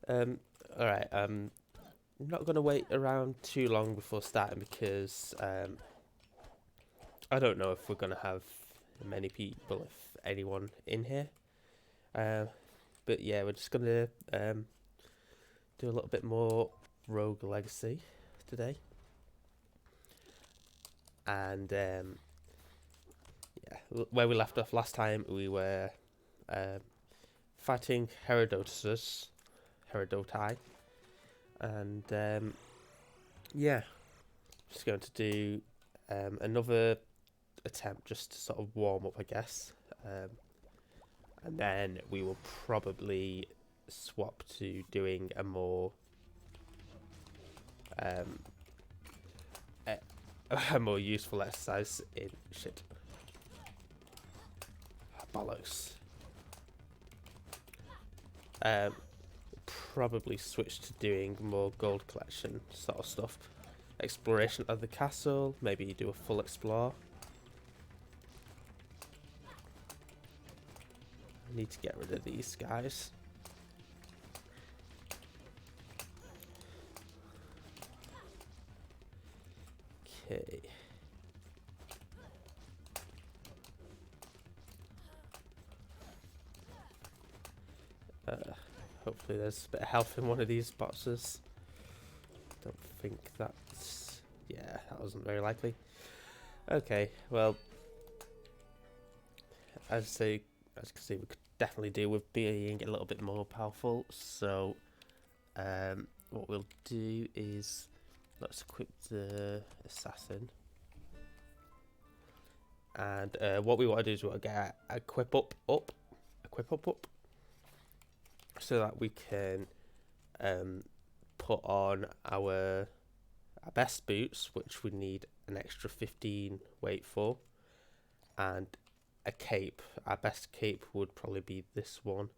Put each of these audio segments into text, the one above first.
Um, Alright, I'm not going to wait around too long before starting because I don't know if we're going to have many people, if anyone, in here. Um, but yeah, we're just going to do a little bit more Rogue Legacy today. And yeah, where we left off last time, we were um, fighting Herodotai. And yeah, just going to do another attempt just to sort of warm up, I guess. And then we will probably swap to doing a more um, a, a more useful exercise in shit bollocks. Um, Probably switch to doing more gold collection sort of stuff. Exploration of the castle, maybe do a full explore. I need to get rid of these guys. Okay. Uh, Hopefully there's a bit of health in one of these boxes. Don't think that's... Yeah, that wasn't very likely. Okay, well, as you can see, we could definitely do with being a little bit more powerful. So, what we'll do is let's equip the assassin, and what we want to do is we'll get equip up, so that we can put on our best boots, which we need an extra 15 weight for, and a cape. Our best cape would probably be this one,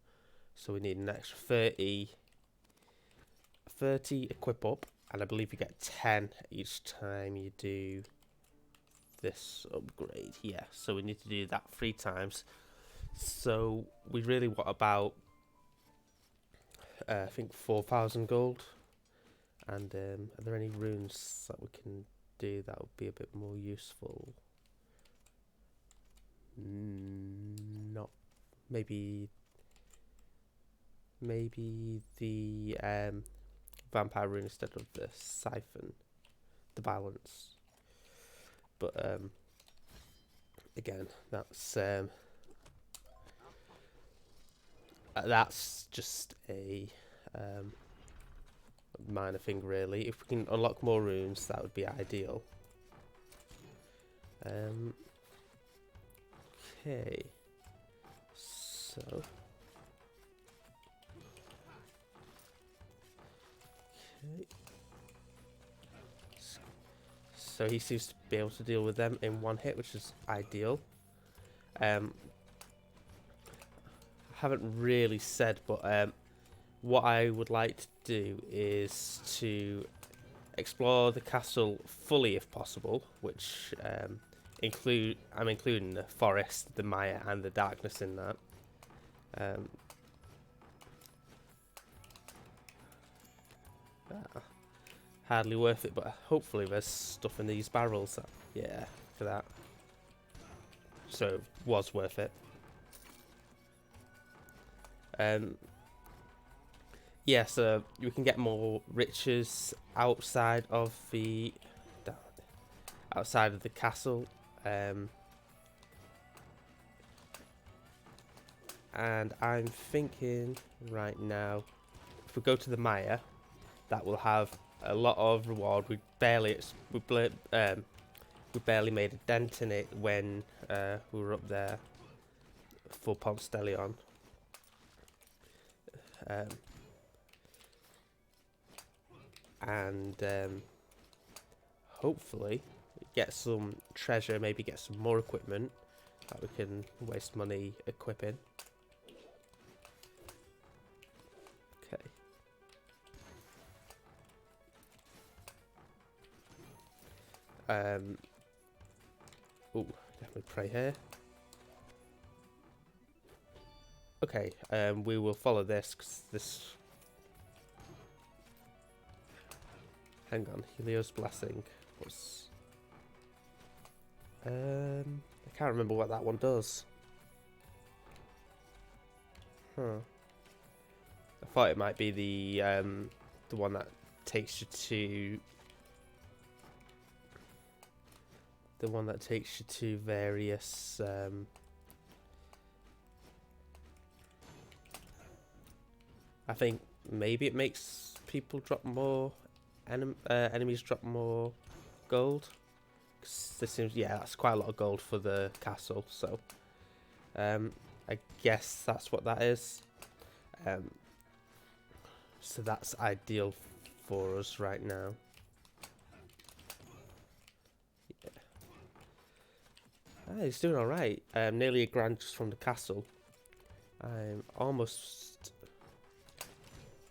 so we need an extra 30 equip up, and I believe you get 10 each time you do this upgrade. Yeah, so we need to do that 3 times. So we really want about I think 4,000 gold. And are there any runes that we can do that would be a bit more useful? Not maybe the vampire rune instead of the siphon, the balance. But again, that's just a minor thing, really. If we can unlock more runes, that would be ideal. Okay, so okay, so he seems to be able to deal with them in one hit, which is ideal. I haven't really said, but what I would like to do is to explore the castle fully if possible, which I'm including the forest, the Maya, and the darkness in that. Hardly worth it, but hopefully there's stuff in these barrels. Yeah, for that. So it was worth it. Yeah, so you can get more riches outside of the castle, and I'm thinking right now, if we go to the Maya, that will have a lot of reward. We barely made a dent in it when we were up there for Ponce de Leon. And hopefully get some treasure, maybe get some more equipment that we can waste money equipping. Okay. Oh, definitely pray here. Okay, we will follow this, because this hang on. Helios Blessing was... I can't remember what that one does. Huh. I thought it might be the one that takes you to... The one that takes you to various... I think maybe it makes people drop more... enemies drop more gold. 'Cause this seems... Yeah, that's quite a lot of gold for the castle, so... I guess that's what that is. So that's ideal for us right now. Yeah. Ah, he's doing alright. Nearly a grand just from the castle. I'm almost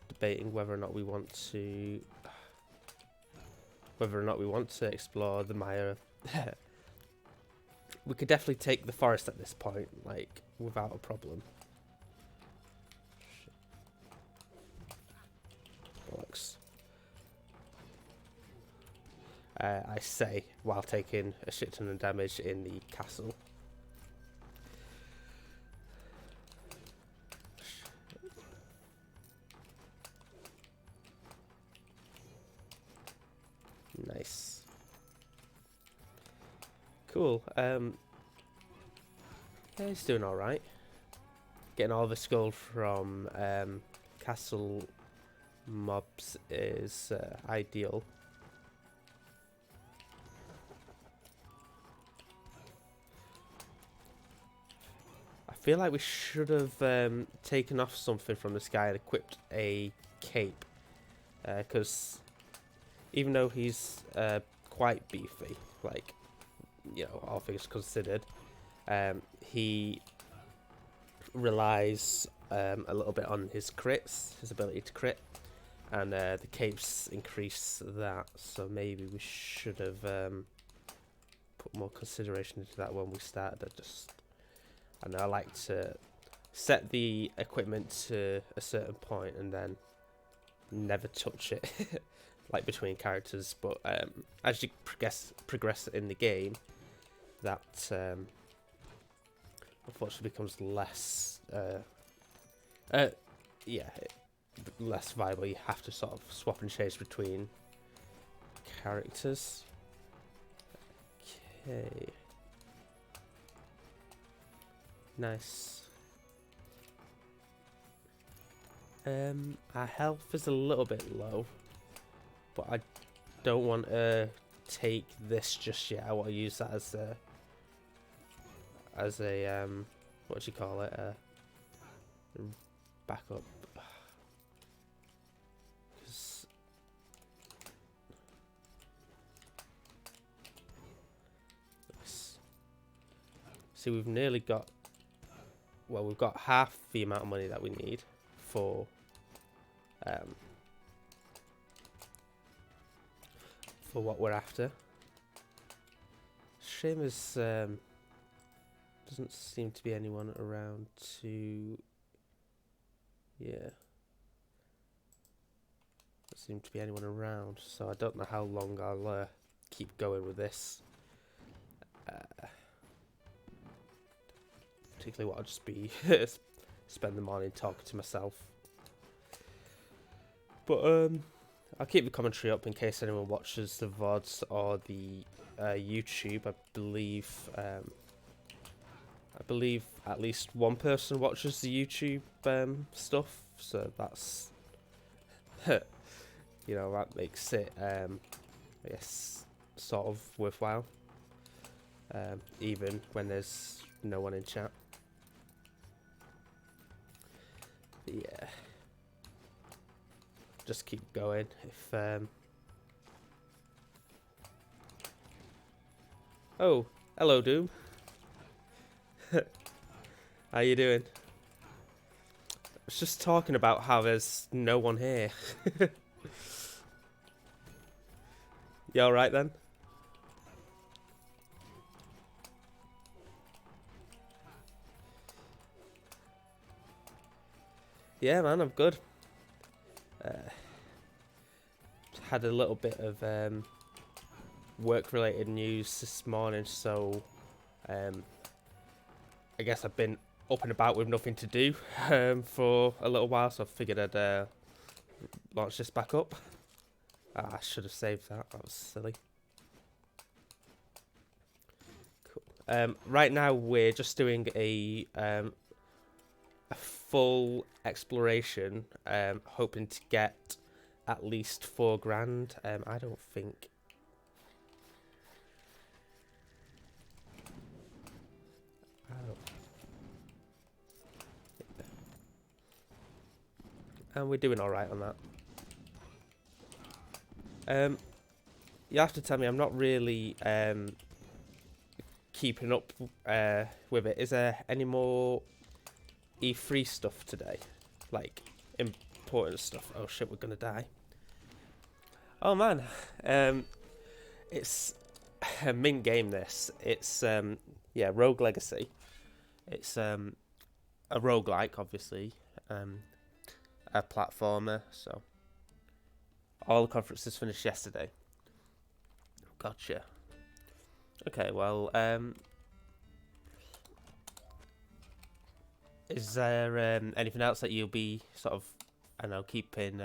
debating whether or not we want to... explore the Mire. We could definitely take the forest at this point, like, without a problem. Bollocks. I say, while taking a shit ton of damage in the castle. Nice. Cool. Yeah, he's doing alright. Getting all this gold from castle mobs is ideal. I feel like we should have taken off something from this guy and equipped a cape. Because even though he's quite beefy, like, you know, all things considered, he relies a little bit on his crits, his ability to crit, and the capes increase that, so maybe we should have put more consideration into that when we started. I know I like to set the equipment to a certain point and then never touch it, like between characters, but as you progress in the game, that unfortunately becomes less less viable. You have to sort of swap and change between characters. Okay, nice. Our health is a little bit low, but I don't want to take this just yet. I want to use that as a what do you call it, backup. See, we've nearly got, well, we've got half the amount of money that we need for what we're after. Shame is doesn't seem to be anyone around to, yeah, doesn't seem to be anyone around, so I don't know how long I'll keep going with this. Particularly what I'll just be spend the morning talking to myself. But I'll keep the commentary up in case anyone watches the VODs or the YouTube. I believe at least one person watches the YouTube stuff, so that's you know, that makes it I guess sort of worthwhile, even when there's no one in chat. Yeah, just keep going. If oh, hello Doom. How you doing? I was just talking about how there's no one here. You alright then? Yeah man, I'm good. had a little bit of work-related news this morning, so I guess I've been up and about with nothing to do for a little while, so I figured I'd launch this back up. I should have saved that. That was silly. Cool. Right now we're just doing a full exploration, hoping to get at least 4 grand. I don't think. And we're doing all right on that. You have to tell me, I'm not really keeping up with it. Is there any more E3 stuff today? Like, important stuff. Oh shit, we're gonna die. Oh man, it's a mint game this. It's, yeah, Rogue Legacy. It's a roguelike, obviously. A platformer, so all the conferences finished yesterday. Gotcha. Okay, well, is there anything else that you'll be sort of, I don't know, keeping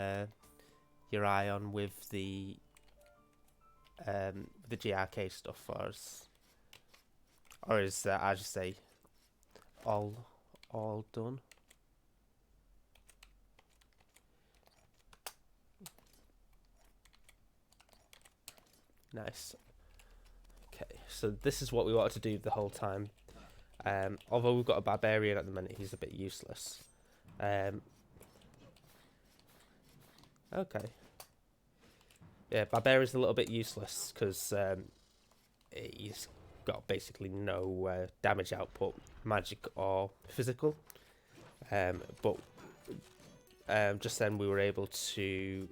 your eye on with the GRK stuff, or is that, as you say, all done? Nice. Okay, so this is what we wanted to do the whole time. Although we've got a barbarian at the minute, he's a bit useless. Okay. Yeah, barbarian's a little bit useless because he's got basically no damage output, magic or physical. But just then we were able to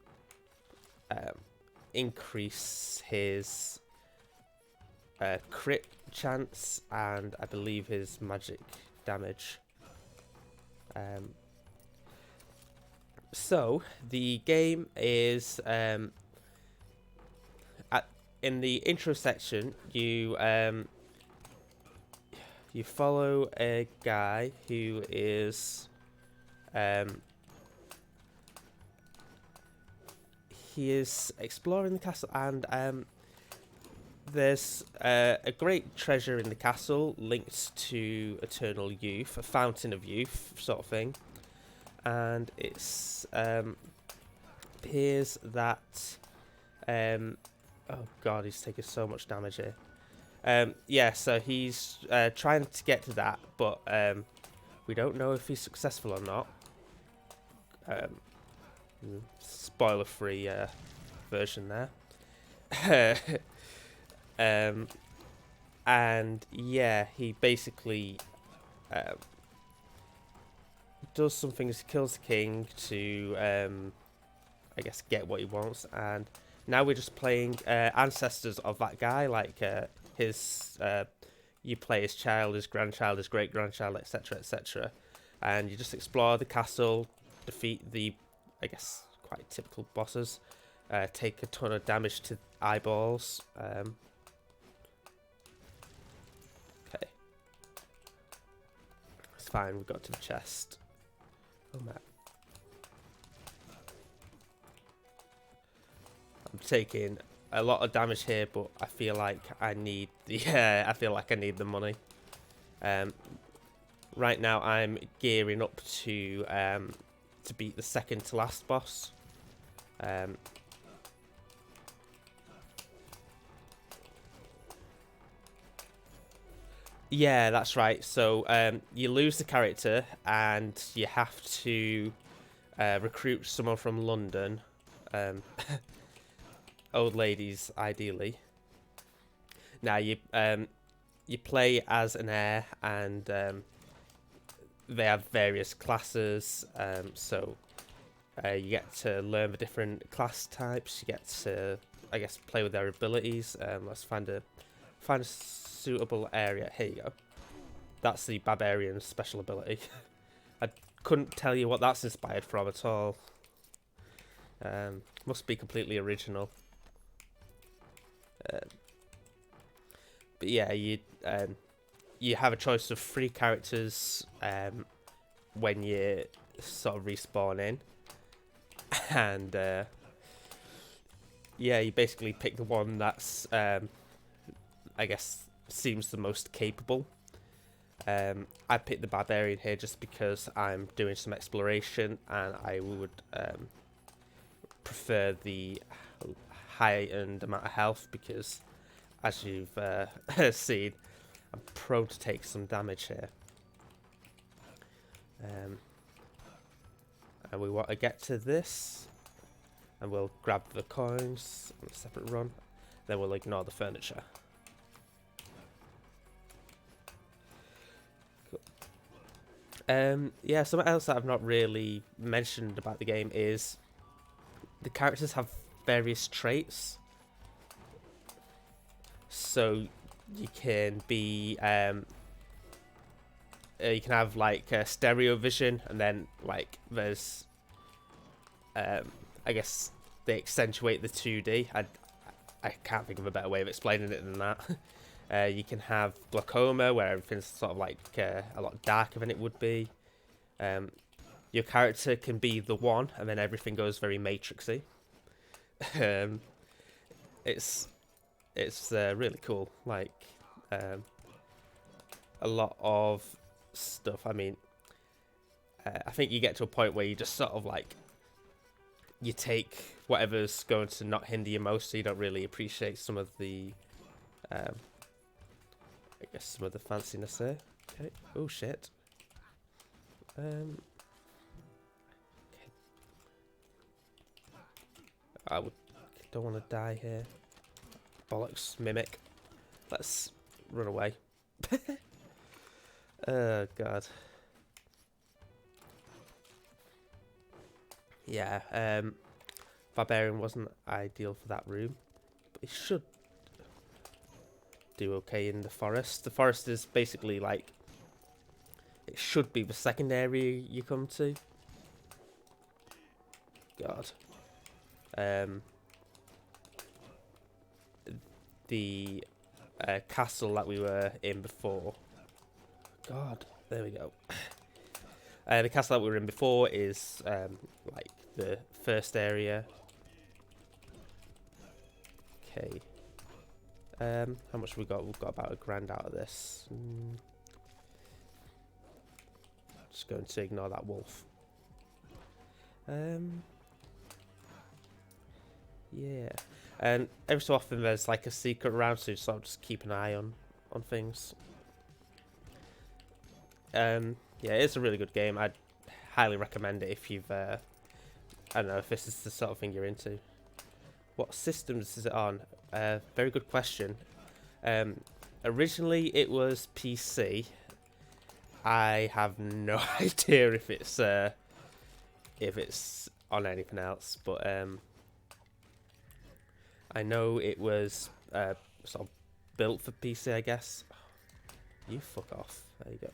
increase his crit chance and I believe his magic damage. So the game is in the intro section you follow a guy who is he is exploring the castle, and there's a great treasure in the castle linked to eternal youth, a fountain of youth sort of thing, and it's appears that oh god, he's taking so much damage here. Yeah, so he's trying to get to that, but we don't know if he's successful or not. Spoiler-free version there. And yeah, he basically does some things, kills the king to I guess get what he wants, and now we're just playing ancestors of that guy, like his you play his child, his grandchild, his great-grandchild, etc, etc, and you just explore the castle, defeat the, I guess, quite typical bosses, take a ton of damage to eyeballs. Okay. It's fine, we got to the chest. Oh man. I'm taking a lot of damage here, but I feel like I need the I feel like I need the money. Right now I'm gearing up to beat the second to last boss. Yeah, that's right. So you lose the character and you have to recruit someone from London. Old ladies, ideally. Now you play as an heir, and they have various classes. So you get to learn the different class types. You get to, I guess, play with their abilities. Let's find a suitable area. Here you go. That's the barbarian special ability. I couldn't tell you what that's inspired from at all. Must be completely original. But yeah, you have a choice of 3 characters when you sort of respawn in, and yeah, you basically pick the one that's I guess seems the most capable. I picked the barbarian here just because I'm doing some exploration and I would prefer the heightened amount of health because, as you've seen, I'm prone to take some damage here. And we want to get to this, and we'll grab the coins on a separate run, then we'll ignore the furniture. Yeah, something else that I've not really mentioned about the game is the characters have various traits. So you can be, you can have like stereo vision, and then like there's, I guess they accentuate the 2D. I can't think of a better way of explaining it than that. You can have glaucoma, where everything's sort of like a lot darker than it would be. Your character can be the one, and then everything goes very Matrixy. It's really cool. Like a lot of stuff. I mean, I think you get to a point where you just sort of like you take whatever's going to not hinder you most, so you don't really appreciate some of the I guess some of the fanciness there. Okay. Oh shit. Okay. Don't want to die here. Bollocks, mimic. Let's run away. Oh god. Yeah. Barbarian wasn't ideal for that room, but it should do okay in the forest. The forest is basically like, it should be the second area you come to. God. The castle that we were in before. God, there we go. The castle that we were in before is like the first area. Okay. How much have we got? We've got about £1,000 out of this. Just going to ignore that wolf. Yeah. And every so often there's like a secret around, so you sort of just keep an eye on things. Yeah, it's a really good game. I'd highly recommend it if you've I don't know if this is the sort of thing you're into. What systems is it on? Very good question. Originally it was PC. I have no idea if it's on anything else, but I know it was sort of built for PC, I guess. You fuck off. There you go.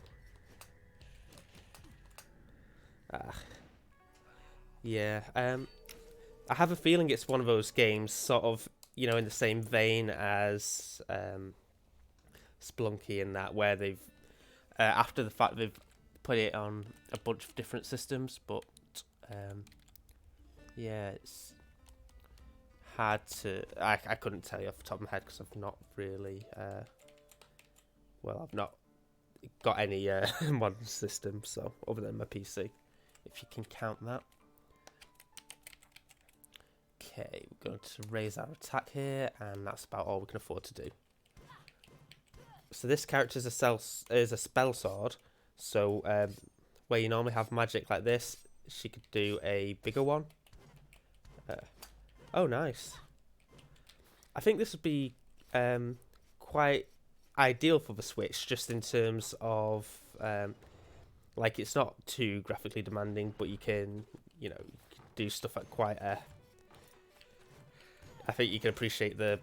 Yeah. I have a feeling it's one of those games, sort of, you know, in the same vein as Spelunky, in that where they've after the fact they've put it on a bunch of different systems, but yeah, it's hard to. I couldn't tell you off the top of my head because I've not really. Well, I've not got any modern system, so other than my PC, if you can count that. Okay, we're going to raise our attack here, and that's about all we can afford to do. So this character is a spell sword. So where you normally have magic like this, she could do a bigger one. Oh, nice. I think this would be quite ideal for the Switch, just in terms of like, it's not too graphically demanding, but you can, you know, do stuff at quite a. I think you can appreciate the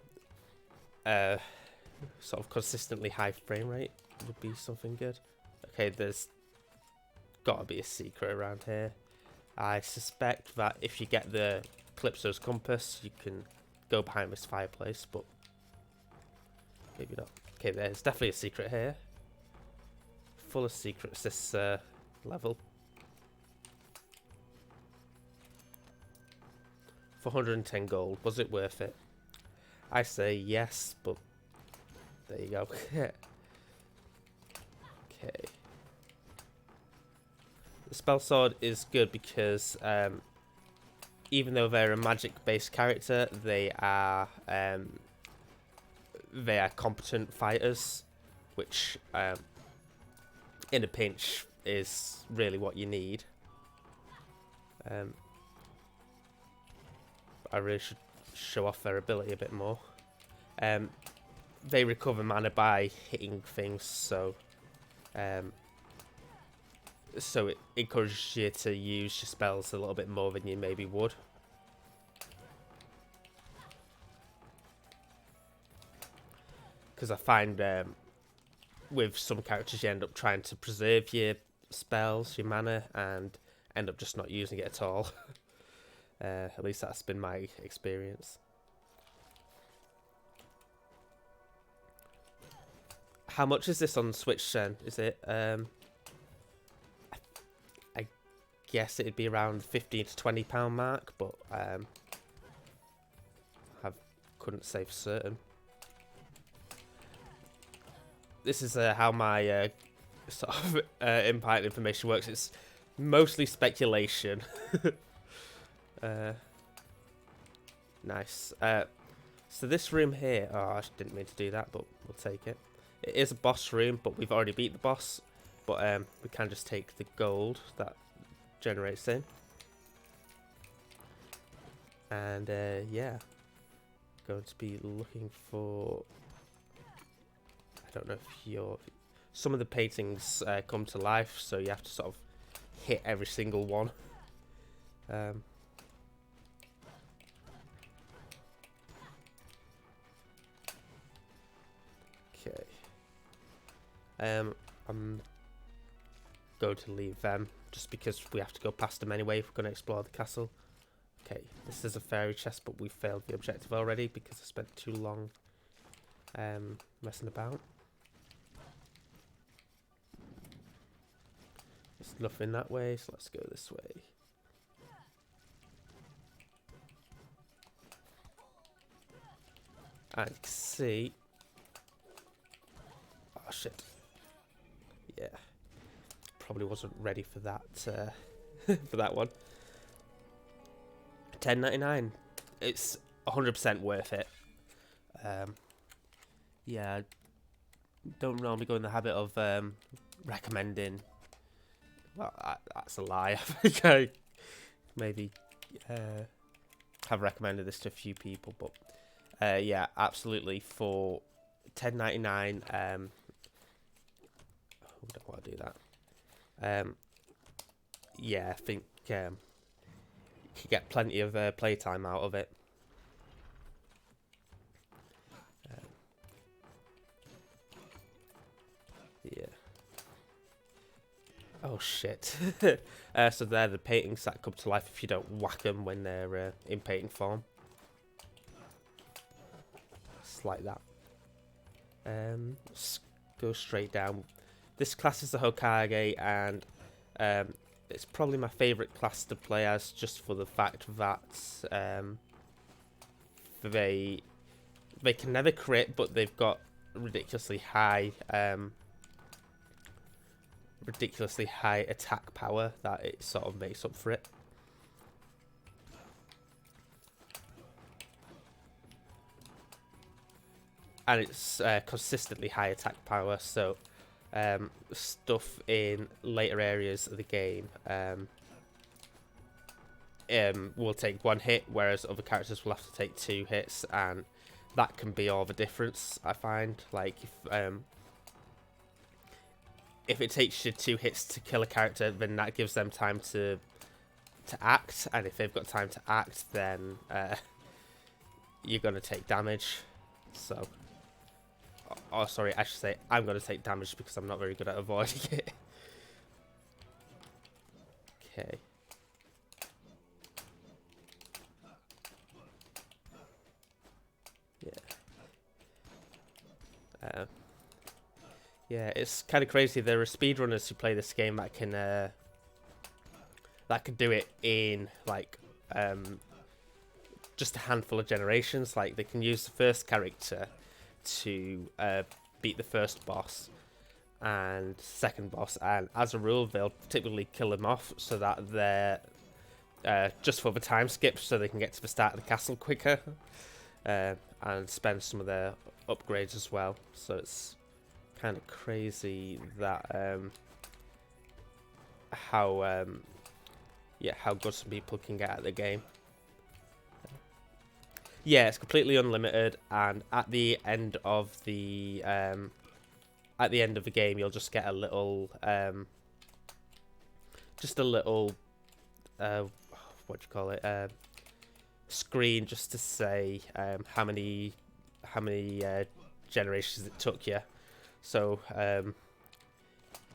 sort of consistently high frame rate would be something good. Okay, there's got to be a secret around here. I suspect that if you get the Calypso's compass. You can go behind this fireplace, but maybe not. Okay, there's definitely a secret here. Full of secrets, this level. For 110 gold, was it worth it? I say yes, but there you go. Okay. The spell sword is good because even though they're a magic-based character, they are competent fighters, which in a pinch is really what you need. I really should show off their ability a bit more. They recover mana by hitting things, so it encourages you to use your spells a little bit more than you maybe would. Because I find with some characters you end up trying to preserve your spells, your mana, and end up just not using it at all. At least that's been my experience. How much is this on Switch then? Is it I guess it'd be around £15 to £20 mark, but I couldn't say for certain. This is how my sort of imparted information works. It's mostly speculation. Nice. So this room here, oh, I didn't mean to do that, but we'll take it. It is a boss room, but we've already beat the boss. But we can just take the gold that generates in. And yeah, going to be looking for, I don't know if some of the paintings come to life, so you have to sort of hit every single one. Okay. I'm going to leave them just because we have to go past them anyway if we're going to explore the castle. Okay, this is a fairy chest, but we failed the objective already because I spent too long messing about. There's nothing that way, so let's go this way. I can see. Oh shit. Yeah. Probably wasn't ready for that for that one. $10.99. It's 100% worth it. Yeah, I don't normally go in the habit of recommending. Well, that's a lie. I think I maybe have recommended this to a few people, but yeah, absolutely for $10.99. We don't want to do that. Yeah, I think you could get plenty of playtime out of it. Yeah. Oh shit. So they're the paintings that come to life if you don't whack them when they're in painting form. It's like that. Let's go straight down. This class is the Hokage, and it's probably my favourite class to play as, just for the fact that they can never crit, but they've got ridiculously high attack power that it sort of makes up for it. And it's consistently high attack power, so stuff in later areas of the game will take one hit, whereas other characters will have to take 2 hits, and that can be all the difference, I find. Like, if it takes you 2 hits to kill a character, then that gives them time to act, and if they've got time to act, then you're going to take damage. So, oh sorry, I should say I'm going to take damage because I'm not very good at avoiding it. Okay. Yeah, it's kind of crazy. There are speedrunners who play this game that can do it in like just a handful of generations. Like they can use the first character to beat the first boss and second boss, and as a rule they'll typically kill them off so that they're just for the time skip, so they can get to the start of the castle quicker and spend some of their upgrades as well. So it's kind of crazy that how good some people can get at the game. Yeah, it's completely unlimited, and at the end of the game, you'll just get a little what do you call it? Screen just to say how many generations it took you. So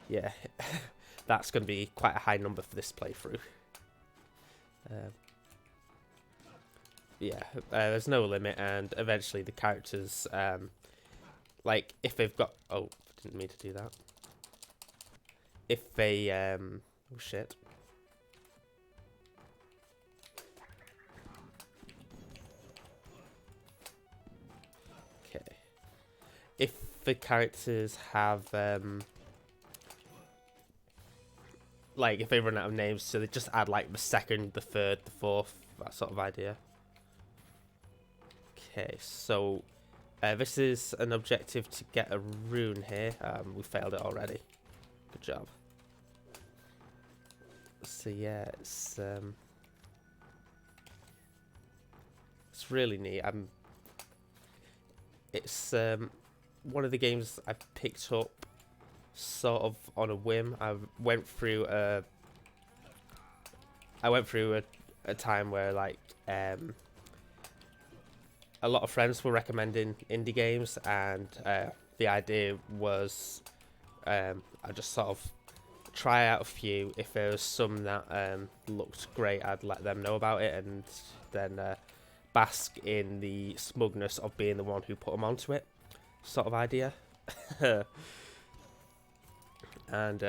yeah, that's going to be quite a high number for this playthrough. Yeah, there's no limit, and eventually the characters, like if they've got, oh, didn't mean to do that. If they, oh shit. Okay. If the characters have, like if they run out of names, so they just add like the second, the third, the fourth, that sort of idea. Okay, so this is an objective to get a rune here. We failed it already. Good job. So yeah, it's really neat. It's one of the games I picked up sort of on a whim. I went through a time where like a lot of friends were recommending indie games, and the idea was I just sort of try out a few. If there was some that looked great, I'd let them know about it, and then bask in the smugness of being the one who put them onto it, sort of idea. And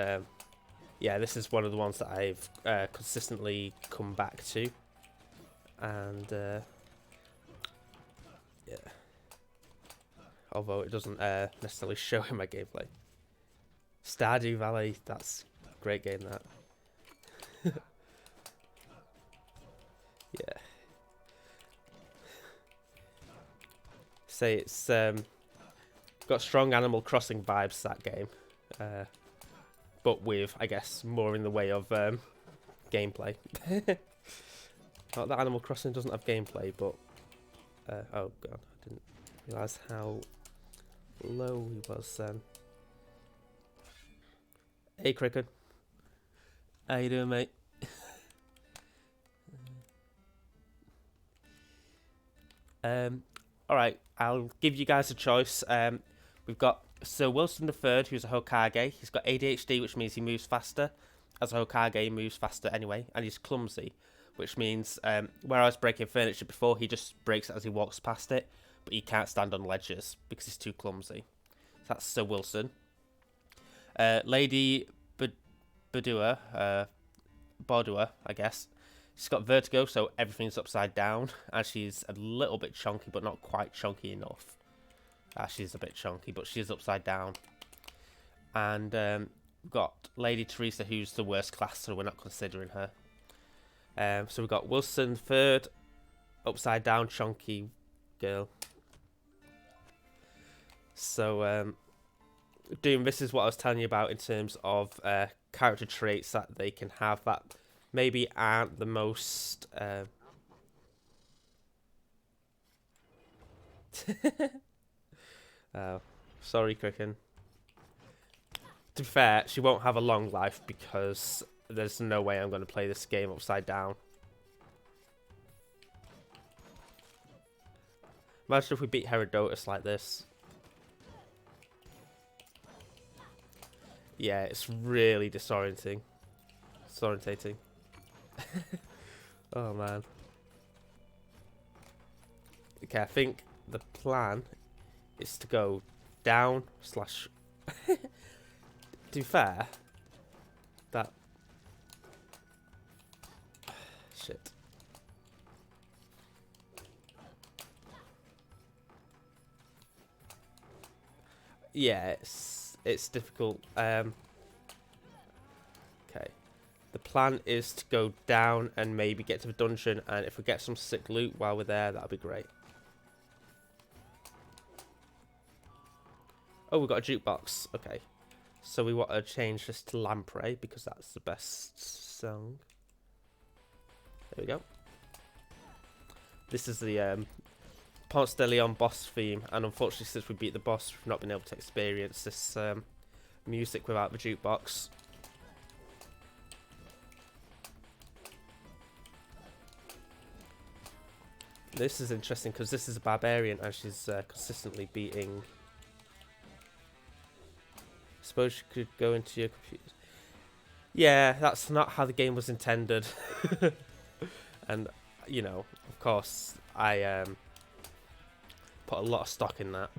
yeah, this is one of the ones that I've consistently come back to, and yeah, although it doesn't necessarily show in my gameplay. Stardew Valley, that's a great game, that. Yeah. Say it's got strong Animal Crossing vibes, that game, but with, I guess, more in the way of gameplay. Not that Animal Crossing doesn't have gameplay, but oh god, I didn't realise how low he was then. Hey Cricket, how you doing, mate? Alright, I'll give you guys a choice. We've got Sir Wilson III, who's a Hokage. He's got ADHD, which means he moves faster. As a Hokage, he moves faster anyway, and he's clumsy, which means where I was breaking furniture before, he just breaks it as he walks past it, but he can't stand on ledges because he's too clumsy. So that's Sir Wilson. Lady Bordua, I guess. She's got vertigo, so everything's upside down, and she's a little bit chunky, but not quite chunky enough. She's a bit chunky, but she's upside down. And we've got Lady Teresa, who's the worst class, so we're not considering her. So we've got Wilson III, upside down, chunky girl. So Doom, this is what I was telling you about in terms of character traits that they can have that maybe aren't the most oh, sorry, Cricken. To be fair, she won't have a long life because there's no way I'm going to play this game upside down. Imagine if we beat Herodotus like this. Yeah, it's really disorientating. Oh man. Okay, I think the plan is to go down slash. To be fair, that shit. Yeah, it's difficult. Okay. The plan is to go down and maybe get to the dungeon, and if we get some sick loot while we're there, that'll be great. Oh, we've got a jukebox. Okay. So we want to change this to Lamprey because that's the best song. There we go. This is the Ponce de Leon boss theme, and unfortunately since we beat the boss, we've not been able to experience this music without the jukebox. This is interesting because this is a barbarian and she's consistently beating. Suppose you could go into your computer. Yeah, that's not how the game was intended. And, you know, of course, I put a lot of stock in that.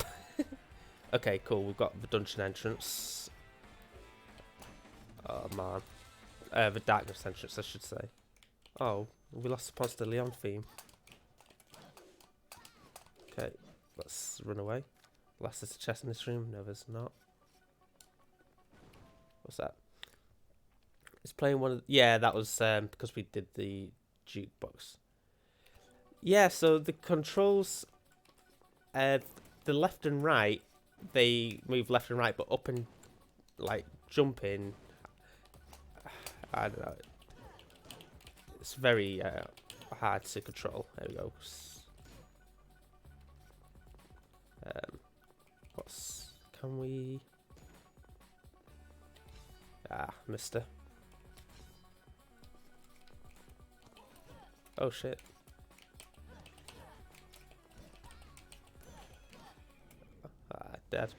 Okay, cool. We've got the dungeon entrance. Oh, man. The darkness entrance, I should say. Oh, we lost the Ponce de Leon theme. Okay, let's run away. Last there's a chest in this room. No, there's not. What's that? It's playing one of... Yeah, that was because we did the jukebox. Yeah, so the controls... the left and right, they move left and right, but up and, like, jumping... I don't know. It's very hard to control. There we go. Can we... Ah, mister. Oh, shit. Ah, dead.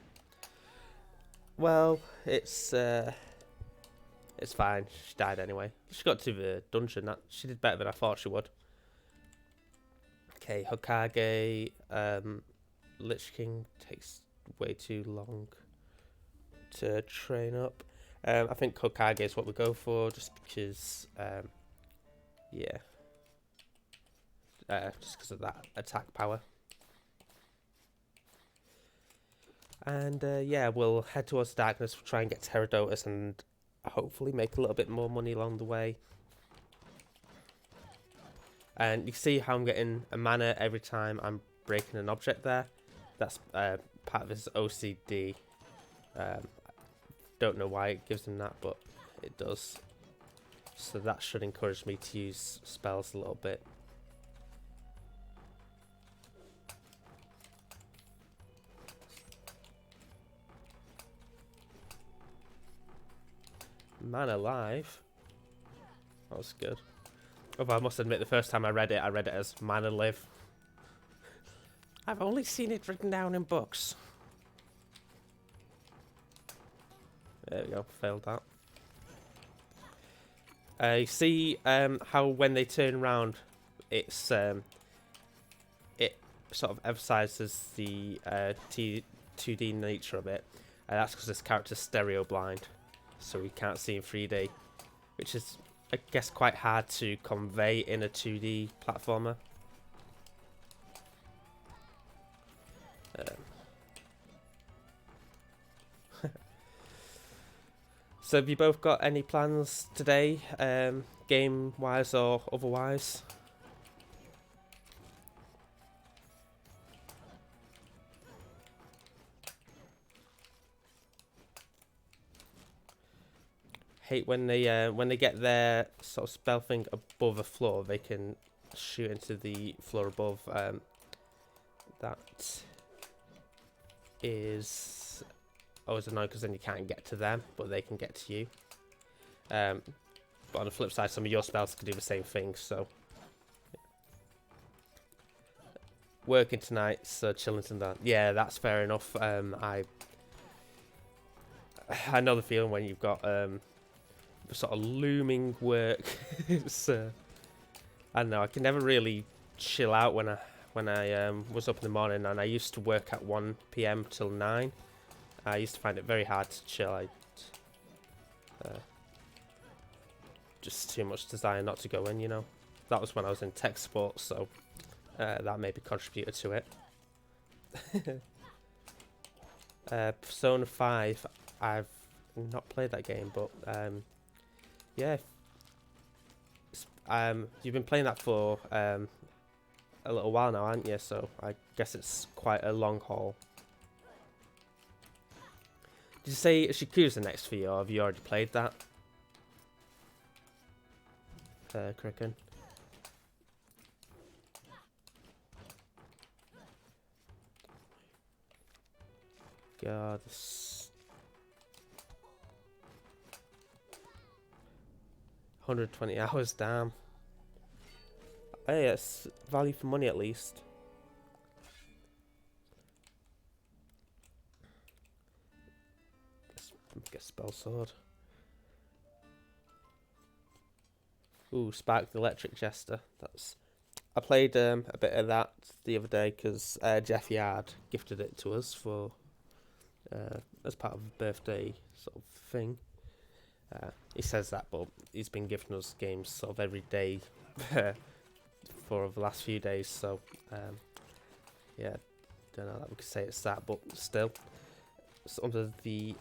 Well, it's fine. She died anyway. She got to the dungeon. She did better than I thought she would. Okay, Hokage. Lich King takes way too long to train up. I think Hokage is what we go for, just because, yeah, just because of that attack power. And yeah, we'll head towards darkness. We'll try and get Terradotus and hopefully make a little bit more money along the way. And you can see how I'm getting a mana every time I'm breaking an object there. That's part of his OCD. Don't know why it gives him that, but it does. So that should encourage me to use spells a little bit. Man alive. That was good. Although I must admit, the first time I read it as man alive. I've only seen it written down in books. There we go, failed that. You see how when they turn around, it's it sort of emphasises the 2D nature of it. That's because this character's stereo blind, so he can't see in 3D, which is, I guess, quite hard to convey in a 2D platformer. So have you both got any plans today, game-wise or otherwise? Hate when they get their sort of spell thing above a floor, they can shoot into the floor above. That is always annoying because then you can't get to them, but they can get to you. But on the flip side, some of your spells can do the same thing. So working tonight, so chilling tonight. Yeah, that's fair enough. I know the feeling when you've got sort of looming work. It's I don't know. I can never really chill out when I was up in the morning, and I used to work at 1 PM till 9. I used to find it very hard to chill. Just too much desire not to go in, you know. That was when I was in tech support, so that maybe contributed to it. Persona 5, I've not played that game, but yeah, you've been playing that for a little while now, haven't you? So I guess it's quite a long haul. Did you say Shiku's next for you, or have you already played that? Kraken. God, this 120 hours, damn. Hey, it's value for money at least. Let's get spell sword. Ooh, Spark the Electric Jester. I played a bit of that the other day because Jeff Yard gifted it to us for as part of a birthday sort of thing. He says that, but he's been gifting us games sort of every day for the last few days. So yeah, don't know that we could say it's that, but still, it's under the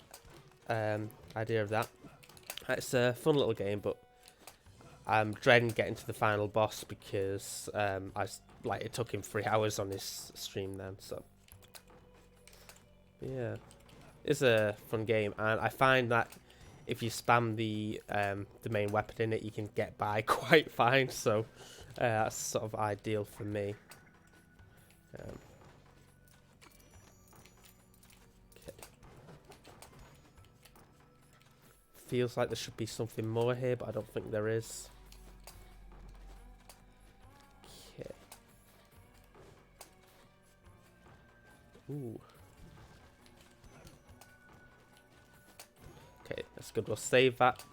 idea of that. It's a fun little game, but I'm dreading getting to the final boss because it took him 3 hours on his stream then. So yeah, it's a fun game, and I find that if you spam the main weapon in it, you can get by quite fine. So that's sort of ideal for me. Okay. Feels like there should be something more here, but I don't think there is. Okay. Ooh. Okay, that's good. We'll save that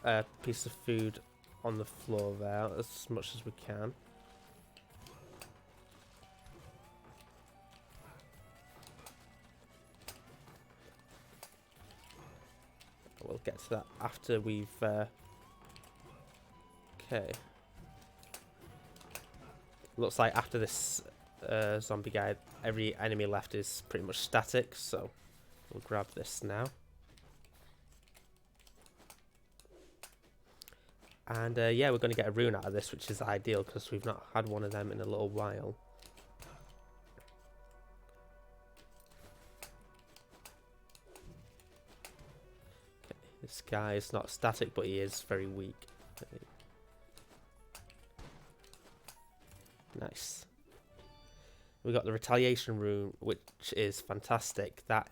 piece of food on the floor there as much as we can. We'll get to that after we've... Okay. Looks like after this zombie guy, every enemy left is pretty much static, so we'll grab this now. And yeah, we're going to get a rune out of this, which is ideal because we've not had one of them in a little while. Okay, this guy is not static, but he is very weak. Okay. Nice. We got the retaliation rune, which is fantastic. That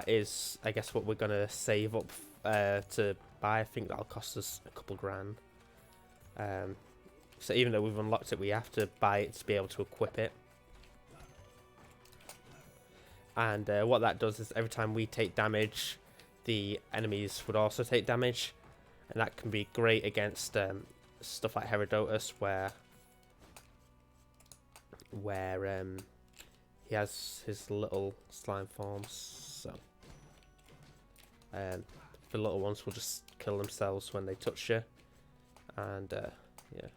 is, I guess, what we're going to save up to buy. I think that'll cost us a couple grand. So even though we've unlocked it, we have to buy it to be able to equip it. And what that does is every time we take damage, the enemies would also take damage. And that can be great against stuff like Herodotus, where he has his little slime forms. So the little ones will just kill themselves when they touch you, and yeah,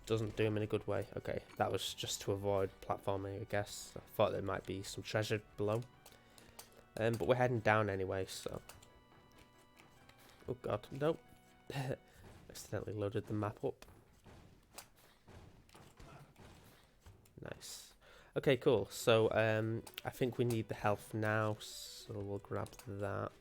doesn't do them in a good way. Okay, that was just to avoid platforming, I guess. I thought there might be some treasure below, but we're heading down anyway. So, oh god, nope. Accidentally loaded the map up. Nice. Okay, cool. So I think we need the health now, so we'll grab that.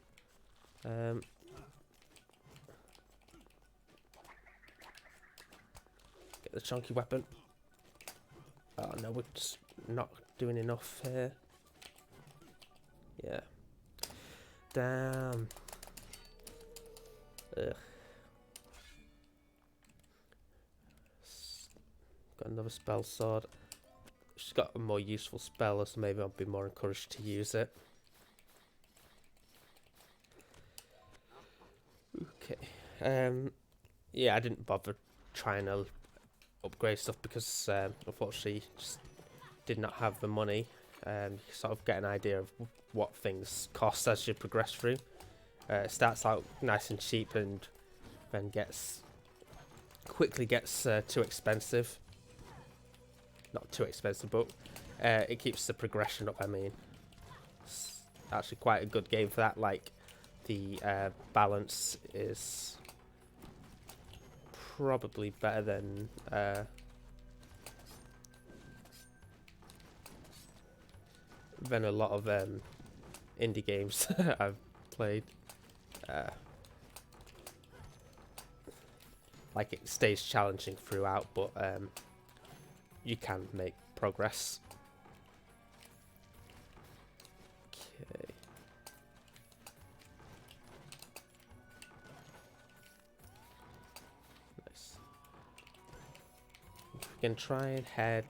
Get the chunky weapon. Oh no, we're just not doing enough here. Yeah. Damn. Ugh. Got another spell sword. She's got a more useful spell, so maybe I'll be more encouraged to use it. Okay. Yeah, I didn't bother trying to upgrade stuff because unfortunately just did not have the money. You sort of get an idea of what things cost as you progress through. It starts out nice and cheap and then quickly gets too expensive. Not too expensive, but it keeps the progression up. I mean, it's actually quite a good game for that. Like, the balance is probably better than a lot of indie games I've played. Like, it stays challenging throughout, but you can make progress. Okay. Nice. We can try and head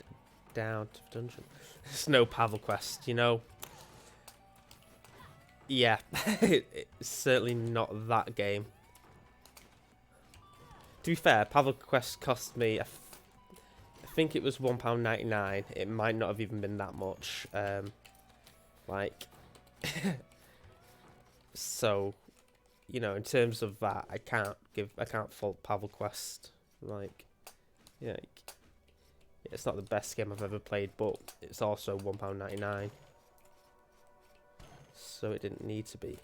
down to the dungeon. There's no Pavel Quest, you know. Yeah, it's certainly not that game. To be fair, Pavel Quest cost me, I think it was £1.99. It might not have even been that much. Like, so, you know, in terms of that, I can't fault Pavel Quest. Like, yeah, it's not the best game I've ever played, but it's also £1.99. So it didn't need to be.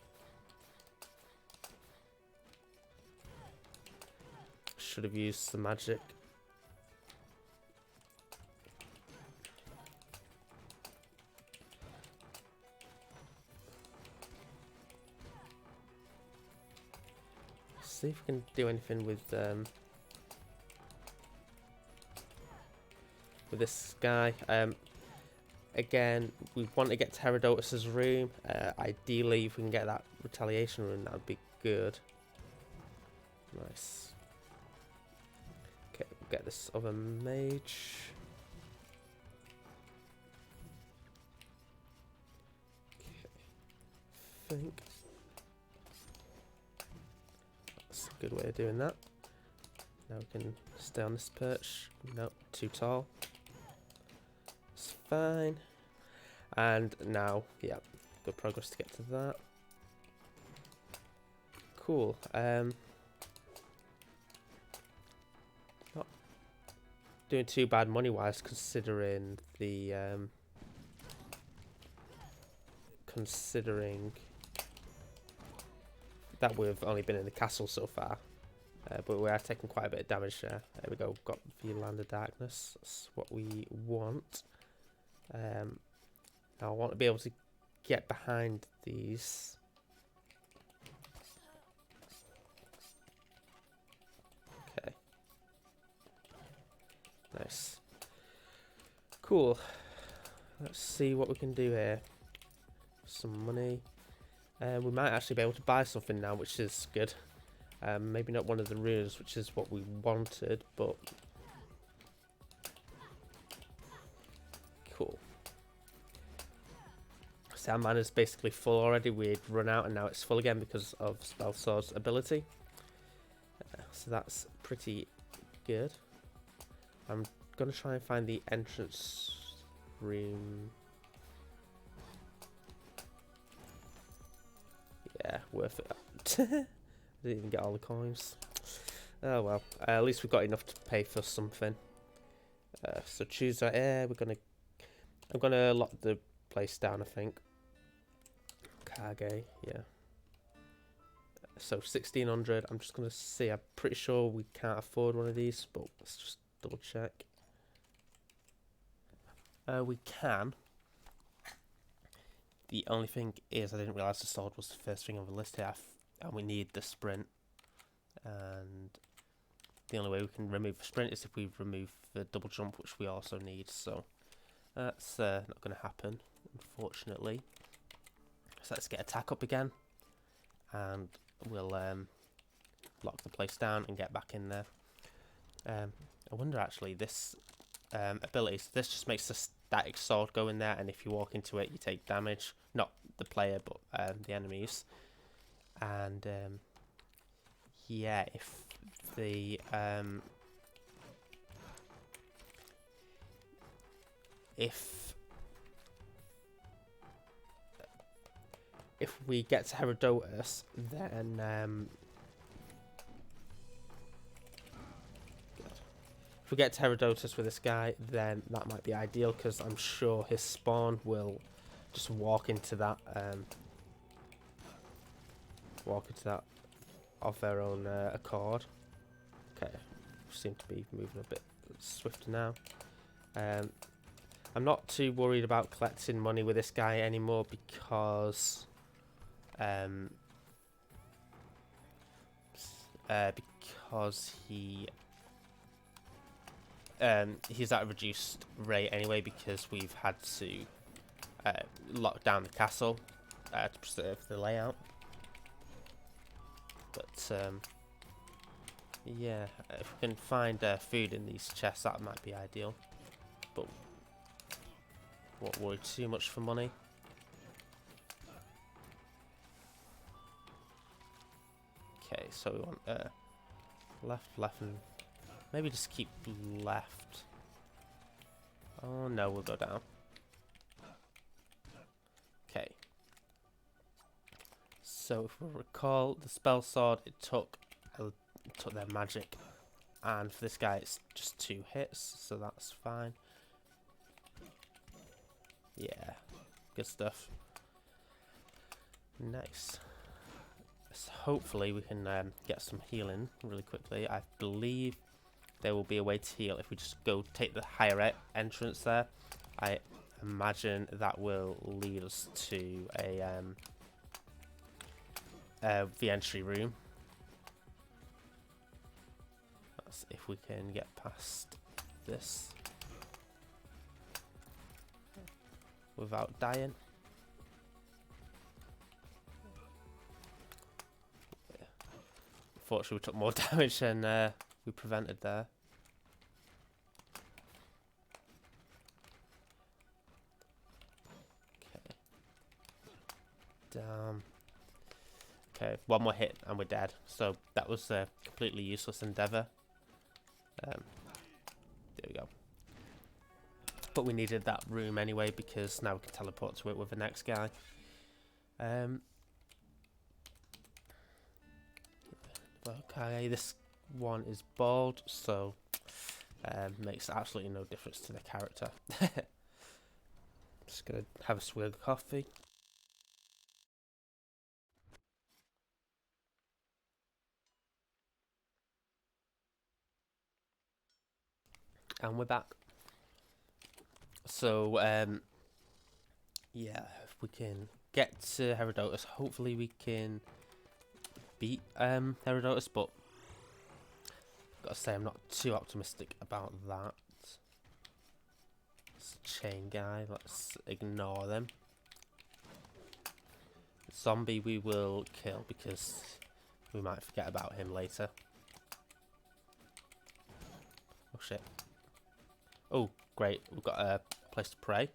Should have used the magic. See if we can do anything with this guy. Again, we want to get to Herodotus's room. Ideally, if we can get that retaliation room, that would be good. Nice. Okay, we'll get this other mage. Okay. I think that's a good way of doing that. Now we can stay on this perch. Nope, too tall. It's fine. And now, yeah, good progress to get to that. Cool. Not doing too bad money-wise, considering the considering that we've only been in the castle so far. But we are taking quite a bit of damage there. There we go. Got the Land of Darkness. That's what we want. Now I want to be able to get behind these. Okay. Nice. Cool. Let's see what we can do here. Some money. We might actually be able to buy something now, which is good. Maybe not one of the runes, which is what we wanted, but cool. So our mana's basically full already. We'd run out and now it's full again because of Spellsword's ability. So that's pretty good. I'm going to try and find the entrance room. Yeah, worth it. Didn't even get all the coins. Oh well, at least we've got enough to pay for something. So choose that. I'm gonna lock the place down, I think. Kage, yeah. So 1600. I'm just gonna see. I'm pretty sure we can't afford one of these, but let's just double check. We can. The only thing is, I didn't realise the sword was the first thing on the list here, and we need the sprint. And the only way we can remove the sprint is if we remove the double jump, which we also need. So that's not going to happen, unfortunately. So let's get attack up again, and we'll lock the place down and get back in there. I wonder actually, this ability, so this just makes the static sword go in there, and if you walk into it you take damage, not the player but the enemies. And yeah, if the if we get to Herodotus, then if we get to Herodotus with this guy, then that might be ideal, because I'm sure his spawn will just walk into that of their own accord. Okay, seem to be moving a bit swifter now. I'm not too worried about collecting money with this guy anymore, because he's at a reduced rate anyway, because we've had to lock down the castle to preserve the layout. But yeah, if we can find food in these chests, that might be ideal. But won't worry too much for money. Okay, so we want left, and maybe just keep left. Oh no, we'll go down. Okay. So if we recall, the spell sword, it took their magic, and for this guy it's just 2 hits, so that's fine. Yeah, good stuff. Nice. So hopefully we can get some healing really quickly. I believe there will be a way to heal if we just go take the higher entrance there. I imagine that will lead us to the entry room. That's if we can get past this without dying. Unfortunately, we took more damage than we prevented there. Okay. Damn. Okay, one more hit and we're dead. So that was a completely useless endeavour. There we go. But we needed that room anyway, because now we can teleport to it with the next guy. Okay, this one is bald, so makes absolutely no difference to the character. Just gonna have a swig of coffee. And we're back. So yeah, if we can get to Herodotus, hopefully we can beat Herodotus, but gotta say I'm not too optimistic about that. This chain guy, let's ignore them. Zombie we will kill, because we might forget about him later. Oh shit. Oh great, we've got a place to pray.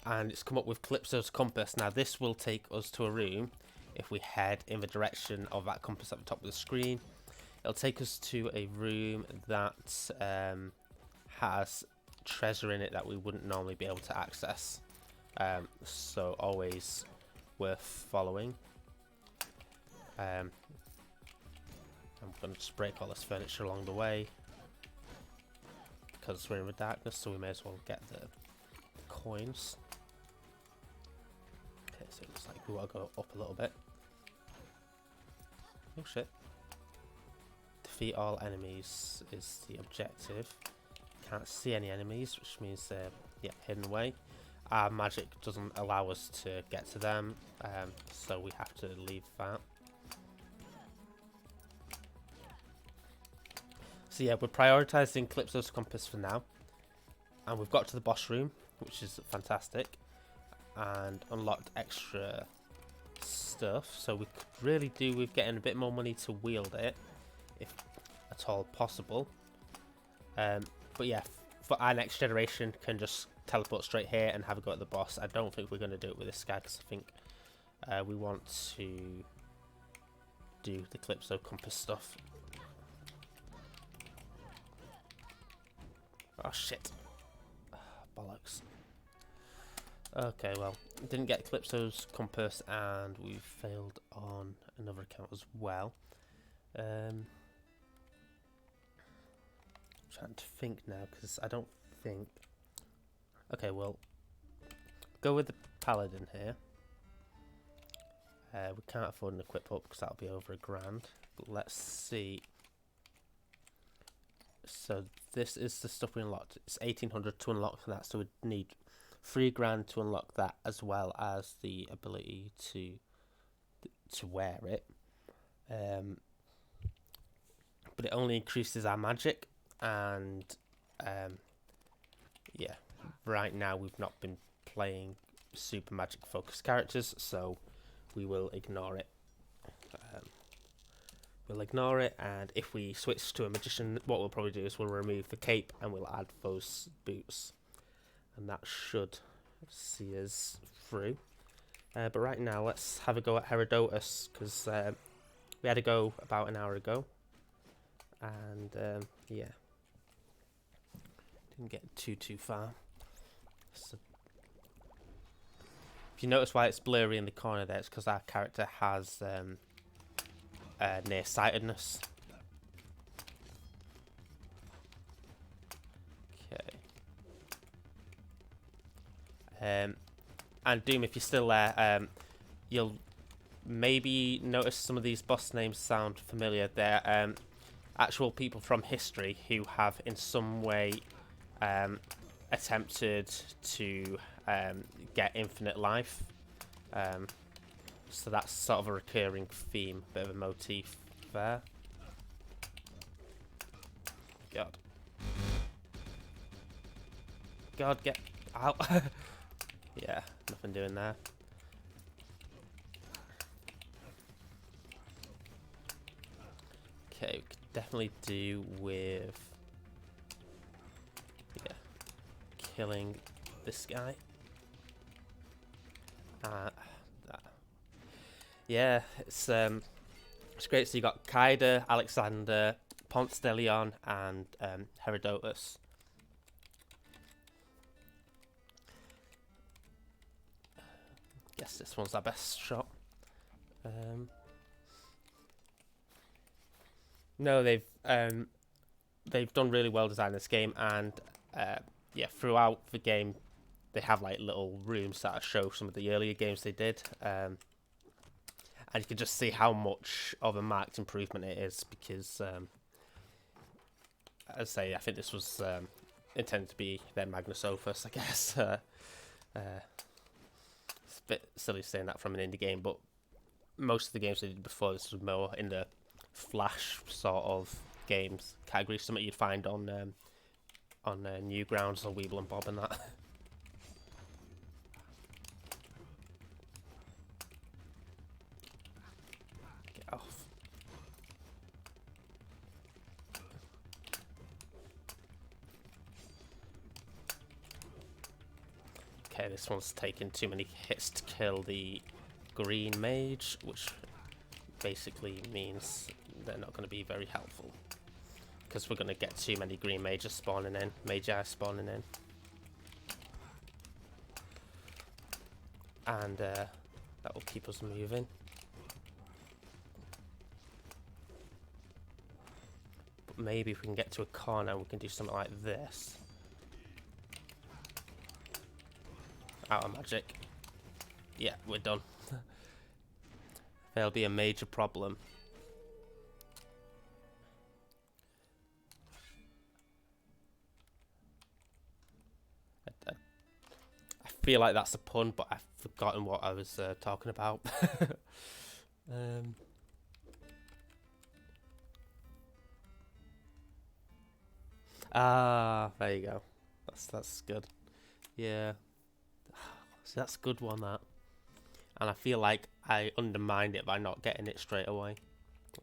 And it's come up with Calypso's compass. Now this will take us to a room. If we head in the direction of that compass at the top of the screen, it'll take us to a room that has treasure in it that we wouldn't normally be able to access. So always worth following. I'm going to just break all this furniture along the way, because we're in the darkness, so we may as well get the coins. Okay, so it's like we want to go up a little bit. Oh shit. Defeat all enemies is the objective. Can't see any enemies, which means they're hidden away. Our magic doesn't allow us to get to them, so we have to leave that. So yeah, we're prioritising Calypso's compass for now. And we've got to the boss room, which is fantastic. And unlocked extra stuff. So we could really do with getting a bit more money to wield it, if at all possible. But yeah, for our next generation can just teleport straight here and have a go at the boss. I don't think we're going to do it with this guy, because I think we want to do the Calypso compass stuff. Oh shit. Bollocks. Okay, well, didn't get Calypso's compass, and we failed on another account as well. Trying to think now, because I don't think... Okay, well, go with the Paladin here. We can't afford an equip up, because that'll be over £1,000. But let's see. So this is the stuff we unlocked. It's 1,800 to unlock that, so we'd need £3,000 to unlock that, as well as the ability to wear it. But it only increases our magic, and yeah, right now we've not been playing super magic focused characters, so we will ignore it. We'll ignore it, and if we switch to a magician, what we'll probably do is we'll remove the cape and we'll add those boots, and that should see us through. But right now, let's have a go at Herodotus, because we had a go about an hour ago, and yeah, didn't get too far. So, if you notice why it's blurry in the corner there, it's because our character has nearsightedness. Okay. And Doom, if you're still there, you'll maybe notice some of these boss names sound familiar. They're actual people from history who have in some way attempted to get infinite life. So that's sort of a recurring theme, bit of a motif there. God. God, get out. Yeah, nothing doing there. Okay, we could definitely do with killing this guy. Yeah, it's great. So you got Kaida, Alexander, Ponce de Leon, and Herodotus. Guess this one's our best shot. No, they've done really well designing this game, and yeah, throughout the game, they have like little rooms that show some of the earlier games they did. And you can just see how much of a marked improvement it is, because, as I say, I think this was intended to be their Magnus Opus, I guess. It's a bit silly saying that from an indie game, but most of the games they did before this was more in the Flash sort of games category, something you'd find on Newgrounds or Weeble and Bob and that. Off. Okay, this one's taken too many hits to kill the green mage, which basically means they're not going to be very helpful, because we're going to get too many green mages spawning in, magi spawning in. And that will keep us moving. Maybe if we can get to a corner, we can do something like this. Out of magic. Yeah, we're done. There'll be a major problem. I feel like that's a pun, but I've forgotten what I was talking about. There you go. That's good. Yeah. So that's a good one, that. And I feel like I undermined it by not getting it straight away.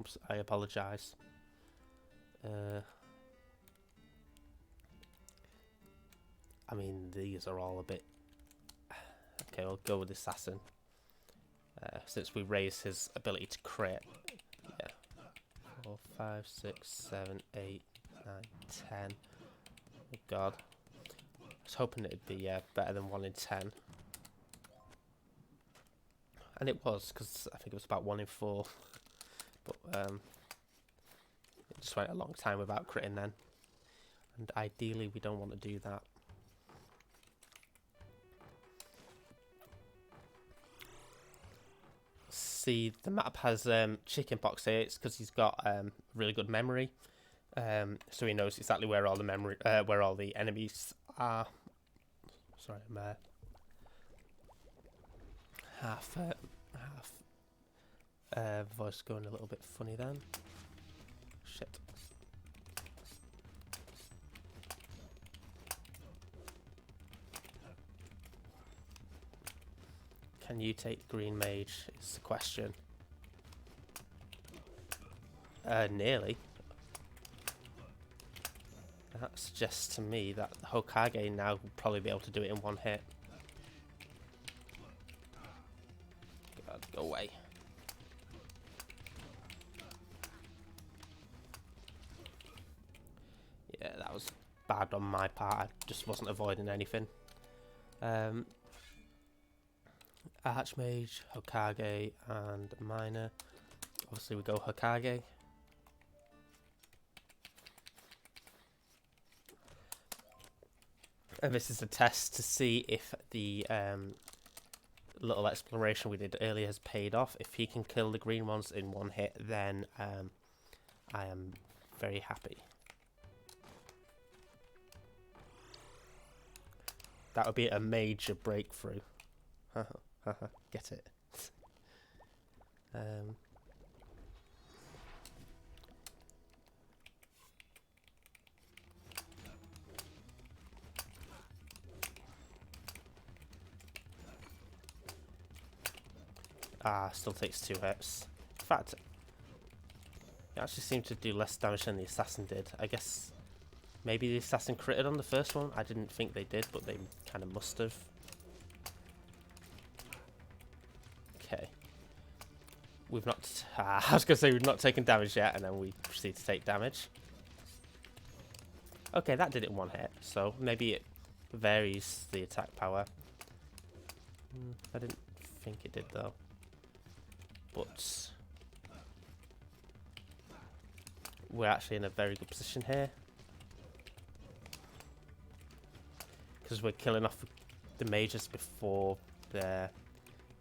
Oops, I apologise. I mean, these are all a bit... Okay, we'll go with Assassin. Since we raised his ability to crit. Yeah. 4, 5, 6, 7, 8, 9, 10. Oh god. I was hoping it'd be better than 1 in 10. And it was, because I think it was about 1 in 4. But it just went a long time without critting then. And ideally we don't want to do that. See, the map has chickenpox here. It's because he's got really good memory. So he knows exactly where all the enemies are. Sorry, I'm half voice going a little bit funny then. Shit. Can you take green mage is the question. Nearly. That suggests to me that the Hokage now will probably be able to do it in 1 hit. God, go away. Yeah, that was bad on my part. I just wasn't avoiding anything. Archmage, Hokage, and Miner. Obviously we go Hokage. And this is a test to see if the little exploration we did earlier has paid off. If he can kill the green ones in 1 hit, then I am very happy. That would be a major breakthrough. Get it? Still takes 2 hits. In fact, it actually seemed to do less damage than the assassin did. I guess maybe the assassin critted on the first one. I didn't think they did, but they kind of must have. Okay. We've not... I was going to say we've not taken damage yet, and then we proceed to take damage. Okay, that did it in 1 hit, so maybe it varies the attack power. I didn't think it did, though. But we're actually in a very good position here. Because we're killing off the mages before they're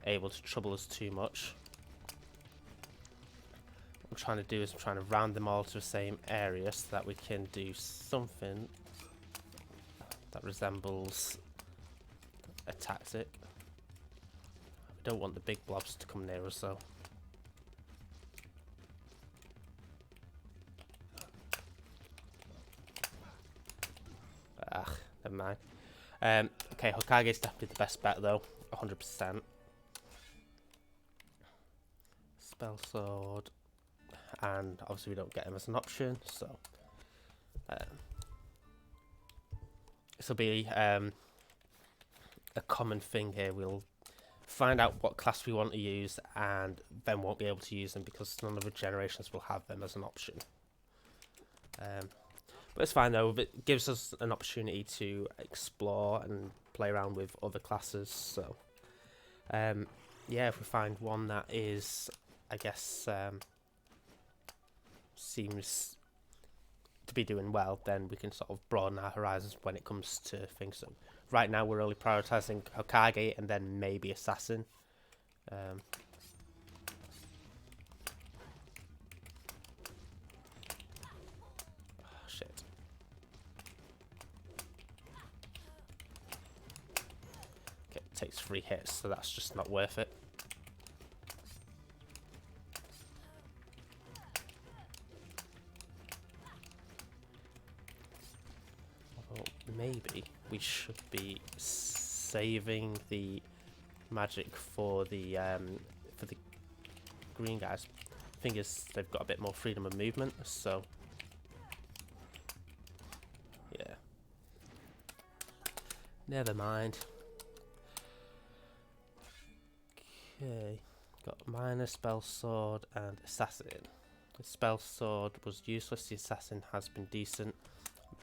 able to trouble us too much. What I'm trying to do is I'm trying to round them all to the same area so that we can do something that resembles a tactic. We don't want the big blobs to come near us though. Never mind. Okay, Hokage's definitely the best bet though, 100%. Spell sword, and obviously we don't get him as an option, so this will be a common thing here. We'll find out what class we want to use, and then won't be able to use them because none of the generations will have them as an option. But it's fine though, it gives us an opportunity to explore and play around with other classes, so yeah, if we find one that is, I guess, seems to be doing well, then we can sort of broaden our horizons when it comes to things. So right now we're only prioritising Hokage and then maybe Assassin. Shit. Okay, it takes 3 hits, so that's just not worth it. Maybe we should be saving the magic for the green guys. Thing is, they've got a bit more freedom of movement, so yeah. Never mind. Okay, got Miner, Spell Sword, and Assassin. The Spell Sword was useless. The Assassin has been decent.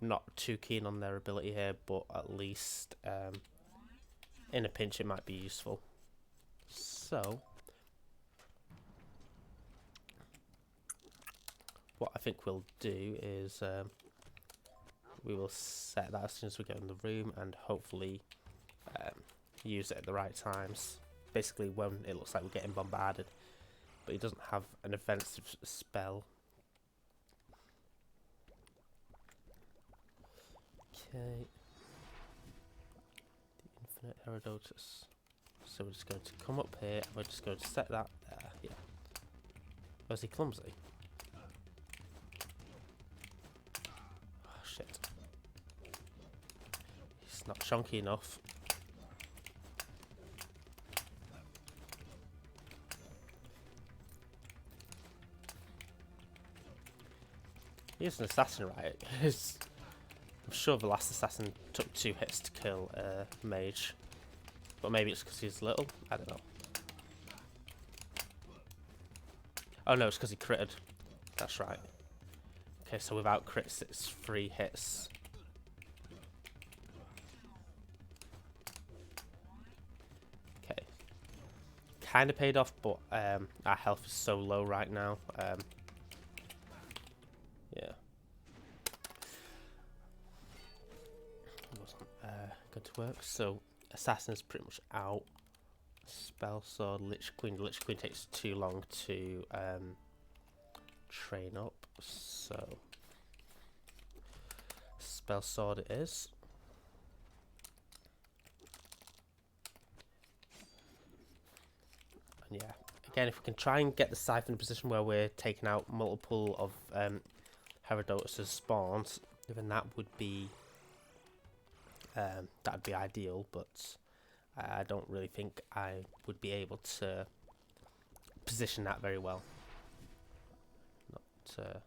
Not too keen on their ability here, but at least in a pinch it might be useful. So what I think we'll do is we will set that as soon as we get in the room, and hopefully use it at the right times. Basically when it looks like we're getting bombarded, but he doesn't have an offensive spell. Okay. The Infinite Herodotus. So we're just going to come up here, and we're just going to set that there. Yeah. Oh, is he clumsy? Oh, shit. He's not chunky enough. He's an assassin, right? I'm sure the last assassin took 2 hits to kill a mage. But maybe it's because he's little? I don't know. Oh no, it's because he critted. That's right. Okay, so without crits, it's 3 hits. Okay. Kind of paid off, but our health is so low right now. Yeah. Good to work. So, Assassin's pretty much out. Spell Sword, Lich Queen. Lich Queen takes too long to train up, so Spell Sword it is. And yeah, again, if we can try and get the Scythe in a position where we're taking out multiple of Herodotus' spawns, then that would be ideal, but I don't really think I would be able to position that very well. Not.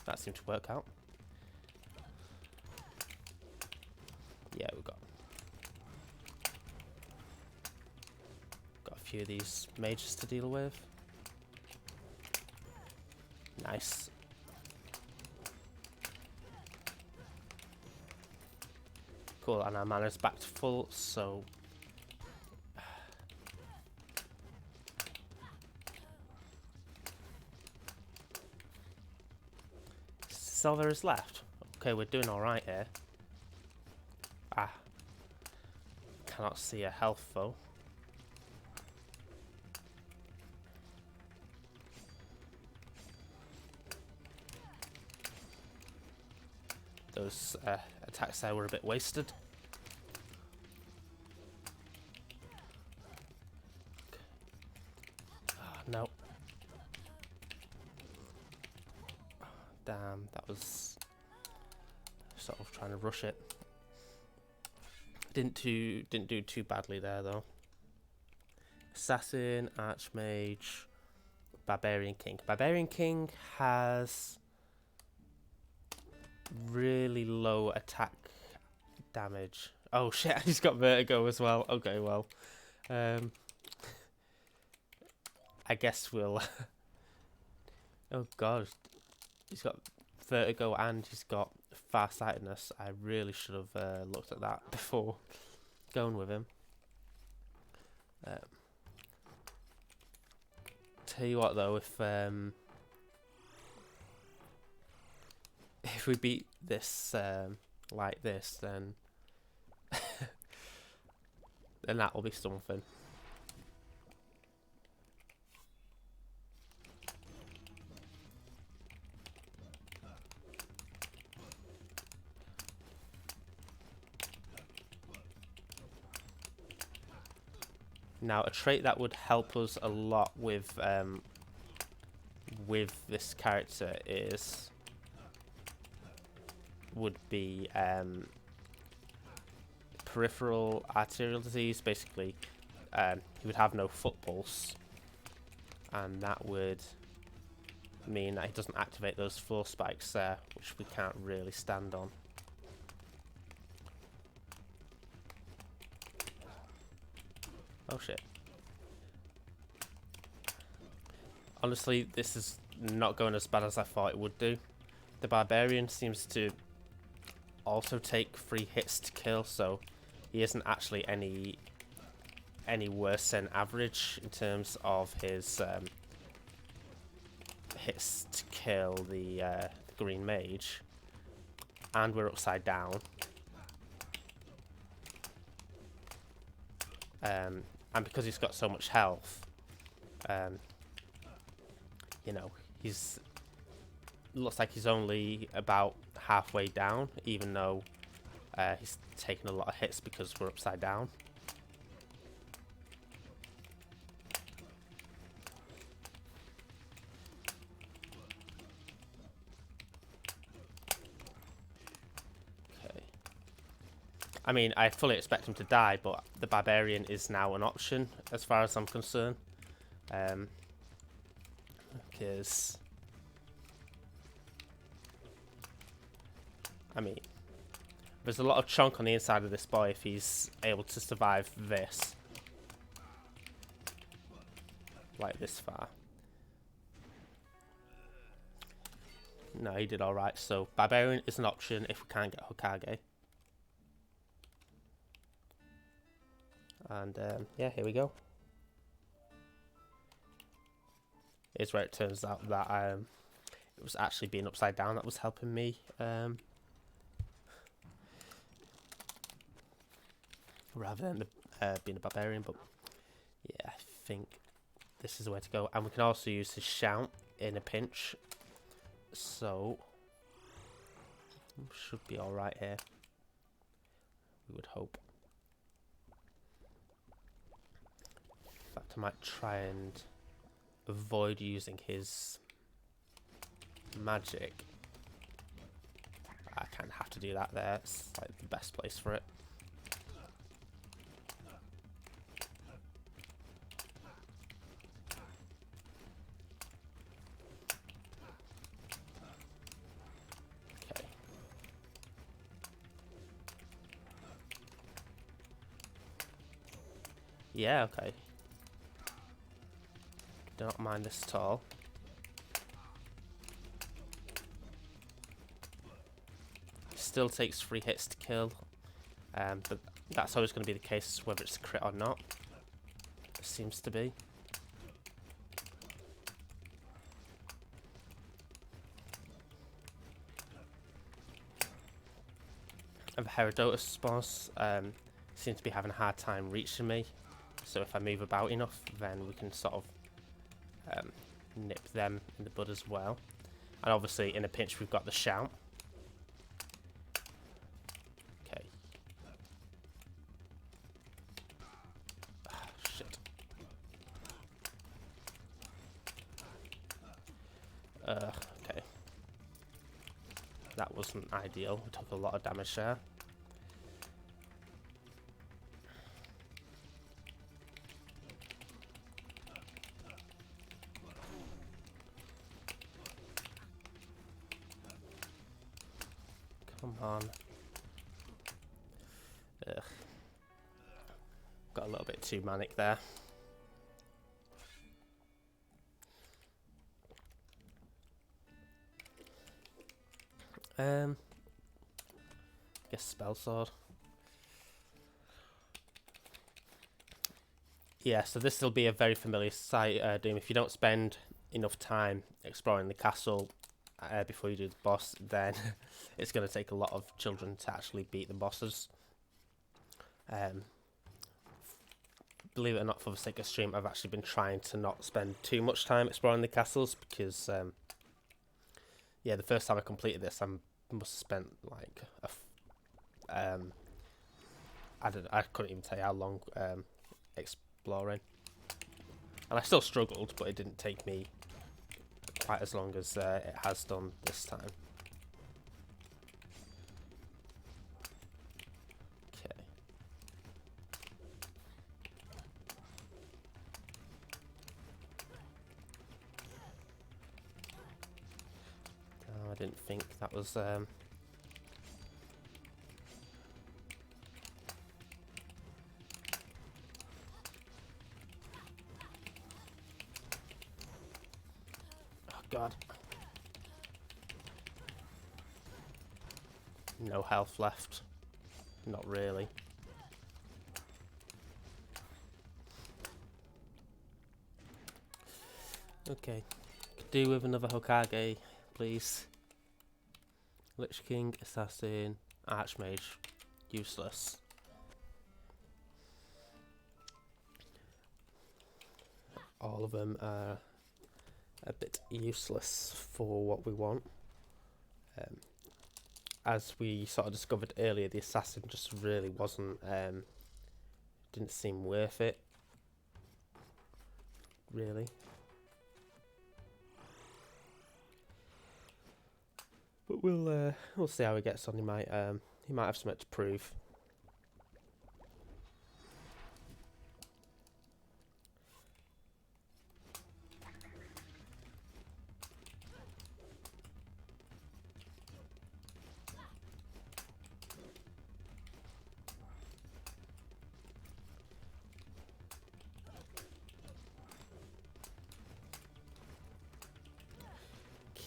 That seemed to work out. Yeah, we've got a few of these mages to deal with. Nice. Cool, and our mana's back to full, so Silver is left. Okay, we're doing alright here. Ah. Cannot see a health though. Those attacks there were a bit wasted. Oh, no. Damn, that was sort of trying to rush it. Didn't do too badly there though. Assassin, Archmage, Barbarian King. Barbarian King has really low attack damage. Oh shit, he's got vertigo as well. Okay, well. I guess we'll... Oh god. He's got vertigo and he's got farsightedness. I really should have looked at that before going with him. Tell you what though, if we beat this like this, then then that will be something. Now, a trait that would help us a lot with this character would be peripheral arterial disease. Basically, he would have no foot pulse, and that would mean that he doesn't activate those floor spikes there, which we can't really stand on. Oh shit. Honestly, this is not going as bad as I thought it would do. The Barbarian seems to also take 3 hits to kill, so he isn't actually any worse than average in terms of his hits to kill the green mage. And we're upside down. And because he's got so much health, you know, looks like he's only about halfway down, even though he's taken a lot of hits because we're upside down. Okay. I mean, I fully expect him to die, but the barbarian is now an option as far as I'm concerned. Because I mean, there's a lot of chunk on the inside of this boy if he's able to survive this. Like this far. No, he did alright, so Barbarian is an option if we can't get Hokage. And yeah, here we go. Here's where it turns out that it was actually being upside down that was helping me. Rather than being a barbarian, but yeah, I think this is the way to go. And we can also use his shout in a pinch, so should be all right here. We would hope. In fact, I might try and avoid using his magic. I kind of have to do that there. It's like the best place for it. Okay. Yeah, okay. Do not mind this at all. Still takes 3 hits to kill, but that's always going to be the case whether it's a crit or not. It seems to be. And the Herodotus boss seems to be having a hard time reaching me, so if I move about enough, then we can sort of nip them in the bud as well. And obviously in a pinch we've got the shout. Okay. Oh, shit. Okay. That wasn't ideal. We took a lot of damage there. Come on. Ugh. Got a little bit too manic there. Guess spell sword. Yeah, so this will be a very familiar sight, Doom. If you don't spend enough time exploring the castle before you do the boss, then it's going to take a lot of children to actually beat the bosses. Believe it or not, for the sake of stream, I've actually been trying to not spend too much time exploring the castles because, yeah, the first time I completed this, I must have spent like I couldn't even tell you how long exploring, and I still struggled, but it didn't take me quite as long as it has done this time. Okay. Oh, I didn't think that was God. no health left. Not really. Okay. Could do with another Hokage, please. Lich King, Assassin, Archmage. Useless. All of them are a bit useless for what we want. As we sort of discovered earlier, the Assassin just really wasn't, didn't seem worth it. Really. But we'll see how he gets on. He might have something to prove.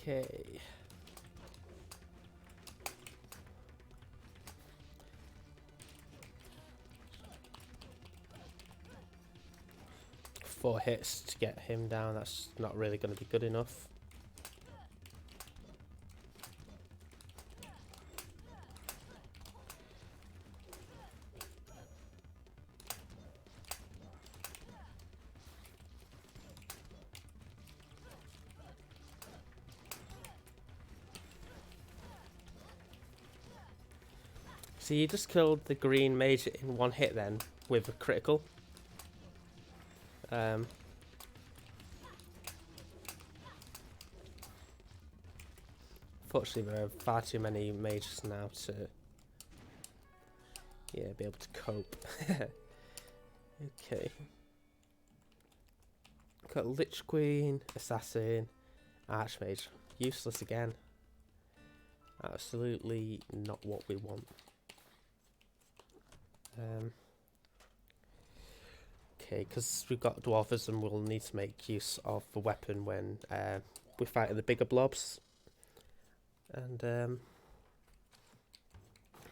Okay. Four hits to get him down, that's not really going to be good enough. So you just killed the green mage in one hit then, with a critical. Fortunately, there are far too many mages now to be able to cope. Okay. Got Lich Queen, Assassin, Archmage. Useless again. Absolutely not what we want. Okay, because we've got Dwarfism, we'll need to make use of the weapon when we fight the bigger blobs. And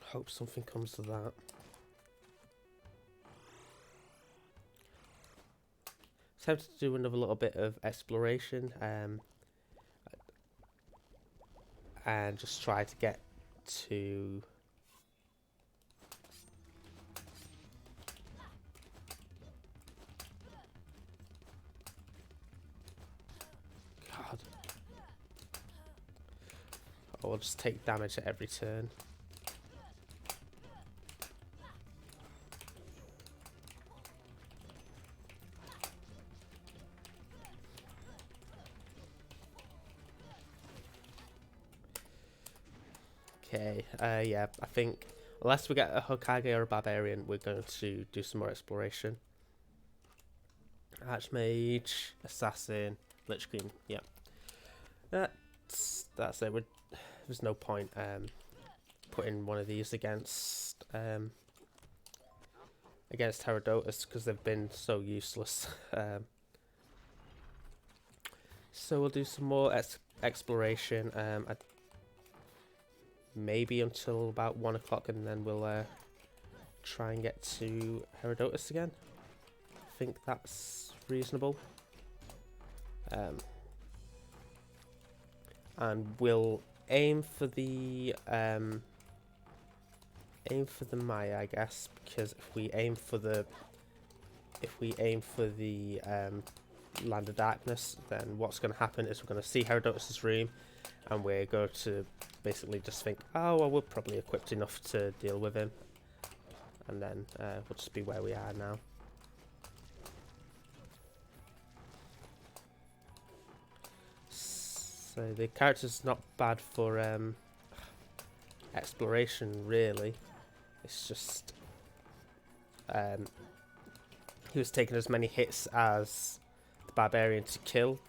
hope something comes to that. So I have to do another little bit of exploration and just try to get to God. I'll just take damage at every turn. Okay, yeah, I think unless we get a Hokage or a Barbarian, we're going to do some more exploration. Archmage, Assassin, Lich Queen, yeah. That's it. There's no point putting one of these against Herodotus because they've been so useless. So we'll do some more exploration. Maybe until about 1 o'clock, and then we'll try and get to Herodotus again. I think that's reasonable. And we'll aim for the Maya, I guess, because if we aim for the Land of Darkness, then what's going to happen is we're going to see Herodotus' room, and we're going to basically just think, oh, well, we're probably equipped enough to deal with him, and then we'll just be where we are now. So the character's not bad for exploration, really. It's just he was taking as many hits as the Barbarian to kill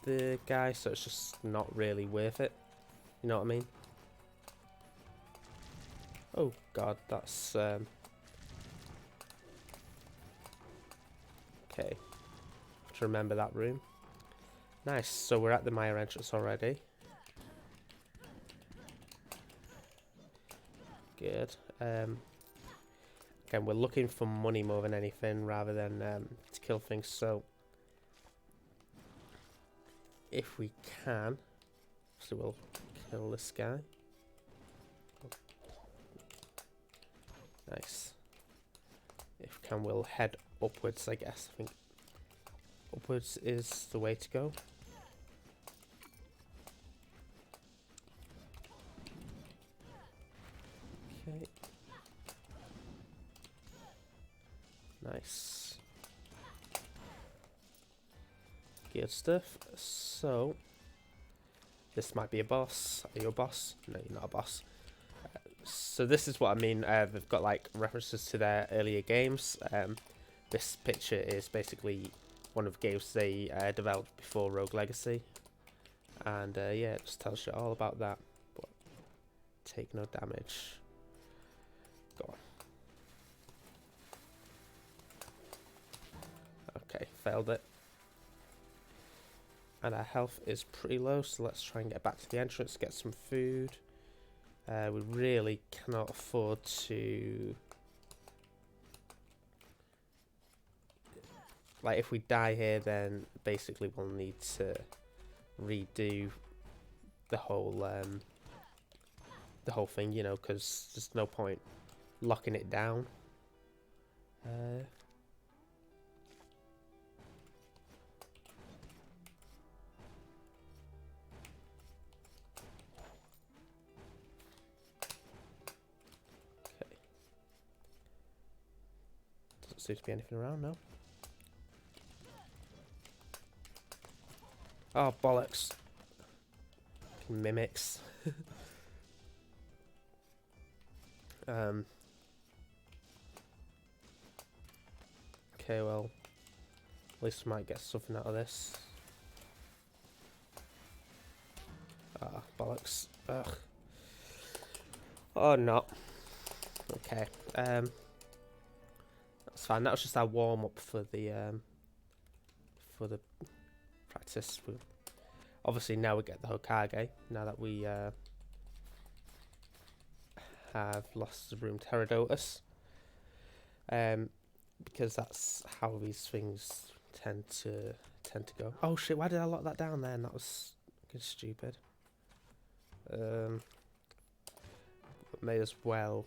the guy, so it's just not really worth it. You know what I mean? Oh God, that's okay. To remember that room. Nice. So we're at the Maya entrance already. Good. Again, we're looking for money more than anything, rather than to kill things. So, if we can, so we'll kill this guy. Nice. If we can, we'll head upwards, I guess. I think upwards is the way to go. Okay. Nice. Good stuff. So, this might be a boss. Are you a boss? No, you're not a boss. So this is what I mean. They've got like references to their earlier games. This picture is basically one of the games they developed before Rogue Legacy. And yeah, it just tells you all about that. But take no damage. Go on. Okay, failed it. And our health is pretty low, so let's try and get back to the entrance, get some food. We really cannot afford to... Like, if we die here, then basically we'll need to redo the whole thing, you know, because there's no point locking it down. Doesn't seem to be anything around, no. Oh, bollocks. Mimics. Okay, well, at least we might get something out of this. Ah, bollocks. Ugh. Oh, no. Okay. That's fine. That was just our warm up for the practice. Obviously, now we get the Hokage. Now that we have lost the room Herodotus, because that's how these things tend to go. Oh shit! Why did I lock that down then? That was stupid. May as well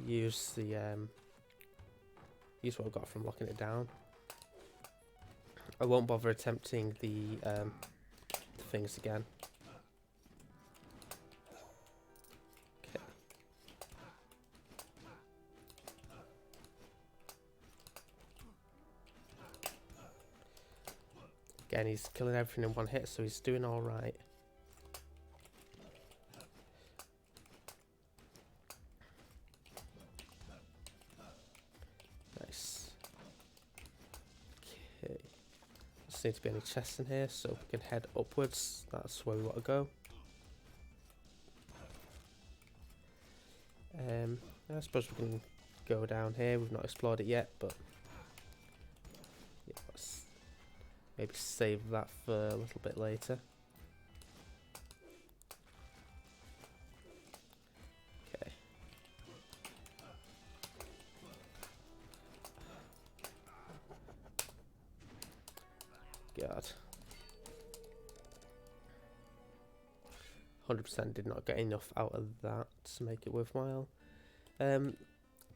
use the use what I got from locking it down. I won't bother attempting the things again. Okay. Again, he's killing everything in one hit, so he's doing all right. Nice. Okay. Doesn't seem to be any chests in here, so we can head upwards. That's where we want to go. I suppose we can go down here. We've not explored it yet, but yeah, let's maybe save that for a little bit later. Okay. God. 100% did not get enough out of that to make it worthwhile.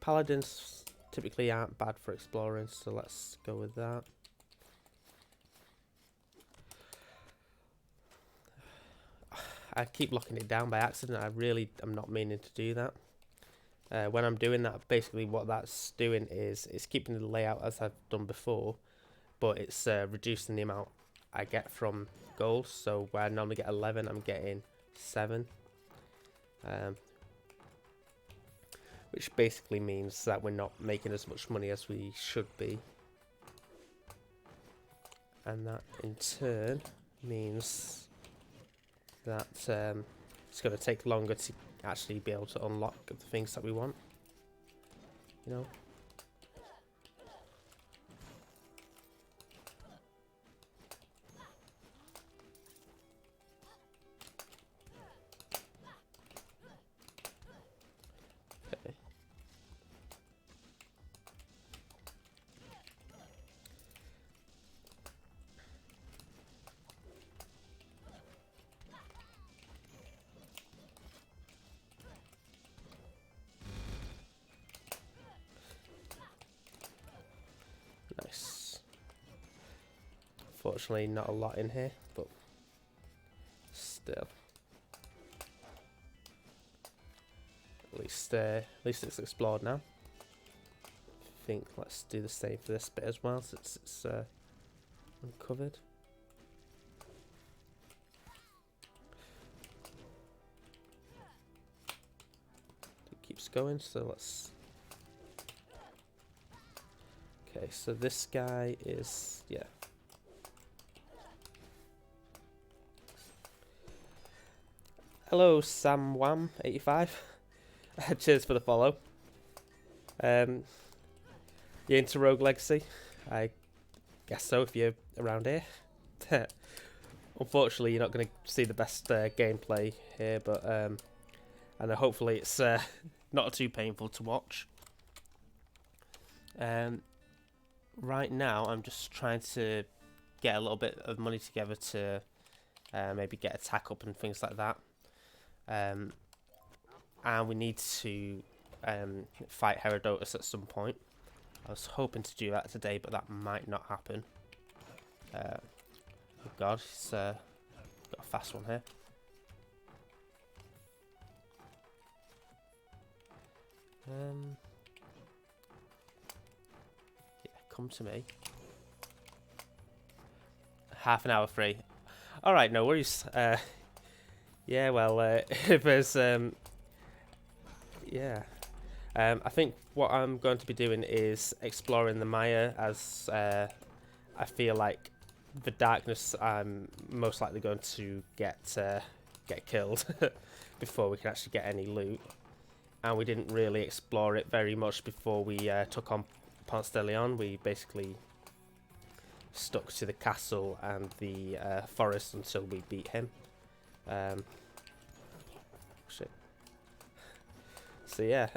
Paladins typically aren't bad for exploring, so let's go with that. I keep locking it down by accident. I really am not meaning to do that. When I'm doing that, basically what that's doing is it's keeping the layout as I've done before, but it's reducing the amount I get from gold. So where I normally get 11, I'm getting 7. Which basically means that we're not making as much money as we should be. And that in turn means that it's going to take longer to actually be able to unlock the things that we want. You know? Nice. Fortunately, not a lot in here, but still. At least it's explored now. I think let's do the same for this bit as well, since it's uncovered. It keeps going, so let's. Okay, so this guy is Hello, SamWam85. Cheers for the follow. You into Rogue Legacy? I guess so if you're around here. Unfortunately, you're not going to see the best gameplay here, but and hopefully it's not too painful to watch. Right now, I'm just trying to get a little bit of money together to maybe get attack up and things like that. And we need to fight Herodotus at some point. I was hoping to do that today, but that might not happen. Oh god, he's got a fast one here. Yeah, come to me. Half an hour free. Alright, no worries. Yeah, well, if there's, yeah. I think what I'm going to be doing is exploring the Mire, as I feel like the darkness I'm most likely going to get killed before we can actually get any loot. And we didn't really explore it very much before we took on Ponce de Leon. We basically stuck to the castle and the forest until we beat him. Shit. So yeah,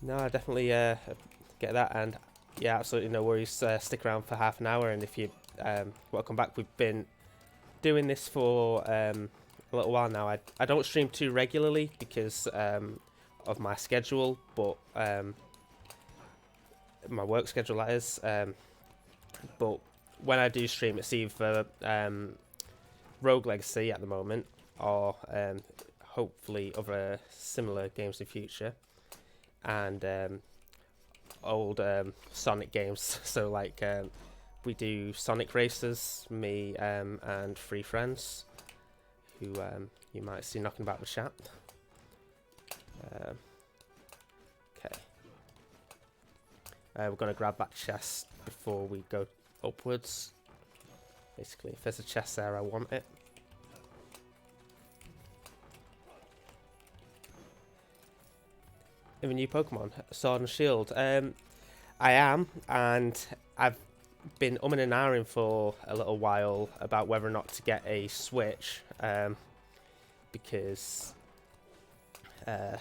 no, I definitely get that, and yeah, absolutely no worries. Stick around for half an hour, and if you want to come back, we've been doing this for a little while now. I don't stream too regularly because of my schedule, but my work schedule, that is. But when I do stream, it's either Rogue Legacy at the moment, or hopefully other similar games in the future, and old Sonic games. So like we do Sonic Racers, me and 3 friends, who you might see knocking about the chat. Okay, we're going to grab that chest before we go upwards. Basically, if there's a chest there, I want it. Have a new Pokemon, Sword and Shield. I am, and I've been umming and ahhing for a little while about whether or not to get a Switch, because, well,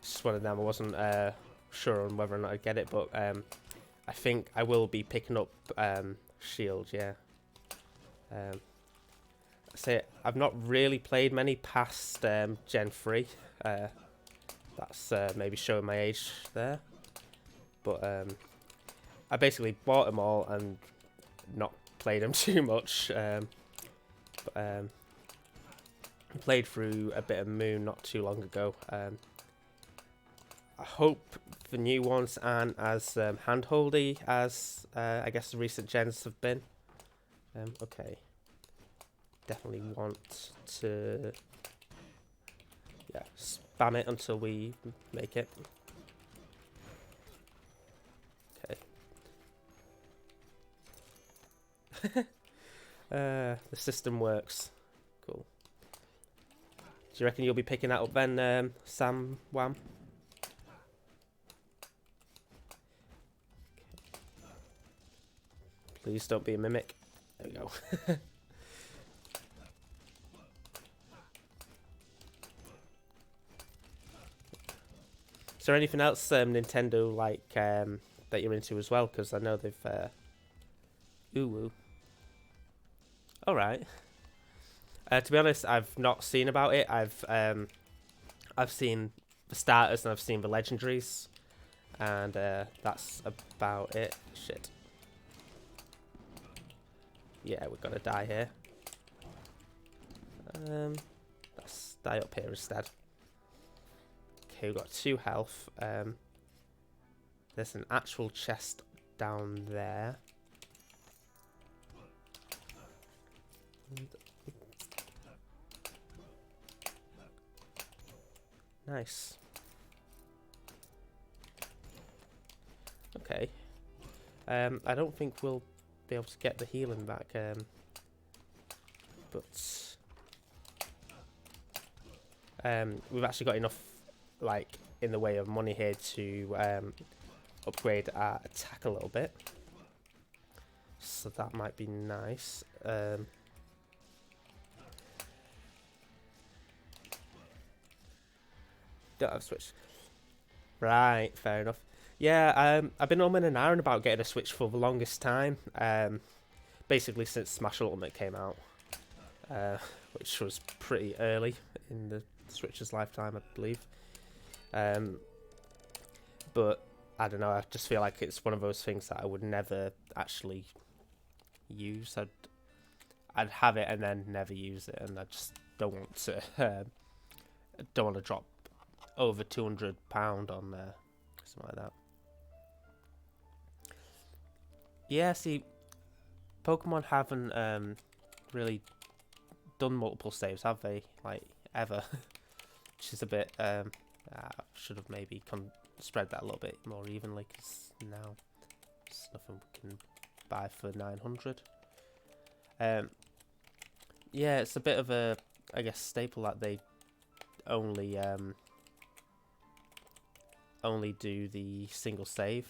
it's just one of them. I wasn't sure on whether or not I'd get it, but I think I will be picking up Shield, yeah. So I've not really played many past Gen 3. That's maybe showing my age there. But I basically bought them all and not played them too much. But played through a bit of Moon not too long ago. I hope the new ones aren't as handholdy as I guess the recent gens have been. Okay. Definitely want to spam it until we make it. Okay. The system works. Cool. Do you reckon you'll be picking that up then, SamWam? Please don't be a mimic. There we go. Is there anything else Nintendo like that you're into as well? Because I know they've ooh. All right. To be honest, I've not seen about it. I've seen the starters and I've seen the legendaries. And that's about it. Shit. Yeah, we're gonna die here. Let's die up here instead. Okay, we've got 2 health. There's an actual chest down there. Nice. Okay. I don't think we'll be able to get the healing back, but we've actually got enough, like, in the way of money here to upgrade our attack a little bit. So that might be nice. Don't have a Switch. Right, fair enough. Yeah, I've been umming and ahhing about getting a Switch for the longest time. Basically since Smash Ultimate came out, which was pretty early in the Switch's lifetime, I believe. But I don't know. I just feel like it's one of those things that I would never actually use. I'd have it and then never use it, and I just don't want to. Don't want to drop over £200 on something like that. Yeah, see, Pokemon haven't really done multiple saves, have they? Like, ever. Which is a bit, I should have maybe spread that a little bit more evenly, because now it's nothing we can buy for 900. Yeah, it's a bit of a, I guess, staple that they only do the single save.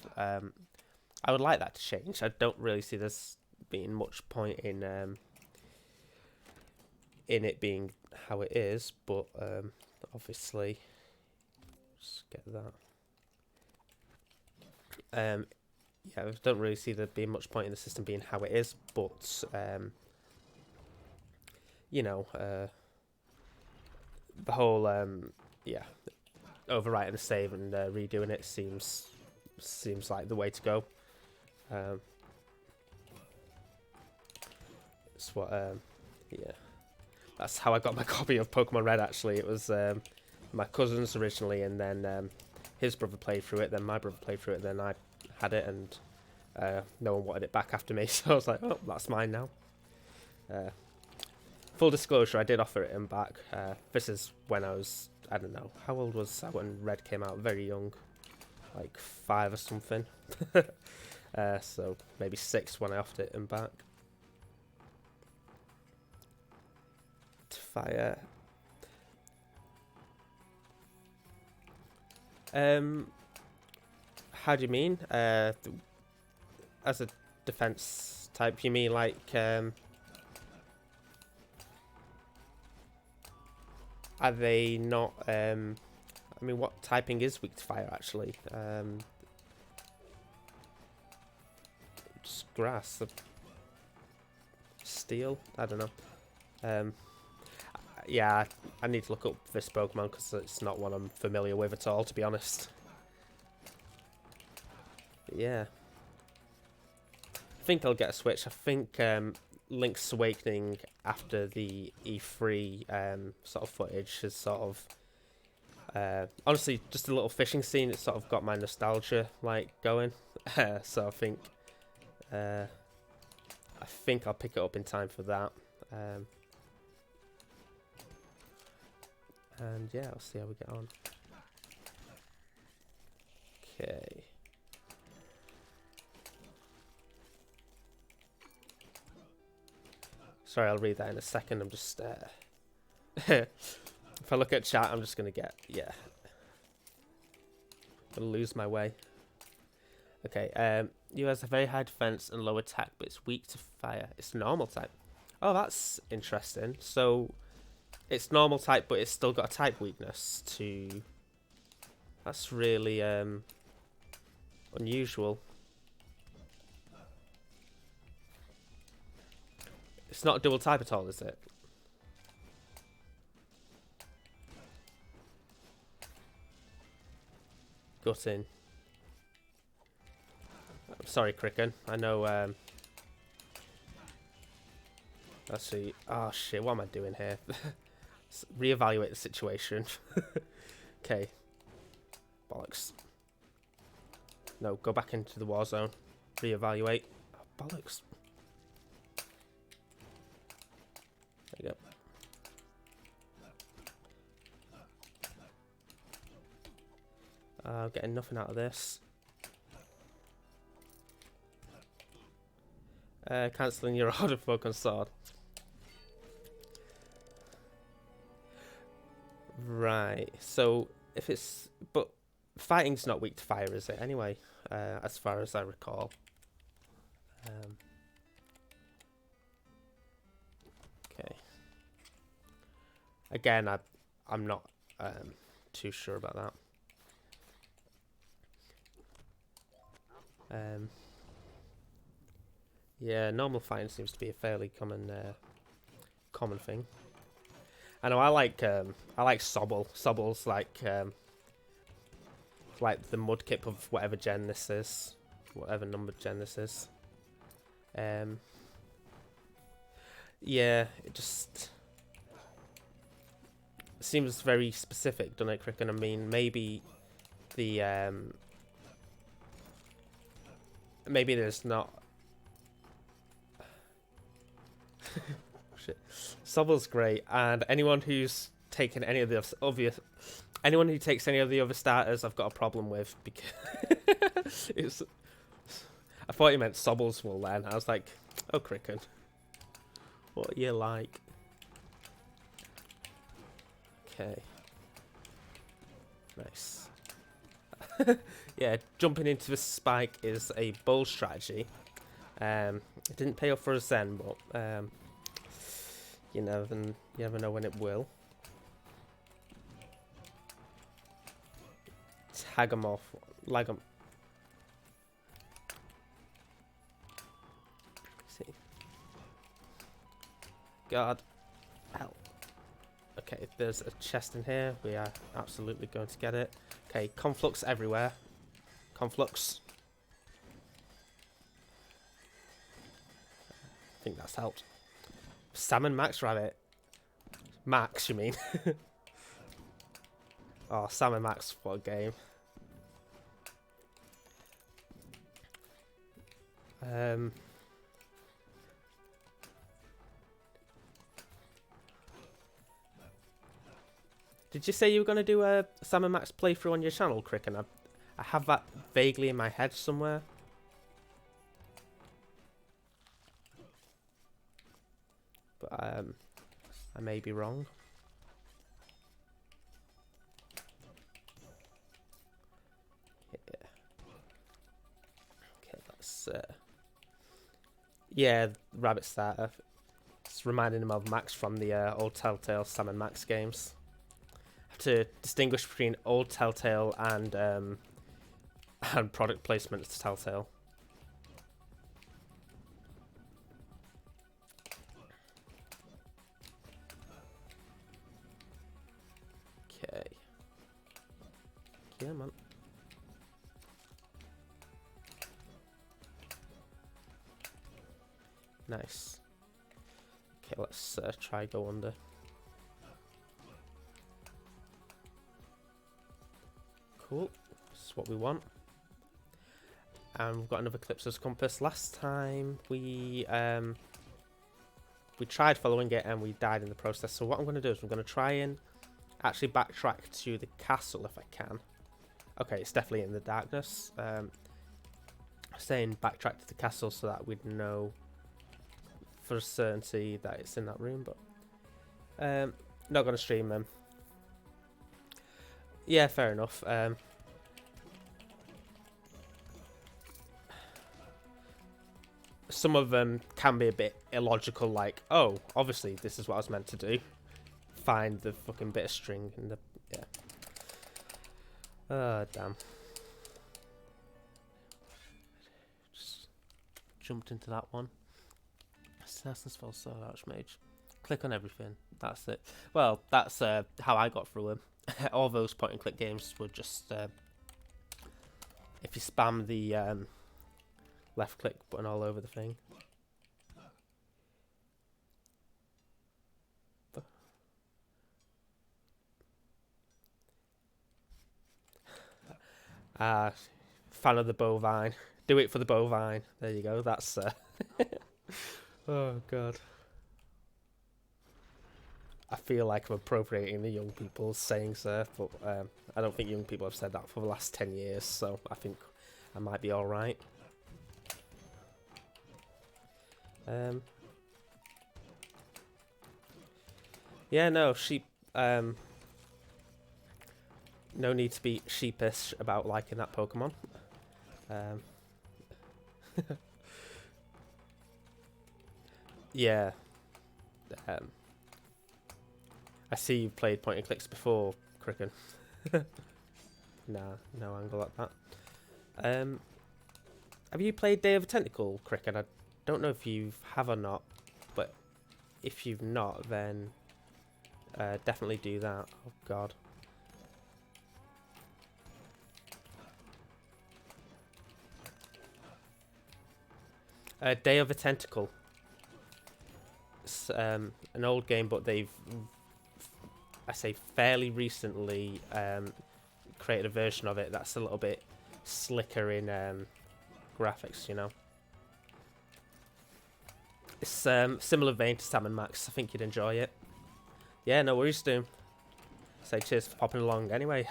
I would like that to change. I don't really see this being much point in it being how it is, but obviously, just get that. Yeah, I don't really see there being much point in the system being how it is, but you know, the whole yeah, overwriting the save and redoing it seems like the way to go. It's what yeah, that's how I got my copy of Pokemon Red. Actually, it was my cousin's originally, and then his brother played through it, then my brother played through it, then I had it, and no one wanted it back after me, so I was like, oh, that's mine now. Full disclosure, I did offer it him back. This is when I was, I don't know, how old was I when Red came out? Very young, like 5 or something. So maybe 6 when I offered it him back. To fire. How do you mean? As a defense type, you mean like are they not? I mean, what typing is weak to fire actually? Just grass, steel. I don't know. Yeah, I need to look up this Pokemon because it's not one I'm familiar with at all, to be honest. But yeah, I think I'll get a Switch. I think Link's Awakening after the E3 sort of footage has sort of honestly just a little fishing scene. It's sort of got my nostalgia like going. So I think I'll pick it up in time for that. And yeah, I'll see how we get on. Okay. Sorry, I'll read that in a second. I'm just if I look at chat, I'm just gonna get gonna lose my way. Okay. You has a very high defense and low attack, but it's weak to fire. It's normal type. Oh, that's interesting. So it's normal type, but it's still got a type weakness to. That's really unusual. It's not a dual type at all, is it? gutting. I'm sorry, Cricken. I know. Let's see. Oh shit! What am I doing here? Reevaluate the situation. Okay. Bollocks. No, go back into the war zone. Reevaluate. Oh, bollocks. There you go. Getting nothing out of this. Cancelling your order for Pokemon Sword. Right, so if it's... But fighting's not weak to fire, is it? Anyway, as far as I recall. Okay. Again, I'm not too sure about that. Yeah, normal fighting seems to be a fairly common thing. I know I like Sobble. Sobble's like the Mudkip of whatever gen this is, whatever numbered gen this is. Yeah, it just seems very specific, doesn't it, Cricken? I mean, maybe the maybe there's not. Shit. Sobble's great, and anyone who's taken any of the obvious, anyone who takes any of the other starters, I've got a problem with, because it's. I thought you meant Sobbles will then. I was like, oh, Cricken, what are you like? Okay. Nice. Yeah, jumping into the spike is a bold strategy. It didn't pay off for us then, but you never know when it will. Tag them off, lag them. See. God, help. Okay, there's a chest in here. We are absolutely going to get it. Okay, Conflux everywhere. Conflux. I think that's helped. Salmon Max Rabbit. Max, you mean? Oh, Salmon Max, what a game. Did you say you were going to do a Salmon Max playthrough on your channel, Cricken? I have that vaguely in my head somewhere. But I may be wrong. Yeah. Okay, let's... yeah, Rabbit Starter. It's reminding him of Max from the old Telltale Salmon Max games. Have to distinguish between old Telltale and product placement to Telltale. Okay. Yeah, man. Nice. Okay, let's try go under. Cool. This is what we want. And we've got another Calypso's Compass. Last time we tried following it and we died in the process. So what I'm going to do is I'm going to try and actually backtrack to the castle if I can. Okay, it's definitely in the darkness. Saying backtrack to the castle so that we'd know for certainty that it's in that room, but not going to stream them. Yeah, fair enough. Some of them can be a bit illogical, like, oh, obviously this is what I was meant to do. Find the fucking bit of string in the... yeah. Oh, damn. Just jumped into that one. Assassin's Fall Sword Archmage. Click on everything. That's it. Well, that's how I got through them. All those point-and-click games were just if you spam the left click button all over the thing. Fan of the bovine. Do it for the bovine. There you go. That's oh god. I feel like I'm appropriating the young people's sayings there, but I don't think young people have said that for the last 10 years, so I think I might be alright. Yeah, no, sheep. No need to be sheepish about liking that Pokemon. Yeah. I see you've played point and clicks before, Cricken. Nah, no angle like that. Have you played Day of the Tentacle, Cricken? I don't know if you have or not, but if you've not, then definitely do that. Oh god. Day of the Tentacle. It's an old game, but they've, I say, fairly recently created a version of it that's a little bit slicker in graphics, you know. It's similar vein to Sam and Max. I think you'd enjoy it. Yeah, no worries, Doom. Say cheers for popping along. Anyway,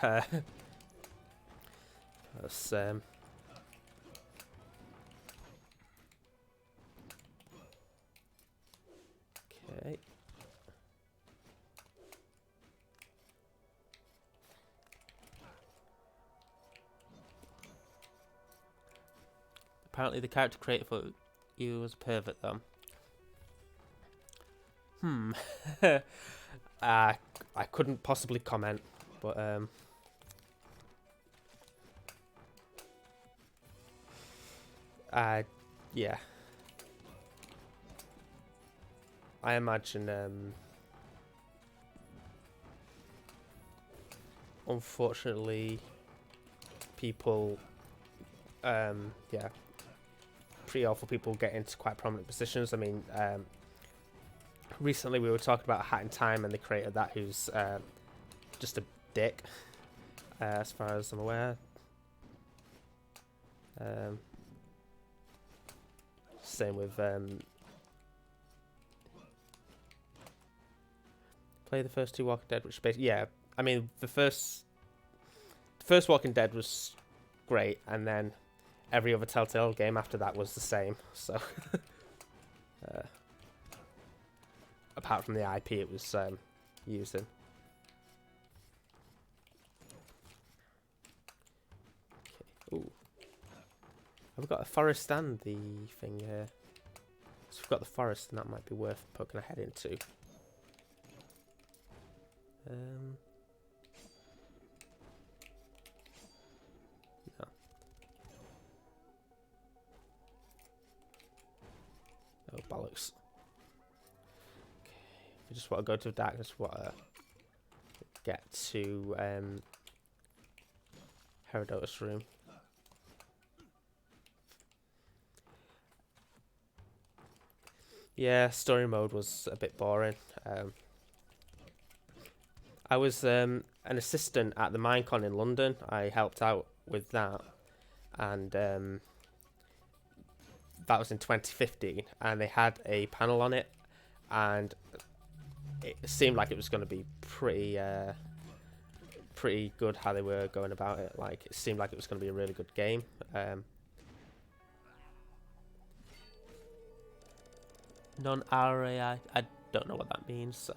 that's okay. Apparently the character created for you was a pervert though. I couldn't possibly comment, but yeah. I imagine unfortunately people yeah, pretty awful people get into quite prominent positions. I mean, recently we were talking about Hat in Time and the creator of that, who's just a dick, as far as I'm aware. Same with play the first two Walking Dead, which basically, yeah, I mean the first Walking Dead was great, and then every other Telltale game after that was the same. So apart from the IP it was used in. Okay. Ooh. Have we got a forest and the thing here? So we've got the forest, and that might be worth poking a head into. No. Oh, bollocks. Okay. We just want to go to darkness, want to get to Herodotus' room. Yeah, story mode was a bit boring. I was an assistant at the Minecon in London. I helped out with that, and that was in 2015, and they had a panel on it, and it seemed like it was going to be pretty good how they were going about it. Like, it seemed like it was going to be a really good game. Non-RAI, I don't know what that means.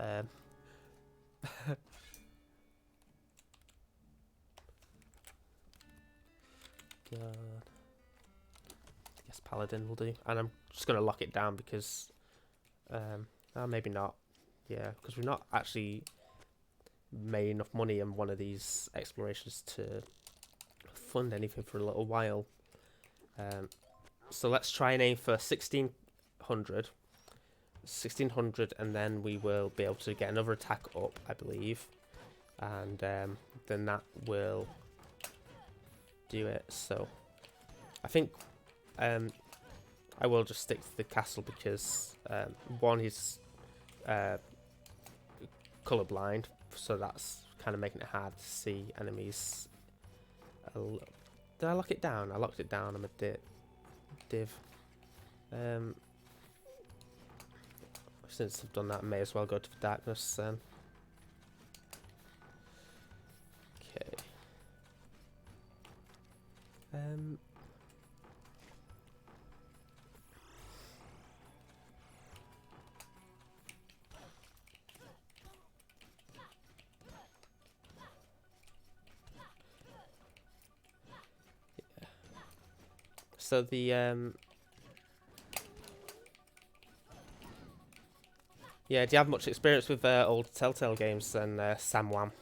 God. I guess Paladin will do. And I'm just going to lock it down because... maybe not. Yeah, because we've not actually made enough money in one of these explorations to fund anything for a little while. So let's try and aim for 1600. 1600, and then we will be able to get another attack up, I believe. And then that will do it. So I think I will just stick to the castle because one, he's colorblind, so that's kind of making it hard to see enemies. Did I lock it down? I locked it down. I'm a div. Since I've done that, I may as well go to the darkness then. Okay. So the yeah, do you have much experience with old Telltale games and Samwam?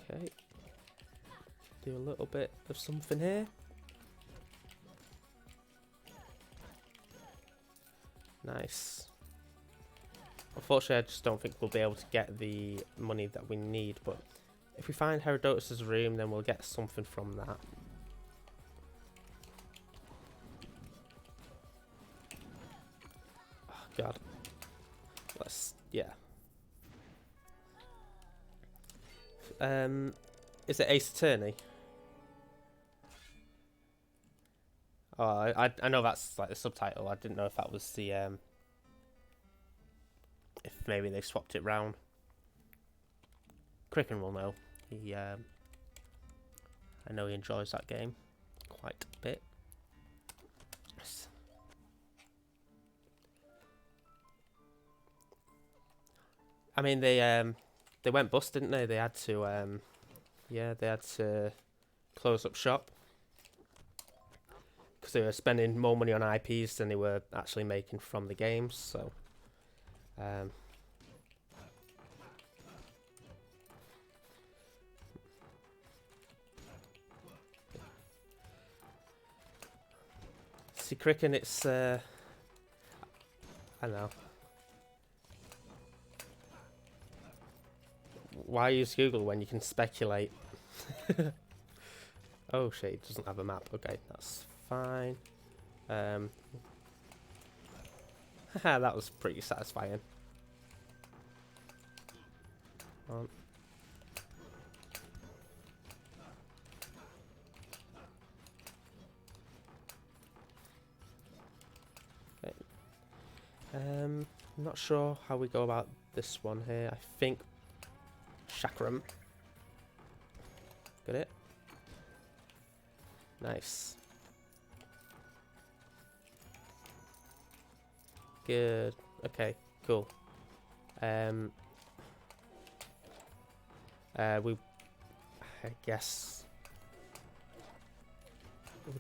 Okay. Do a little bit of something here. Nice. Unfortunately, I just don't think we'll be able to get the money that we need, but if we find Herodotus' room, then we'll get something from that. Oh, God. Yeah. Is it Ace Attorney? Oh, I know that's like the subtitle. I didn't know if that was the if maybe they swapped it round. Cricken will know. He I know he enjoys that game quite a bit. I mean, they went bust, didn't they? They had to yeah, they had to close up shop because they were spending more money on IPs than they were actually making from the games. So see, Cricken, it's I know. Why use Google when you can speculate? Oh shit, it doesn't have a map. Okay, that's fine. That was pretty satisfying. On. Okay. I'm not sure how we go about this one here. I think Chakram. Got it. Nice. Good. Okay, cool. I guess we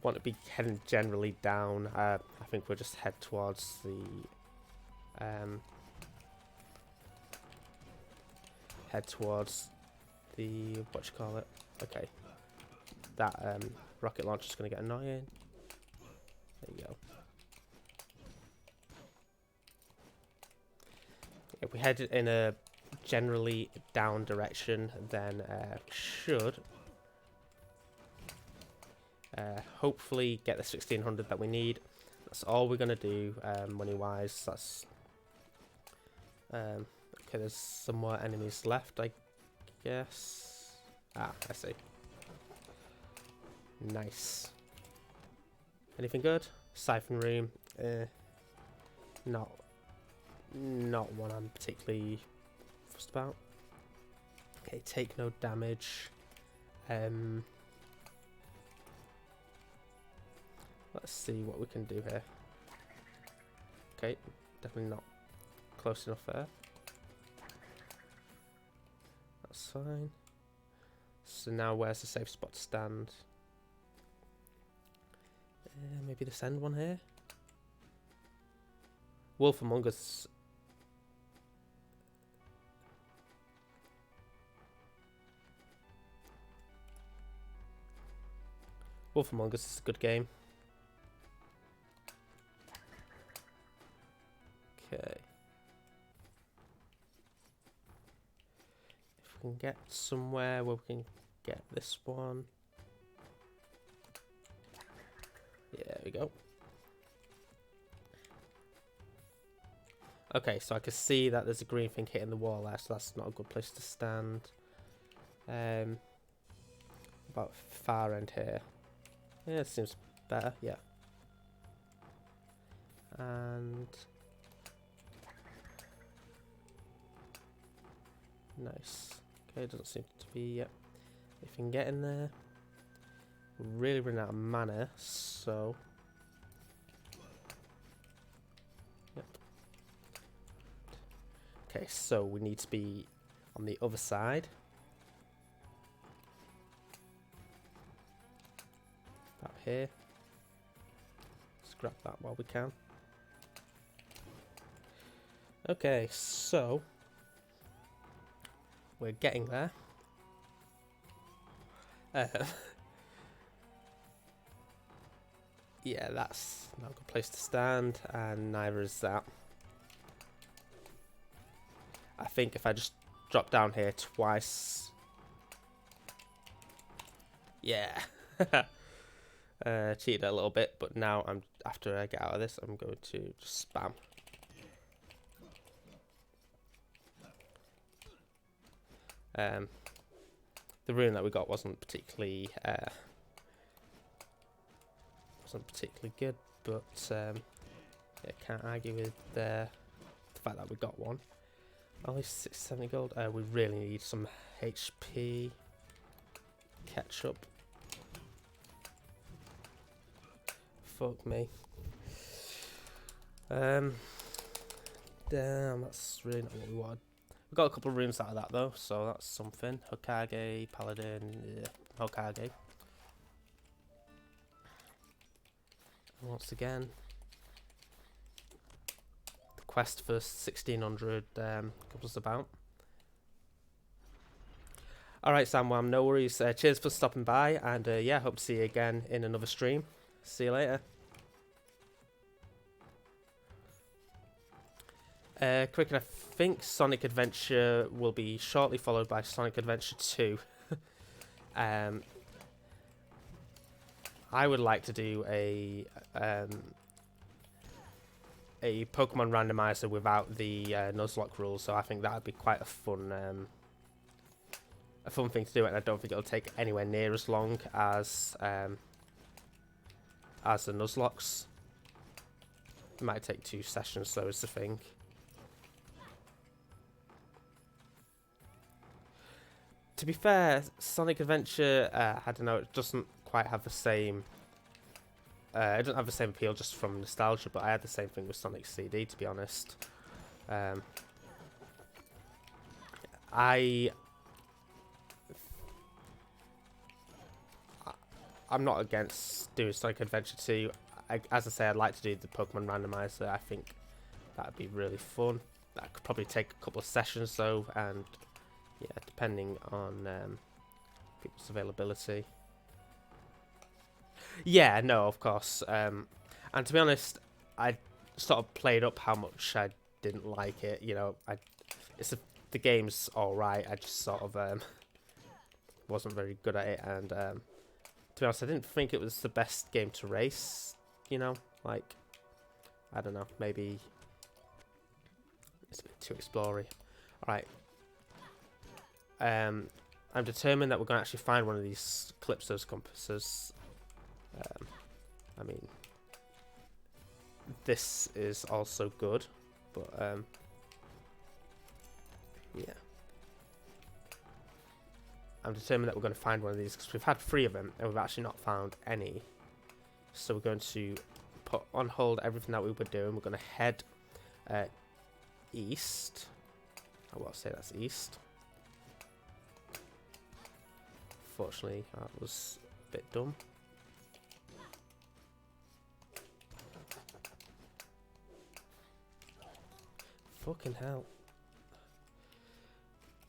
want to be heading generally down. I think we'll just head towards the what you call it? Okay. That rocket launcher is going to get annoying. There you go. If we head in a generally down direction, then should hopefully get the 1600 that we need. That's all we're going to do money wise. That's okay. There's some more enemies left, I guess. Ah, I see. Nice. Anything good? Siphon room. Not one I'm particularly fussed about. Okay, take no damage. Let's see what we can do here. Okay, definitely not close enough there. That's fine. So now where's the safe spot to stand? Maybe this end one here? Wolf Among Us. Wolf Among Us is a good game. can get somewhere where we can get this one. Yeah, there we go. Okay, so I can see that there's a green thing hitting the wall there, so that's not a good place to stand. About far end here. Yeah, it seems better, yeah. And nice. Okay, it doesn't seem to be yet. If you can get in there. We're really running out of mana, so yep. Okay, so we need to be on the other side. Up here. Let's grab that while we can. Okay, so we're getting there. Yeah, that's not a good place to stand, and neither is that. I think if I just drop down here twice... Yeah. Cheated a little bit, but now after I get out of this, I'm going to just spam. The rune that we got wasn't particularly good, but yeah, can't argue with the fact that we got one. Only 670 gold. We really need some HP. Ketchup. Fuck me. Damn, that's really not what we wanted. We got a couple of runes out of that though, so that's something. Hokage, Paladin, yeah, Hokage. And once again, the quest for 1600 comes about. Alright, Samwam, no worries. Cheers for stopping by, and yeah, hope to see you again in another stream. See you later. Cricket, I think Sonic Adventure will be shortly followed by Sonic Adventure 2. I would like to do a Pokemon randomizer without the Nuzlocke rules, so I think that would be quite a fun thing to do, and I don't think it'll take anywhere near as long as the Nuzlocks. It might take 2 sessions, though, is the thing. To be fair, Sonic Adventure, I don't know, it doesn't quite have the same... it doesn't have the same appeal just from nostalgia, but I had the same thing with Sonic CD, to be honest. I'm not against doing Sonic Adventure 2. As I say, I'd like to do the Pokemon Randomizer. I think that'd be really fun. That could probably take a couple of sessions, though, and... yeah, depending on people's availability. Yeah, no, of course. And to be honest, I sort of played up how much I didn't like it. You know, the game's all right. I just sort of wasn't very good at it, and to be honest, I didn't think it was the best game to race. You know, like I don't know, maybe it's a bit too explory. All right. I'm determined that we're going to actually find one of these Calypso's compasses. I mean, this is also good, but yeah. I'm determined that we're going to find one of these because we've had 3 of them and we've actually not found any. So we're going to put on hold everything that we were doing. We're going to head east. I will say that's east. Fortunately, that was a bit dumb. Fucking hell.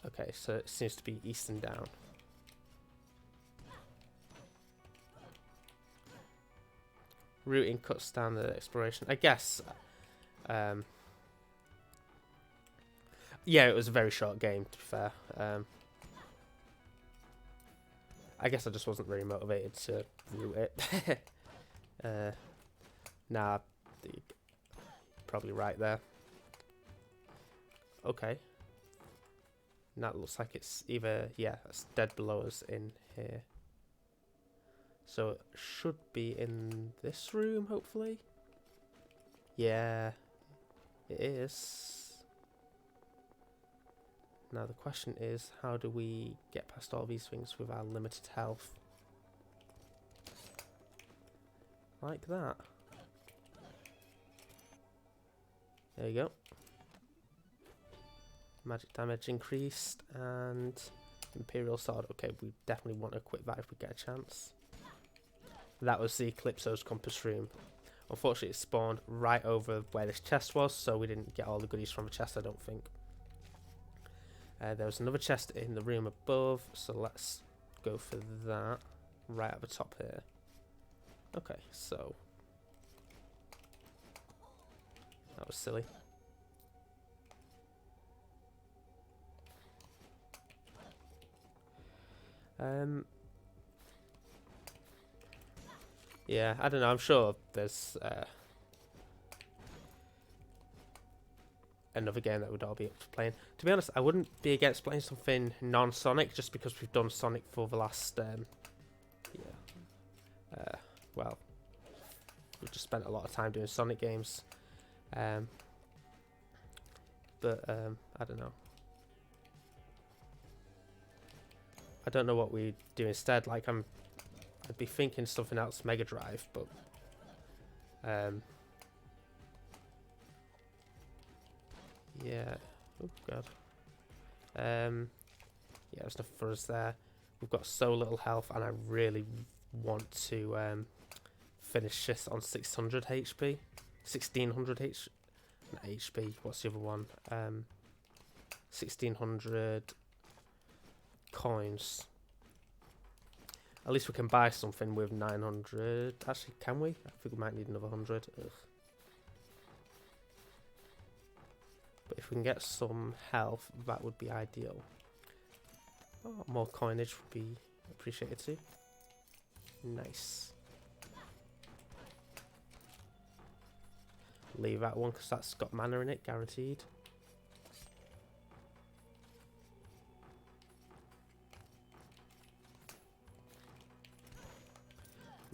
Okay, so it seems to be east and down. Routing cuts down the exploration. I guess. Yeah, it was a very short game, to be fair. I guess I just wasn't really motivated to root it. Nah, probably right there. Okay. Now it looks like it's either, yeah, it's dead below us in here. So it should be in this room, hopefully. Yeah, it is. Now the question is, how do we get past all these things with our limited health? Like that. There you go. Magic damage increased and Imperial Sword. Okay, we definitely want to equip that if we get a chance. That was the Eclipso's Compass Room. Unfortunately, it spawned right over where this chest was, so we didn't get all the goodies from the chest, I don't think. There was another chest in the room above, so let's go for that. Right at the top here. Okay, so... that was silly. Yeah, I don't know, I'm sure there's another game that we'd all be up to playing. To be honest, I wouldn't be against playing something non-Sonic, just because we've done Sonic for the last, well, we've just spent a lot of time doing Sonic games. But I don't know. I don't know what we do instead. Like I'd be thinking something else, Mega Drive, but yeah. Oh god. Yeah, there's nothing for us there. We've got so little health, and I really want to finish this on 600 HP, 1600 HP. What's the other one? 1600 coins. At least we can buy something with 900. Actually, can we? I think we might need another 100. Ugh. But if we can get some health, that would be ideal. Oh, more coinage would be appreciated too. Nice. Leave that one because that's got mana in it, guaranteed.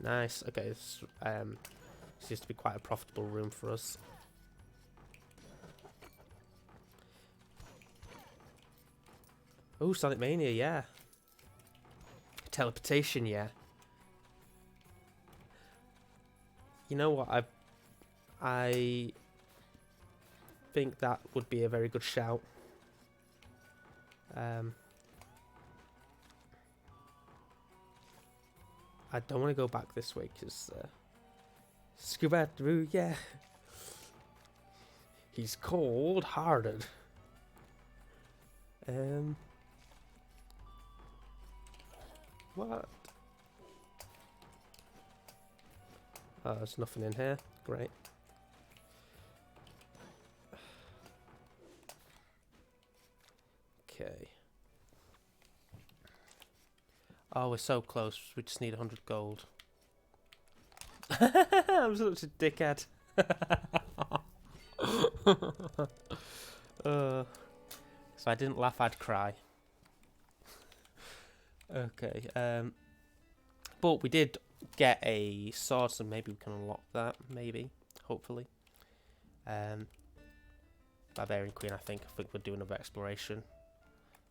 Nice. Okay, this seems to be quite a profitable room for us. Oh, Sonic Mania, yeah. Teleportation, yeah. You know what? I think that would be a very good shout. I don't want to go back this way because Scuba-Doo, yeah. He's cold-hearted. What? Oh, there's nothing in here. Great. Okay. Oh, we're so close. We just need 100 gold. I'm such a dickhead. If I didn't laugh, I'd cry. Okay. But we did get a sword, so maybe we can unlock that. Maybe, hopefully. Barbarian Queen. I think we'll do another exploration.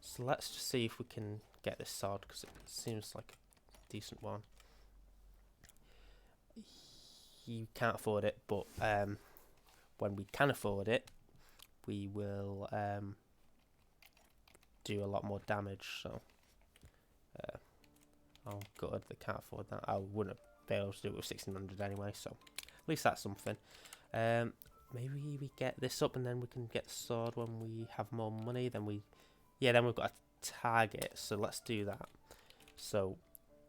So let's just see if we can get this sword because it seems like a decent one. You can't afford it, but when we can afford it, we will do a lot more damage. So oh god, they can't afford that. I wouldn't be able to do it with 1600 anyway, so at least that's something. Maybe we get this up and then we can get the sword when we have more money. Then we've got a target, so let's do that. So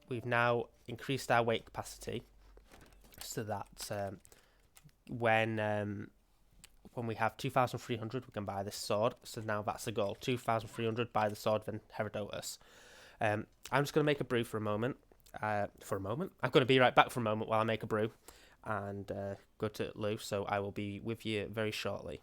we've now increased our weight capacity so that when we have 2,300 we can buy this sword. So now that's the goal, 2,300, buy the sword, then Herodotus. I'm just going to make a brew for a moment. I'm going to be right back for a moment while I make a brew and go to loo. So I will be with you very shortly.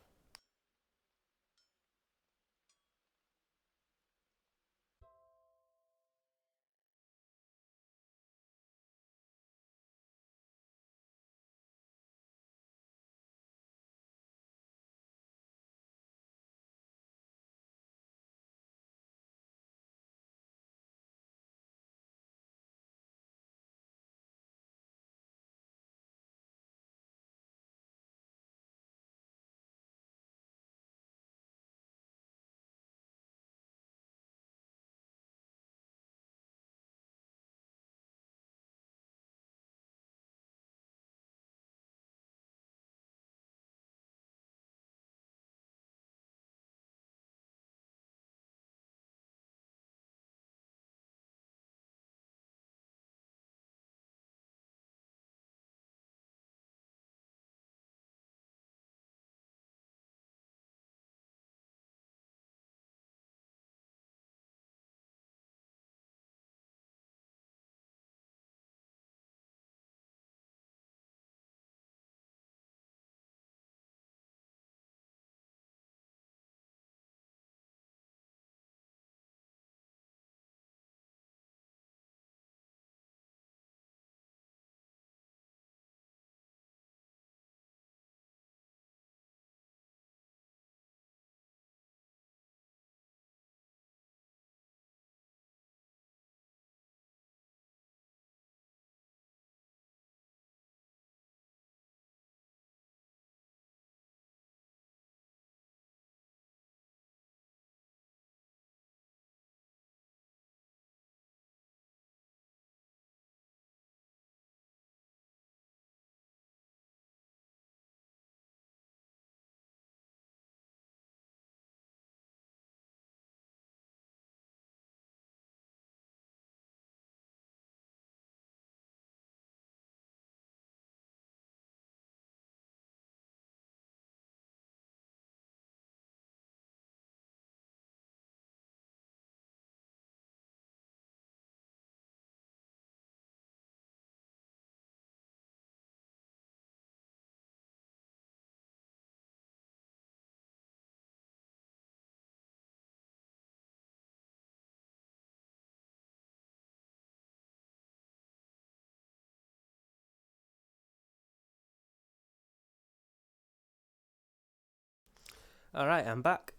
All right, I'm back.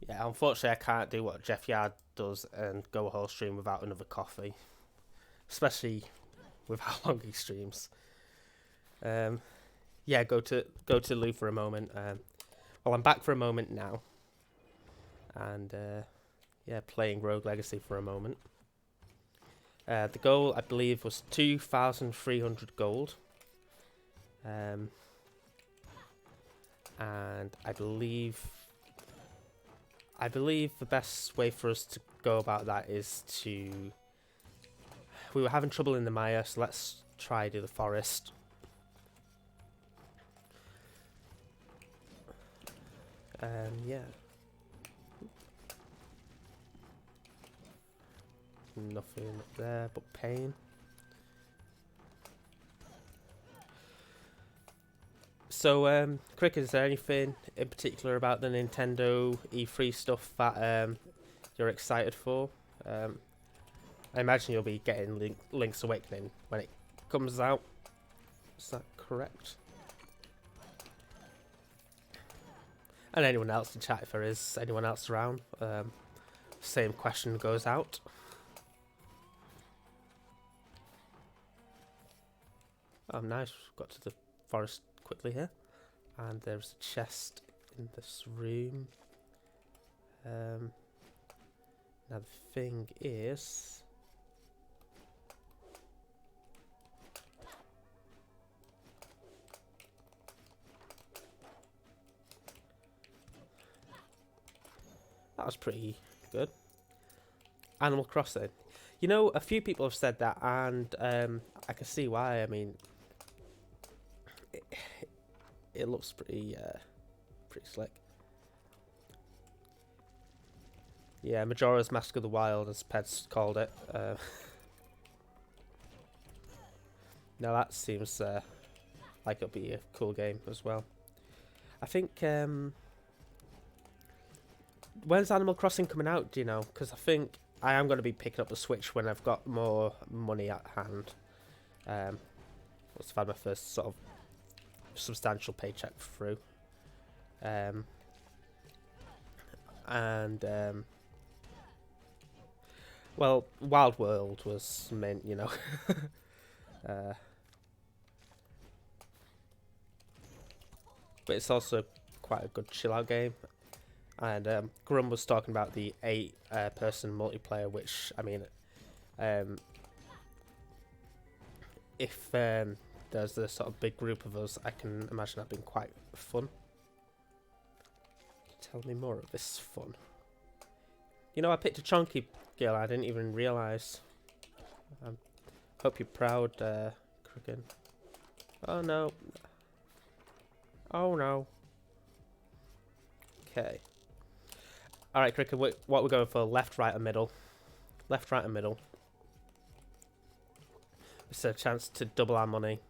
Yeah, unfortunately, I can't do what Jeff Yard does and go a whole stream without another coffee, especially with how long he streams. Yeah, go to Lou for a moment. Well, I'm back for a moment now, and yeah, playing Rogue Legacy for a moment. The goal, I believe, was 2,300 gold. And I believe the best way for us to go about that is to... We were having trouble in the Mire, so let's try do the forest. Yeah. Nothing up there but pain. So, Cricket, is there anything in particular about the Nintendo E3 stuff that you're excited for? I imagine you'll be getting Link's Awakening when it comes out. Is that correct? And anyone else in chat, if there is anyone else around, same question goes out. Oh, nice. Got to the forest quickly here. And there's a chest in this room. Now the thing is... That was pretty good. Animal Crossing. You know, a few people have said that, and I can see why. I mean, it looks pretty slick. Yeah, Majora's Mask of the Wild, as Peds called it. Now that seems like it'll be a cool game as well. I think, when's Animal Crossing coming out, do you know? Because I think I am going to be picking up the Switch when I've got more money at hand. Once I've had my first sort of substantial paycheck through. Well, Wild World was meant, you know. But it's also quite a good chill out game. And Grum was talking about the 8-person multiplayer, which, I mean, if there's a sort of big group of us, I can imagine that being quite fun. Tell me more of this fun. You know, I picked a chunky girl, I didn't even realise. Hope you're proud, Cricket. Oh no. Oh no. Okay. Alright, Cricket, what we're going for? Left, right, or middle? Left, right, or middle? It's a chance to double our money.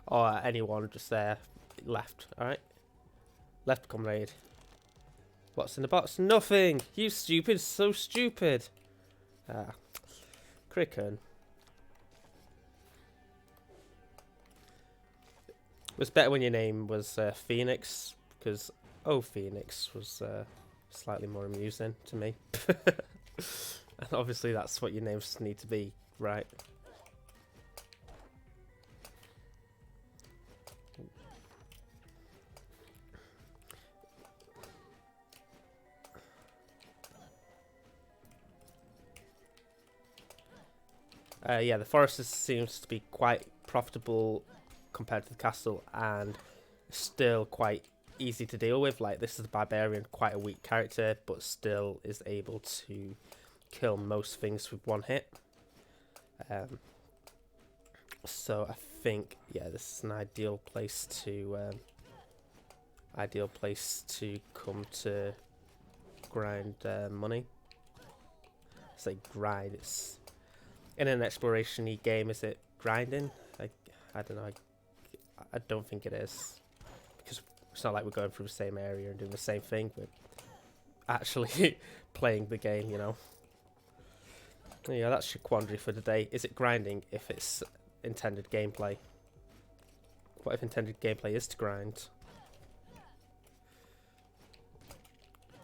Or anyone just there. Left, alright? Left, comrade. What's in the box? Nothing! You stupid, so stupid! Ah. Cricken. It was better when your name was Phoenix, because Oh Phoenix was slightly more amusing to me. And obviously that's what your names need to be, right? Yeah, the forest seems to be quite profitable compared to the castle, and still quite easy to deal with. Like, this is a barbarian, quite a weak character, but still is able to kill most things with one hit. So I think, yeah, this is an ideal place to come to grind money. I say grind, it's in an exploration-y game. Is it grinding? I don't know. I don't think it is, because it's not like we're going through the same area and doing the same thing. We're actually playing the game, you know. Yeah, that's your quandary for today. Is it grinding if it's intended gameplay? What if intended gameplay is to grind?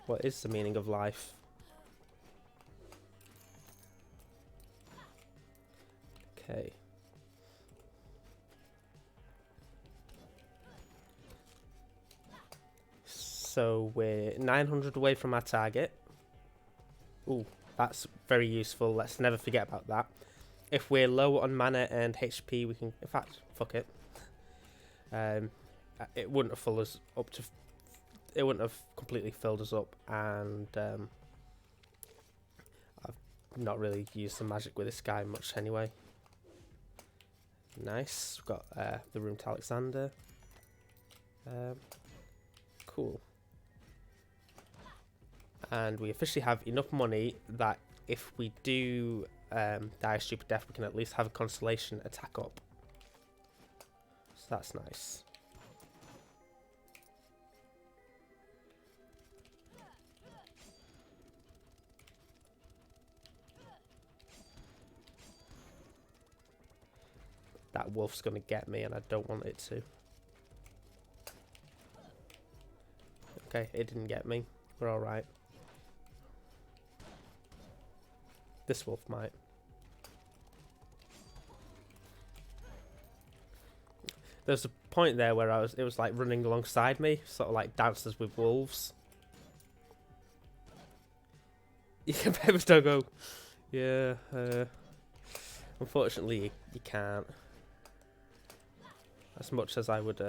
What is the meaning of life? Okay. So we're 900 away from our target. Ooh, that's very useful. Let's never forget about that. If we're low on mana and HP, we can... In fact, fuck it. It wouldn't have filled us up to... It wouldn't have completely filled us up, and I've not really used the magic with this guy much anyway. Nice. We've got the room to Alexander. Cool. And we officially have enough money that if we do die a stupid death, we can at least have a constellation attack up. So that's nice. That wolf's going to get me, and I don't want it to. Okay, it didn't get me. We're alright. This wolf might. There's a point there where it was like running alongside me, sort of like Dances with Wolves. You can Pepper's Doggo. Yeah, unfortunately you can't. As much as I would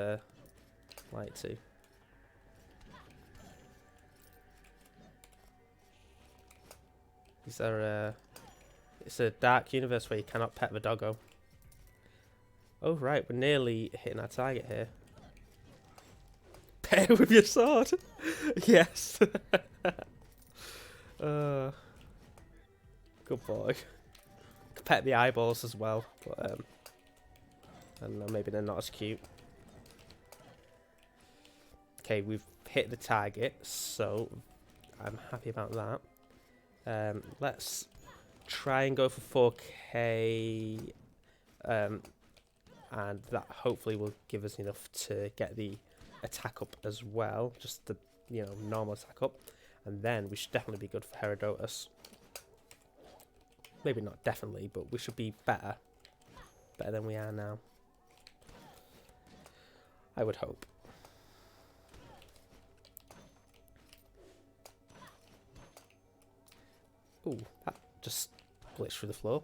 like to. It's a dark universe where you cannot pet the doggo. Oh, right. We're nearly hitting our target here. Pet it with your sword. Yes. Good boy. Pet the eyeballs as well. But, I don't know. Maybe they're not as cute. Okay, we've hit the target. So, I'm happy about that. Let's try and go for 4K. And that hopefully will give us enough to get the attack up as well, just the normal attack up, and then we should definitely be good for Herodotus. Maybe not definitely, but we should be better than we are now, I would hope. Ooh, that just glitched through the floor.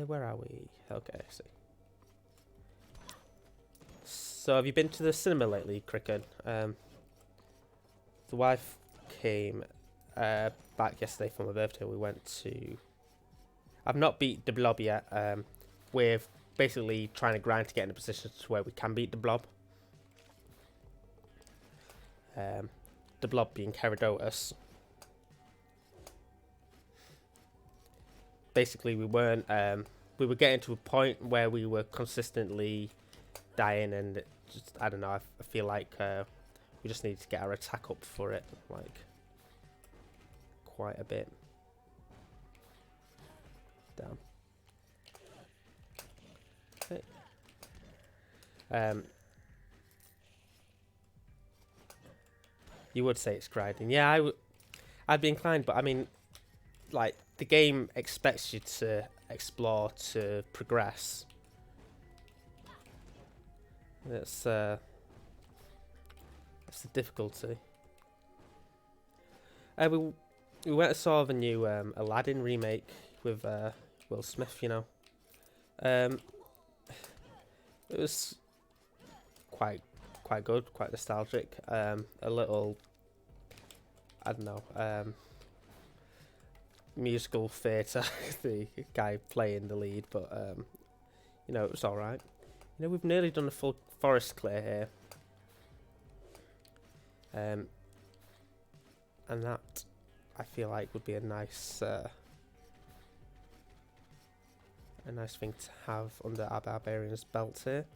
Where are we? Okay, I see. So, have you been to the cinema lately, Cricket? The wife came back yesterday for my birthday. We went to... I've not beat the Blob yet. We're basically trying to grind to get in a position to where we can beat the Blob. The Blob being Herodotus. Basically, we weren't. We were getting to a point where we were consistently dying, and it just, I don't know. I feel like we just need to get our attack up for it, like quite a bit. Damn. Okay. You would say it's grinding. Yeah, I'd be inclined, but I mean, like, the game expects you to explore, to progress. That's the difficulty. We went and saw the new Aladdin remake with Will Smith. It was quite good, quite nostalgic. A little, I don't know, musical theatre. The guy playing the lead, but it was all right. We've nearly done a full forest clear here, and that I feel like would be a nice thing to have under our barbarian's belt here.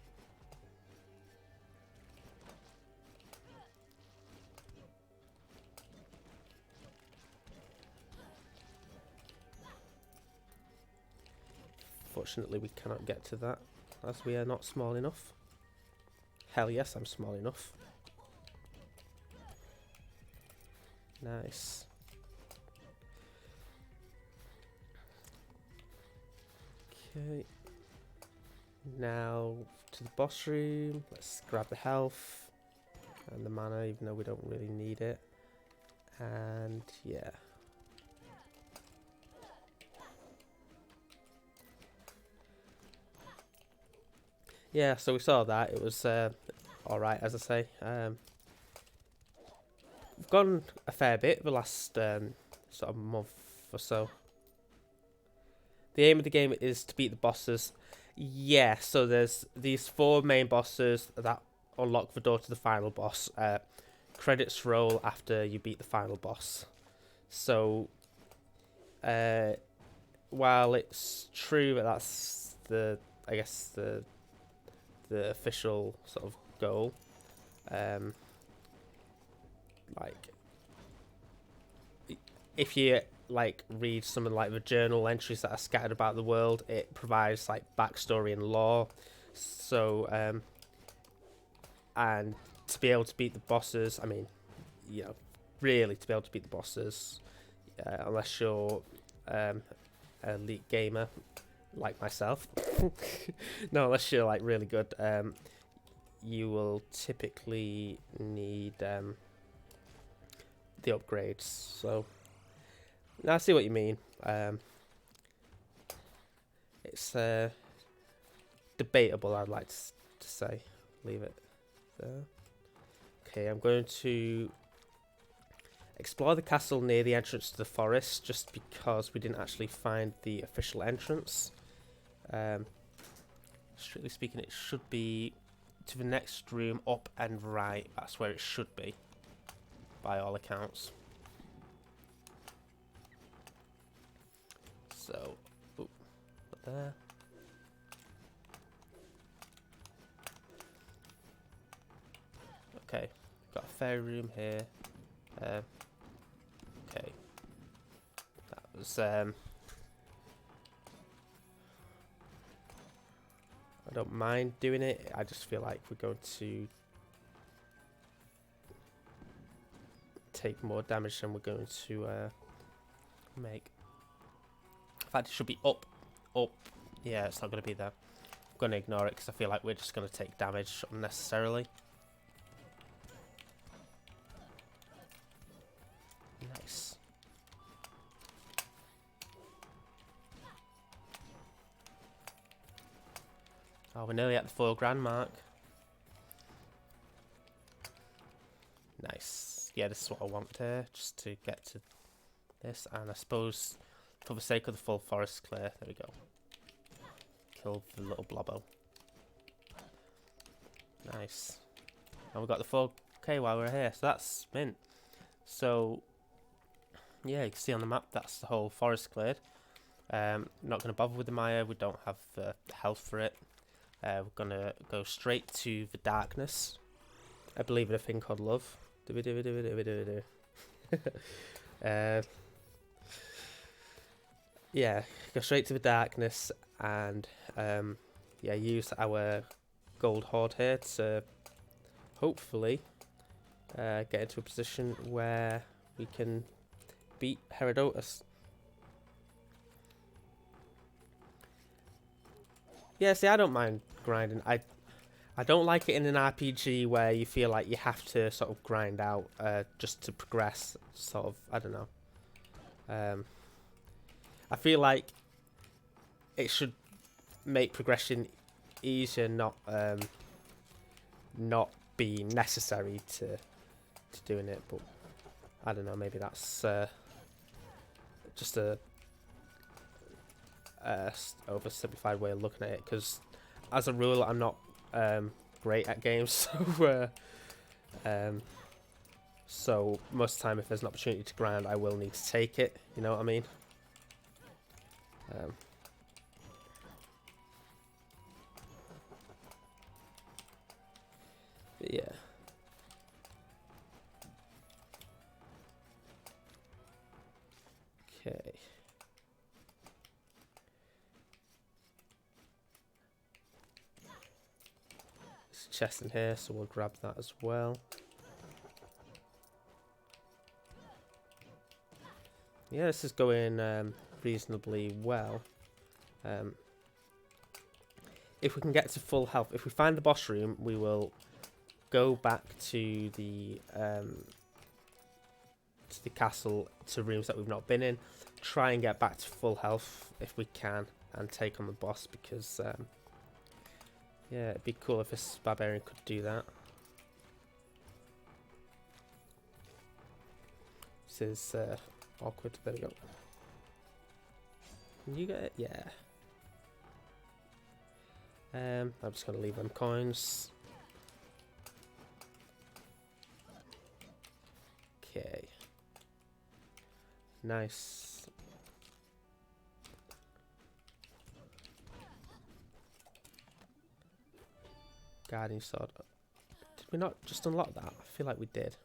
Fortunately, we cannot get to that, as we are not small enough. Hell yes, I'm small enough. Nice. Okay. Now to the boss room. Let's grab the health and the mana, even though we don't really need it. And yeah. Yeah, so we saw that. It was alright, as I say. We've gone a fair bit the last sort of month or so. The aim of the game is to beat the bosses. Yeah, so there's these 4 main bosses that unlock the door to the final boss. Credits roll after you beat the final boss. So, while it's true that that's the official sort of goal, like, if you read some of the journal entries that are scattered about the world, it provides backstory and lore. So and to be able to beat the bosses, I mean, really to be able to beat the bosses, unless you're an elite gamer like myself, no, unless you're really good, you will typically need the upgrades. So now I see what you mean. It's debatable, I'd like to say. Leave it there. Okay, I'm going to explore the castle near the entrance to the forest, just because we didn't actually find the official entrance. Strictly speaking, it should be to the next room up and right. That's where it should be, by all accounts. So, not there. Okay, got a fairy room here. Okay, that was I don't mind doing it. I just feel like we're going to take more damage than we're going to make. In fact, it should be up. Yeah, it's not going to be there. I'm going to ignore it because I feel like we're just going to take damage unnecessarily. Nice. Oh, we're nearly at the 4 grand mark. Nice. Yeah, this is what I want here, just to get to this. And I suppose, for the sake of the full forest clear, there we go. Kill the little blobbo. Nice. And we've got the 4k while we're here, so that's mint. So, yeah, you can see on the map that's the whole forest cleared. Not going to bother with the Mire, we don't have the health for it. We're going to go straight to the darkness. I believe in a thing called love. Yeah, go straight to the darkness and yeah, use our gold hoard here to hopefully get into a position where we can beat Herodotus. Yeah, see, I don't mind grinding. I don't like it in an RPG where you feel like you have to sort of grind out just to progress. Sort of, I don't know. I feel like it should make progression easier, not be necessary to doing it. But I don't know. Maybe that's just a oversimplified way of looking at it. Because as a rule, I'm not great at games, so most of the time if there's an opportunity to grind, I will need to take it, you know what I mean? But yeah. Okay. Chest in here, so we'll grab that as well. Yeah, this is going reasonably well. If we can get to full health, if we find the boss room, we will go back to the castle, to rooms that we've not been in, try and get back to full health if we can, and take on the boss, because yeah, it'd be cool if this barbarian could do that. This is awkward. There we go. Can you get it? Yeah. I'm just gonna leave them coins. Okay. Nice. Guardian sword. Did we not just unlock that? I feel like we did.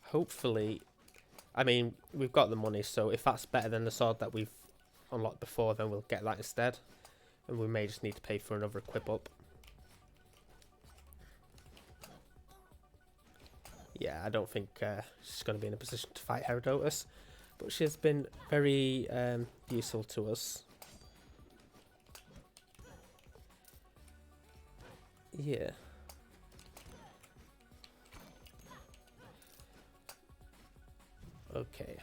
Hopefully, I mean, we've got the money, so if that's better than the sword that we've unlocked before, then we'll get that instead. And we may just need to pay for another equip up. Yeah, I don't think she's going to be in a position to fight Herodotus, but she's been very useful to us. Yeah. Okay.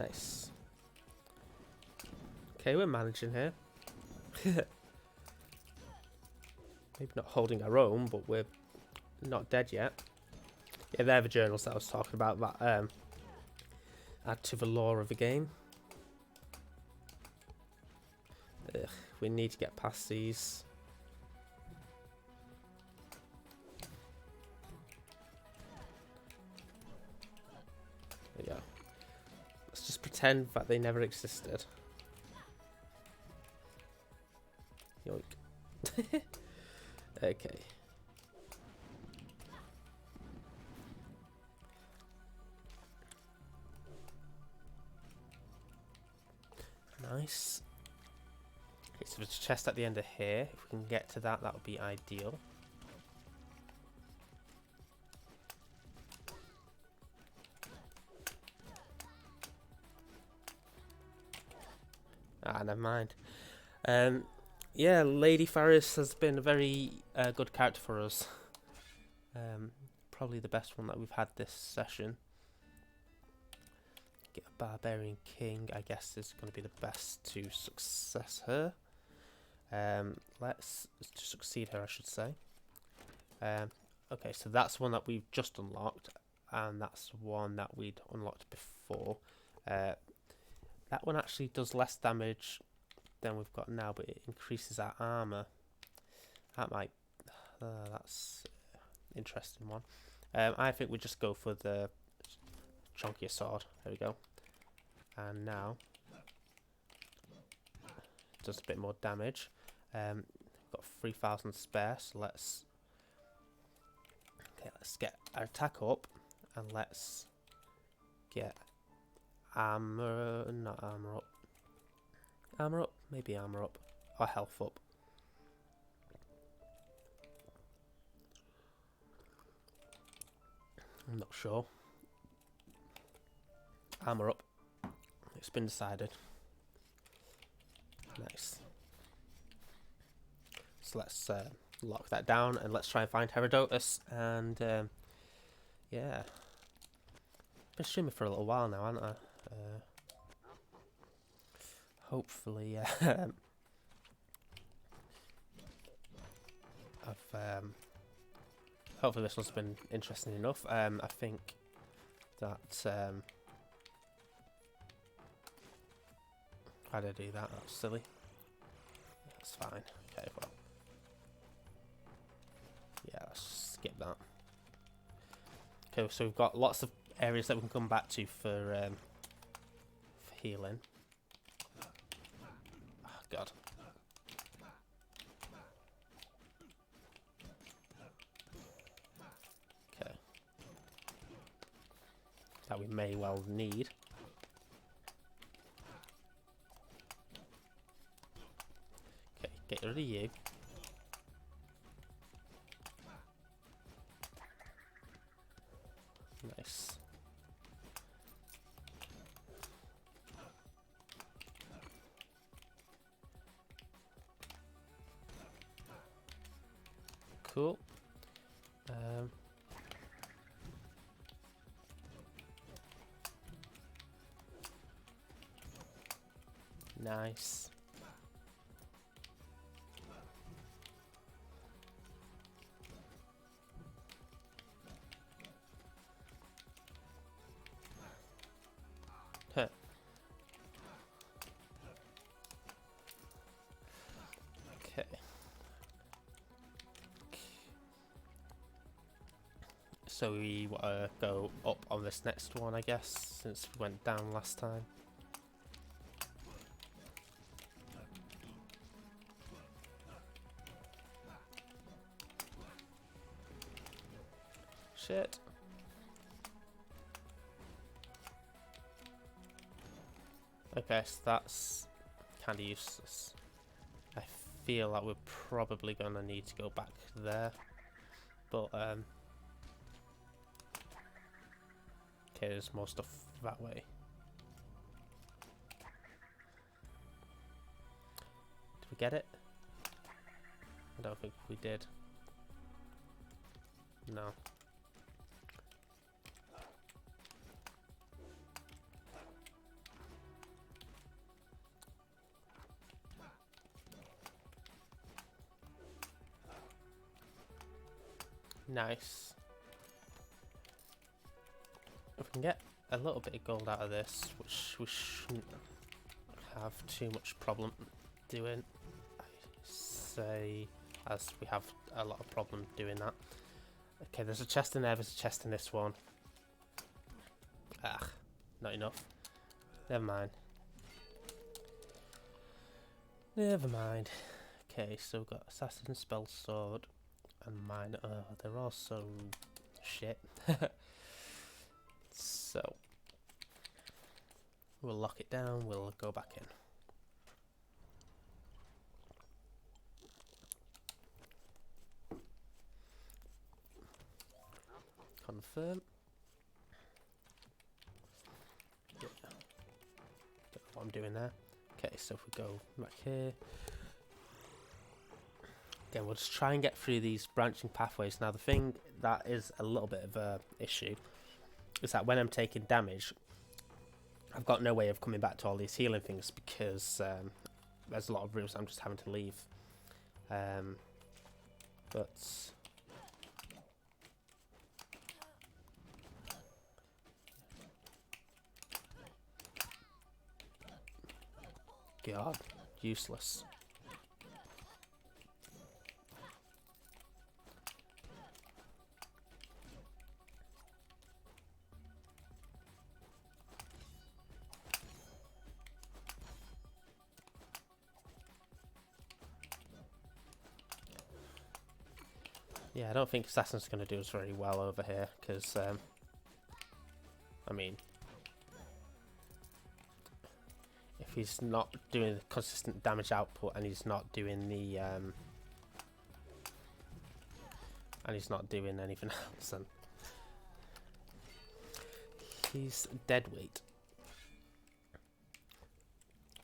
Nice. Okay, we're managing here. Maybe not holding our own, but we're not dead yet. Yeah, they're the journals that I was talking about that add to the lore of the game. Ugh, we need to get past these. There we go. Let's just pretend that they never existed. Yoink. Okay. Nice. Okay, so there's a chest at the end of here. If we can get to that, that would be ideal. Ah, never mind. Yeah, Lady Faris has been a very good character for us. Probably the best one that we've had this session. Get a Barbarian King, I guess, is going to be the best to success her. Let's succeed her, I should say. Okay, so that's one that we've just unlocked, and that's one that we'd unlocked before. That one actually does less damage than we've got now, but it increases our armor. That might... that's an interesting one. I think we just go for the chunkier sword. There we go. And now it does a bit more damage. Got 3,000 spare, so let's get our attack up, and let's get armor, not armor up. Armor up, maybe armor up, or health up. I'm not sure. Armor up. It's been decided. Nice. So let's lock that down, and let's try and find Herodotus. And yeah, been streaming for a little while now, haven't I? Hopefully, hopefully this one's been interesting enough. I think that how did I do that? That's silly. That's fine. Okay, well, yeah, let's skip that. Okay, so we've got lots of areas that we can come back to for healing. Oh, God. Okay. That we may well need. Okay, get rid of you. Nice. Cool. Nice. Huh. Okay. So we want to go up on this next one, I guess, since we went down last time. Shit. Okay, so that's kind of useless. I feel like we're probably going to need to go back there. But, okay, there's more stuff that way. Did we get it? I don't think we did. No. Nice. If we can get a little bit of gold out of this, which we shouldn't have too much problem doing, I say, as we have a lot of problem doing that. Okay, there's a chest in there, there's a chest in this one. Ah, not enough. Never mind. Never mind. Okay, so we've got Assassin, Spell Sword, and Mine. They're all so shit. So, we'll lock it down, we'll go back in. Confirm. Yeah. Don't know what I'm doing there. Okay, so if we go back here. Again, we'll just try and get through these branching pathways. Now, the thing that is a little bit of a issue is that when I'm taking damage, I've got no way of coming back to all these healing things because there's a lot of rooms I'm just having to leave. But God, useless. Yeah, I don't think Assassin's going to do us very well over here, because, I mean, if he's not doing the consistent damage output and he's not doing the, and he's not doing anything else, then he's dead weight.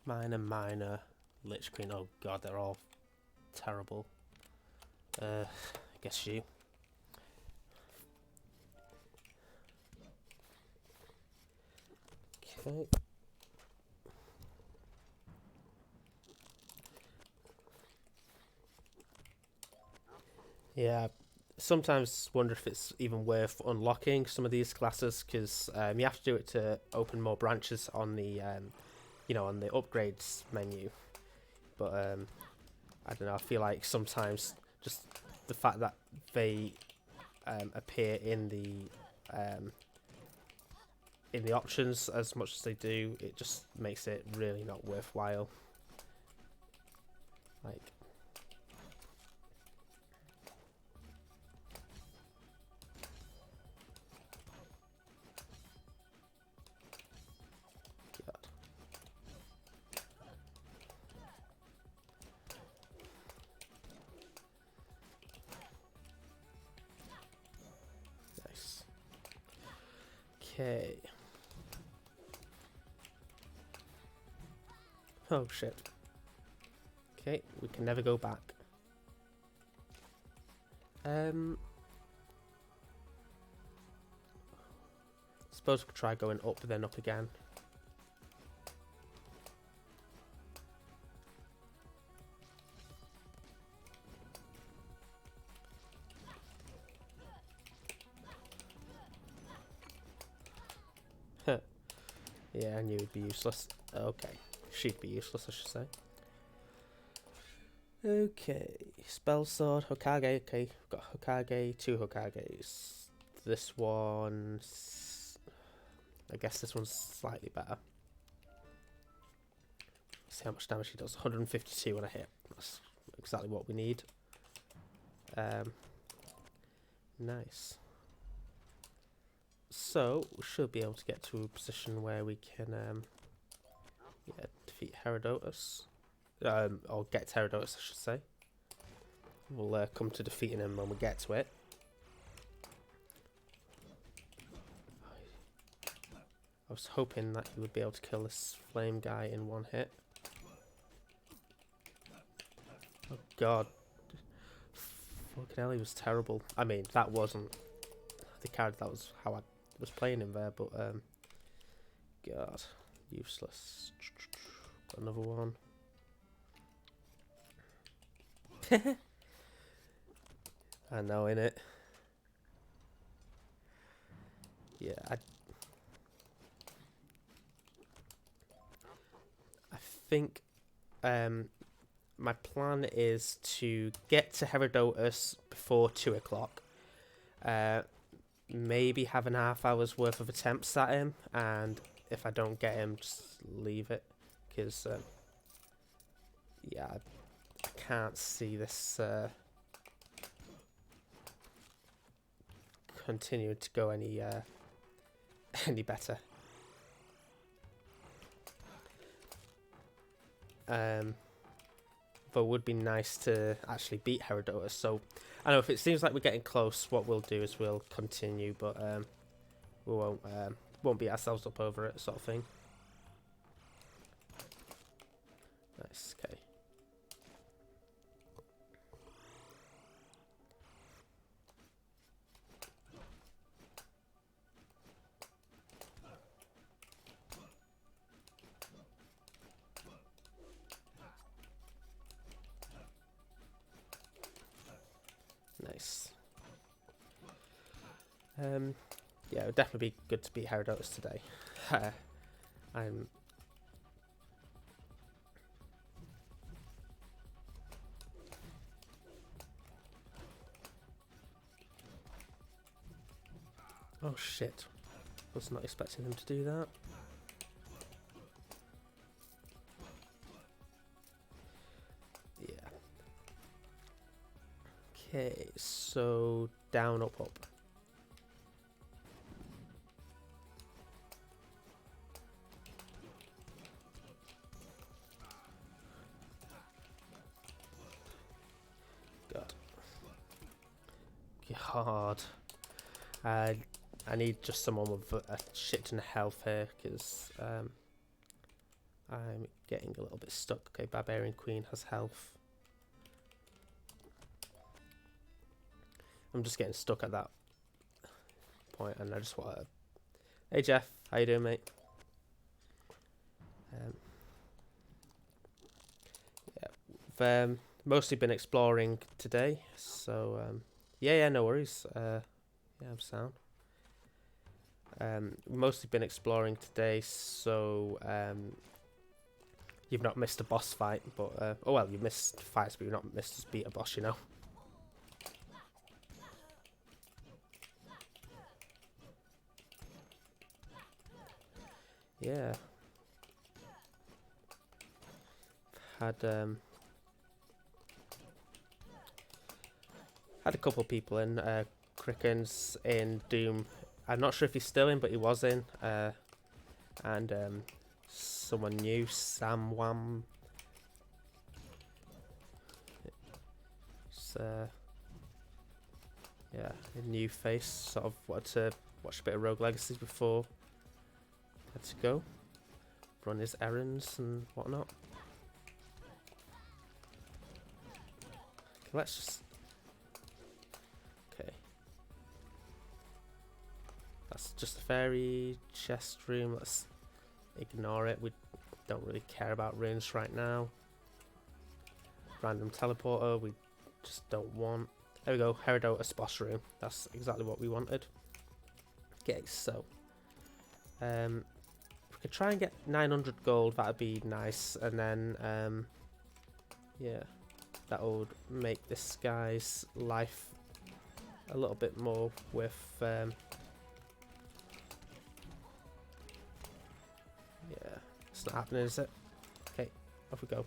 Minor, Lich Queen, oh god, they're all terrible. I guess you. Okay. Yeah, sometimes wonder if it's even worth unlocking some of these classes because you have to do it to open more branches on the, you know, on the upgrades menu. But I don't know. I feel like sometimes just the fact that they appear in the options as much as they do, it just makes it really not worthwhile. Like. Okay. Oh shit. Okay, we can never go back. Suppose we could try going up then up again. Yeah, I knew it'd be useless. Okay. She'd be useless, I should say. Okay. Spell Sword, Hokage. Okay, we've got Hokage, 2 Hokages. This one... I guess this one's slightly better. See how much damage he does. 152 when I hit. That's exactly what we need. Nice. So, we should be able to get to a position where we can yeah, defeat Herodotus. Or get Herodotus, I should say. We'll come to defeating him when we get to it. I was hoping that he would be able to kill this flame guy in one hit. Oh god. Fucking hell, he was terrible. I mean, that wasn't the character, that was how I was playing him there, but god, useless. Got another one. I know, innit? yeah, I think my plan is to get to Herodotus before 2 o'clock. Maybe have an half hour's worth of attempts at him, and if I don't get him, just leave it, because yeah, I can't see this continuing to go any any better. But it would be nice to actually beat Herodotus. So I know if it seems like we're getting close, what we'll do is we'll continue, but we won't beat ourselves up over it, sort of thing. Nice. Okay. Nice. Yeah, it would definitely be good to beat Herodotus today. I'm... Oh shit. Was not expecting them to do that. Yeah. Okay, so down, up, up. God. I need just someone with a shit ton of health here, because I'm getting a little bit stuck. Okay, Barbarian Queen has health. I'm just getting stuck at that point, and I just want to... Hey Jeff, how you doing, mate? Yeah, we've mostly been exploring today, so yeah, no worries. Yeah, I'm sound. Mostly been exploring today, so you've not missed a boss fight, but oh well, you missed fights, but you've not missed to beat a boss, you know. Yeah. Had a couple of people in. Cricken's in Doom. I'm not sure if he's still in, but he was in. And someone new, Sam Wam. It's yeah, a new face. Sort of wanted to watch a bit of Rogue Legacy before had to go run his errands and whatnot. Okay, let's just... Okay. That's just a fairy chest room. Let's ignore it. We don't really care about runes right now. Random teleporter. We just don't want. There we go. Herodotus boss room. That's exactly what we wanted. Okay, so if we could try and get 900 gold, that'd be nice, and then yeah, that would make this guy's life a little bit more with yeah, it's not happening, is it? Okay, off we go.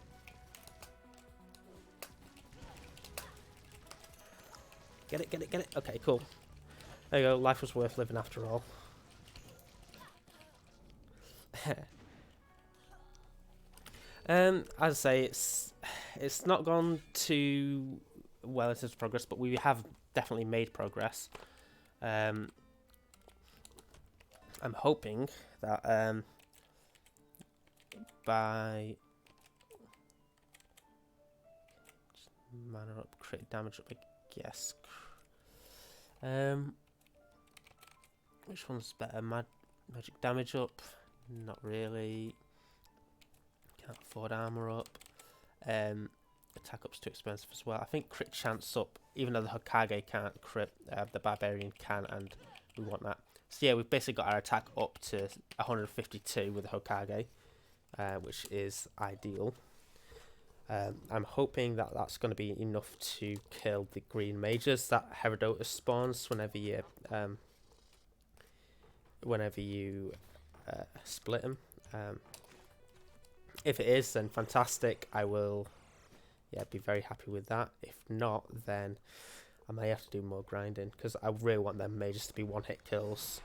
Get it, get it, get it. Okay, cool. There you go. Life was worth living after all. As I say, it's not gone too well in terms of progress, but we have definitely made progress. I'm hoping that by mana up, crit damage up, I guess. Which one's better? Magic damage up? Not really. Can't afford armor up. Attack up's too expensive as well. I think crit chance up, even though the Hokage can't crit, the Barbarian can, and we want that. So yeah, we've basically got our attack up to 152 with the Hokage, which is ideal. I'm hoping that that's going to be enough to kill the green mages that Herodotus spawns whenever you split them. If it is, then fantastic. I will be very happy with that. If not, then I may have to do more grinding, because I really want them mages to be one-hit kills.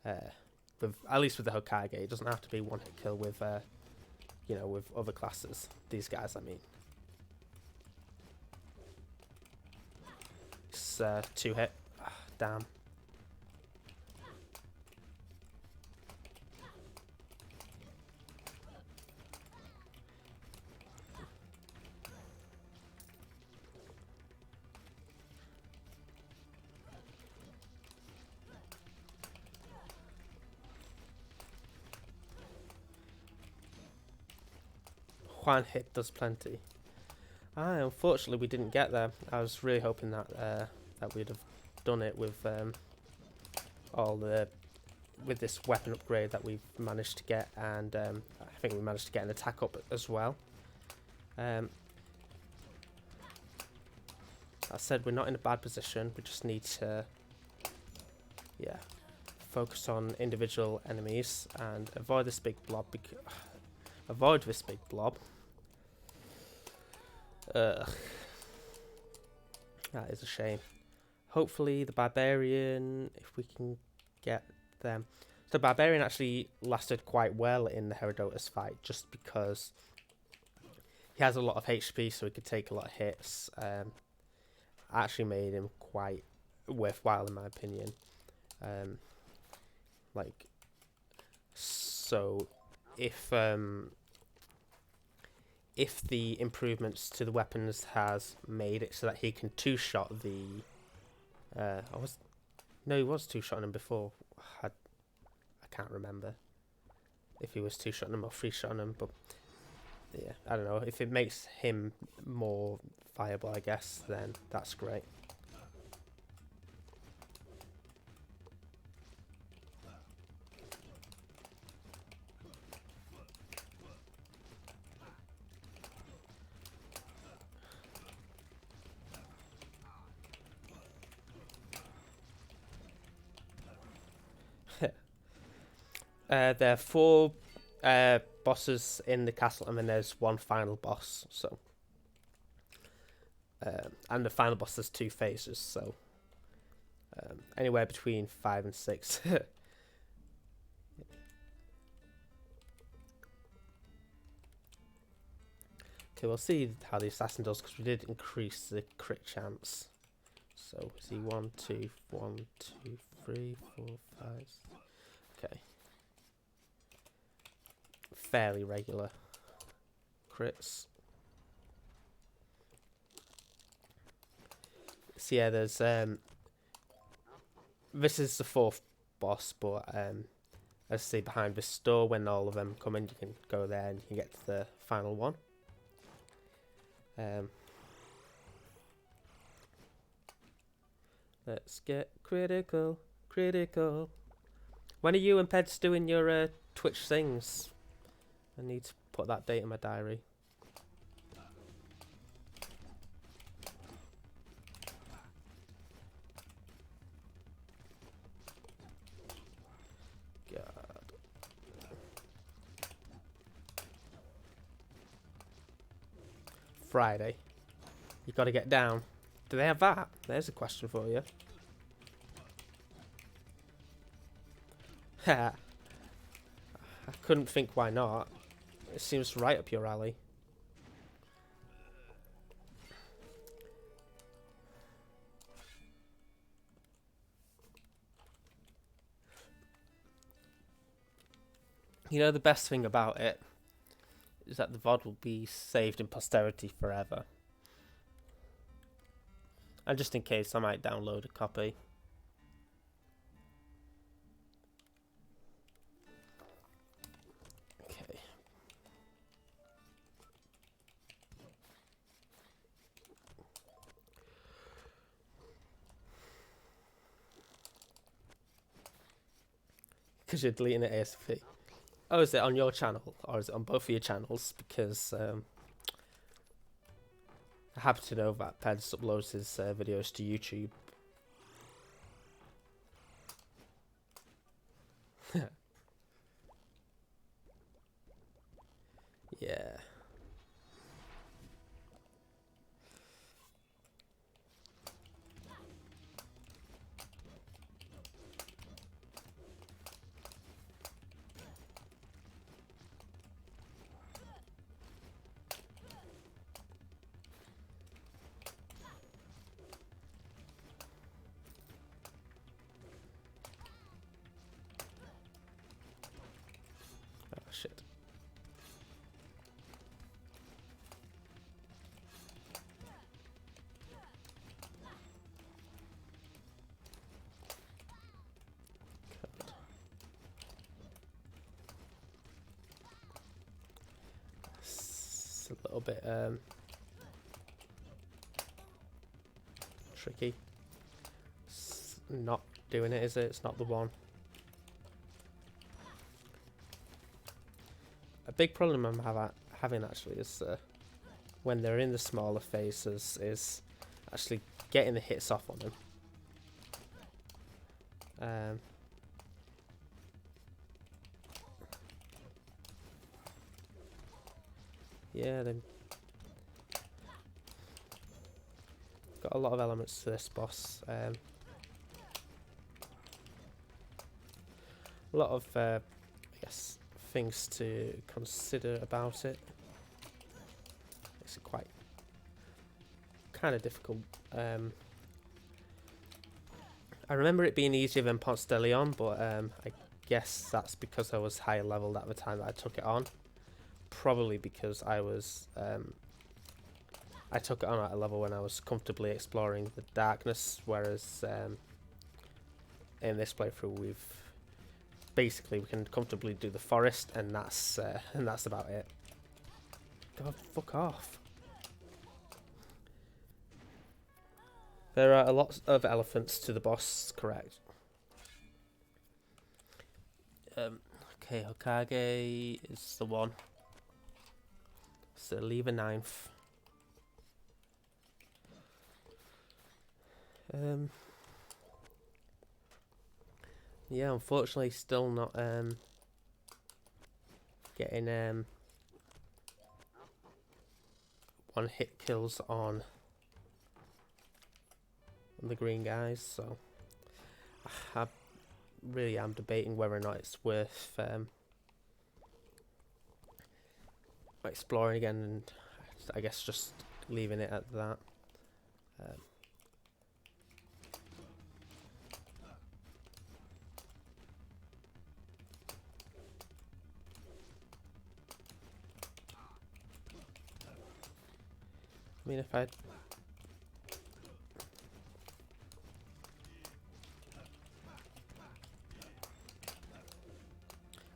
At least with the Hokage, it doesn't have to be one-hit kill with with other classes. These guys, I mean. It's 2-hit. Damn. One hit does plenty. Unfortunately, we didn't get there. I was really hoping that that we'd have done it with with this weapon upgrade that we've managed to get, and I think we managed to get an attack up as well. That said, we're not in a bad position. We just need to, focus on individual enemies and avoid this big blob. Avoid this big blob. That is a shame. Hopefully the Barbarian, if we can get them. So Barbarian actually lasted quite well in the Herodotus fight, just because he has a lot of HP, so he could take a lot of hits. Actually made him quite worthwhile in my opinion. So if the improvements to the weapons has made it so that he can two-shot the he was two-shotting him before. I can't remember if he was two-shotting him or three-shotting him, but yeah, I don't know. If it makes him more viable, I guess, then that's great. There are 4 bosses in the castle, and then there's one final boss. So, and the final boss has 2 phases. So, anywhere between 5 and 6. Okay, we'll see how the assassin does, because we did increase the crit chance. So, see 1, 2, 1, 2, 3, 4, 5. Okay. Fairly regular crits. So yeah, there's this is the 4th boss, but as I say, behind this door, when all of them come in, you can go there and you can get to the final one. Let's get critical. When are you and Peds doing your Twitch things? I need to put that date in my diary. God. Friday. You gotta get down. Do they have that? There's a question for you. I couldn't think why not. It seems right up your alley. You know, the best thing about it is that the VOD will be saved in posterity forever. And just in case, I might download a copy. Okay. Because you're deleting it ASAP. Oh, is it on your channel or is it on both of your channels? Because I happen to know that Peds uploads his videos to YouTube. Yeah. Oh shit. It's a little bit tricky. It's not doing it, is it? It's not the one. A big problem I'm having actually is when they're in the smaller phases is actually getting the hits off on them. Yeah, they've got a lot of elements to this boss. A lot of, I guess, things to consider about it. Makes it quite kind of difficult. I remember it being easier than Ponce de Leon, but I guess that's because I was higher leveled at the time that I took it on. Probably because I was I took it on at a level when I was comfortably exploring the darkness, whereas in this playthrough we can comfortably do the forest, and that's about it. God, fuck off. There are a lot of elephants to the boss, correct. Okay, Hokage is the one. So leave a ninth. Yeah, unfortunately still not getting one hit kills on the green guys, so I really am debating whether or not it's worth exploring again, and I guess just leaving it at that. I mean, if I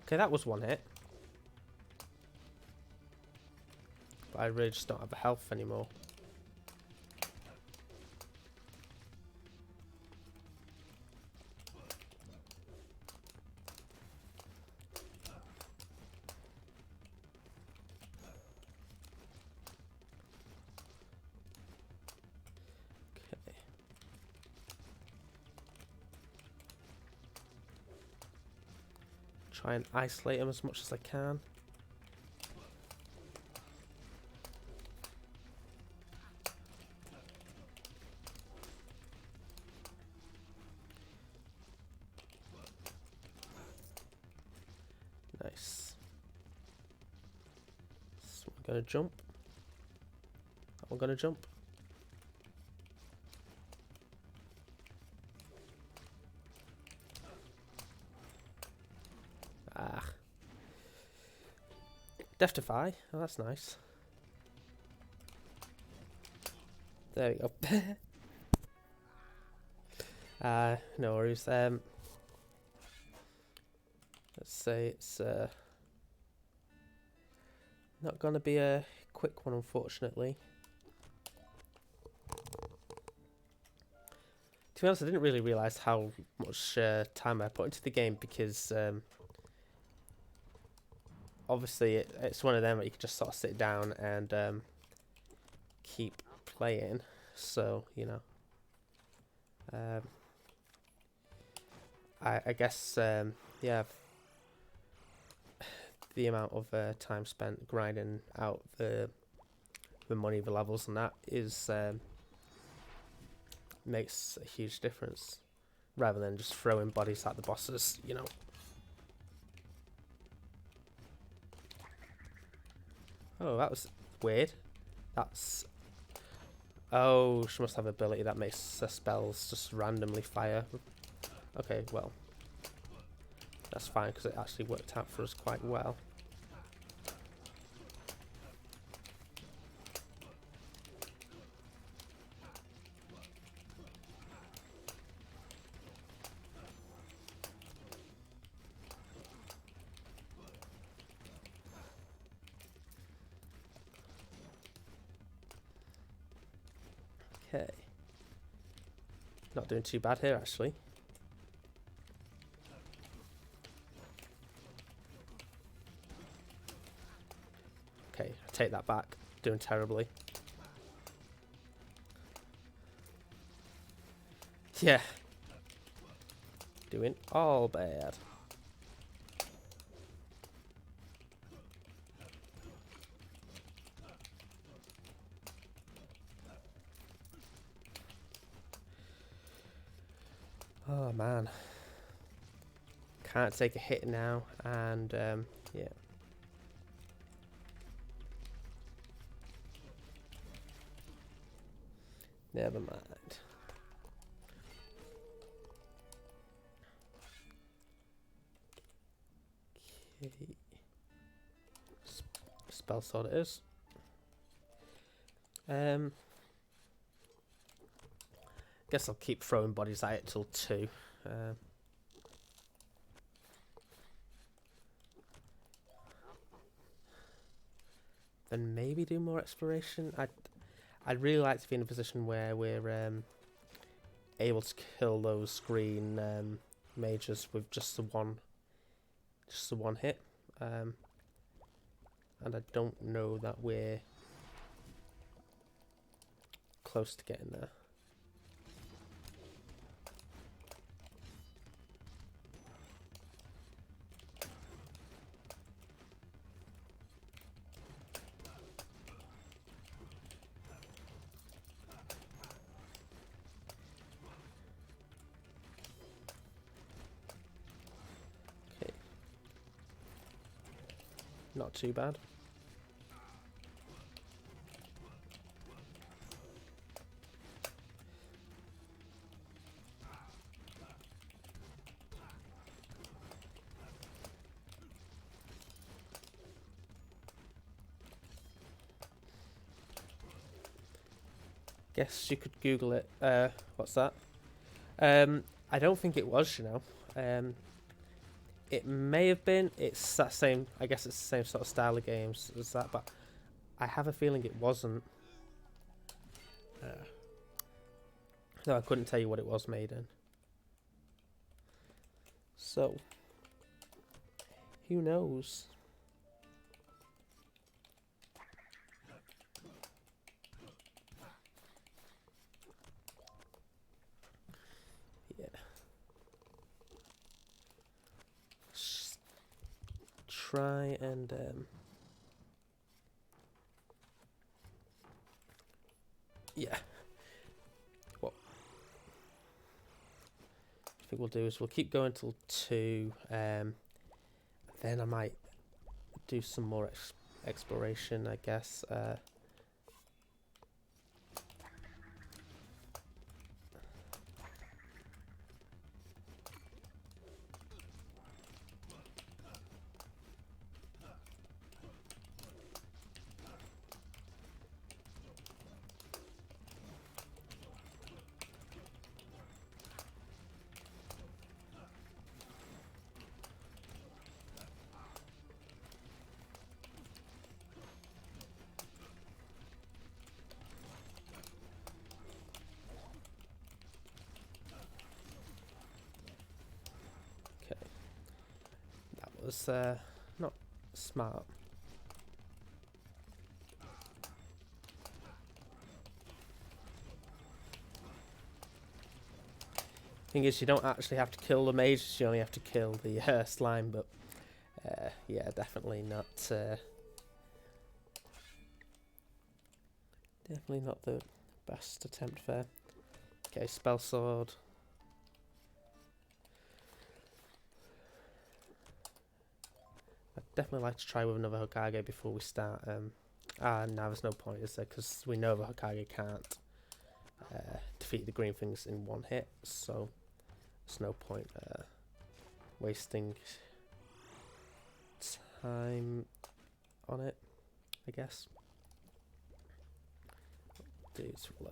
okay, that was one hit. But I really just don't have the health anymore. Okay. Try and isolate him as much as I can. Nice. This one gonna jump. That one gonna jump. Ah. Death Defy. Oh, that's nice. There we go. No worries. Let's say it's not gonna be a quick one, unfortunately. To be honest, I didn't really realise how much time I put into the game because obviously it's one of them that you can just sort of sit down and keep playing. So, you know, I guess, yeah, the amount of time spent grinding out the money, the levels and that is makes a huge difference rather than just throwing bodies at the bosses, you know. Oh, that was weird. That's... Oh, she must have an ability that makes her spells just randomly fire. Okay, well, that's fine because it actually worked out for us quite well. Okay. Not doing too bad here, actually. Okay, I take that back. Doing terribly. Yeah. Doing all bad. Oh man, can't take a hit now, and yeah. Never mind. Okay. Spell sword it is. Guess I'll keep throwing bodies at it till 2. Then maybe do more exploration. I'd really like to be in a position where we're able to kill those green mages with just the one hit. And I don't know that we're close to getting there. Not too bad. Guess you could Google it. What's that? I don't think it was, you know. It may have been. It's that same. I guess it's the same sort of style of games as that, but I have a feeling it wasn't. No, I couldn't tell you what it was made in. So, who knows? Yeah. Just try and yeah. What I think we'll do is we'll keep going till 2. Then I might do some more exploration, I guess. was not smart. Thing is, you don't actually have to kill the mages, you only have to kill the slime, but yeah, definitely not definitely not the best attempt there. Okay, spell sword. I'd definitely like to try with another Hokage before we start. No, there's no point, is there? Because we know the Hokage can't defeat the green things in one hit, so there's no point wasting time on it, I guess. Dudes will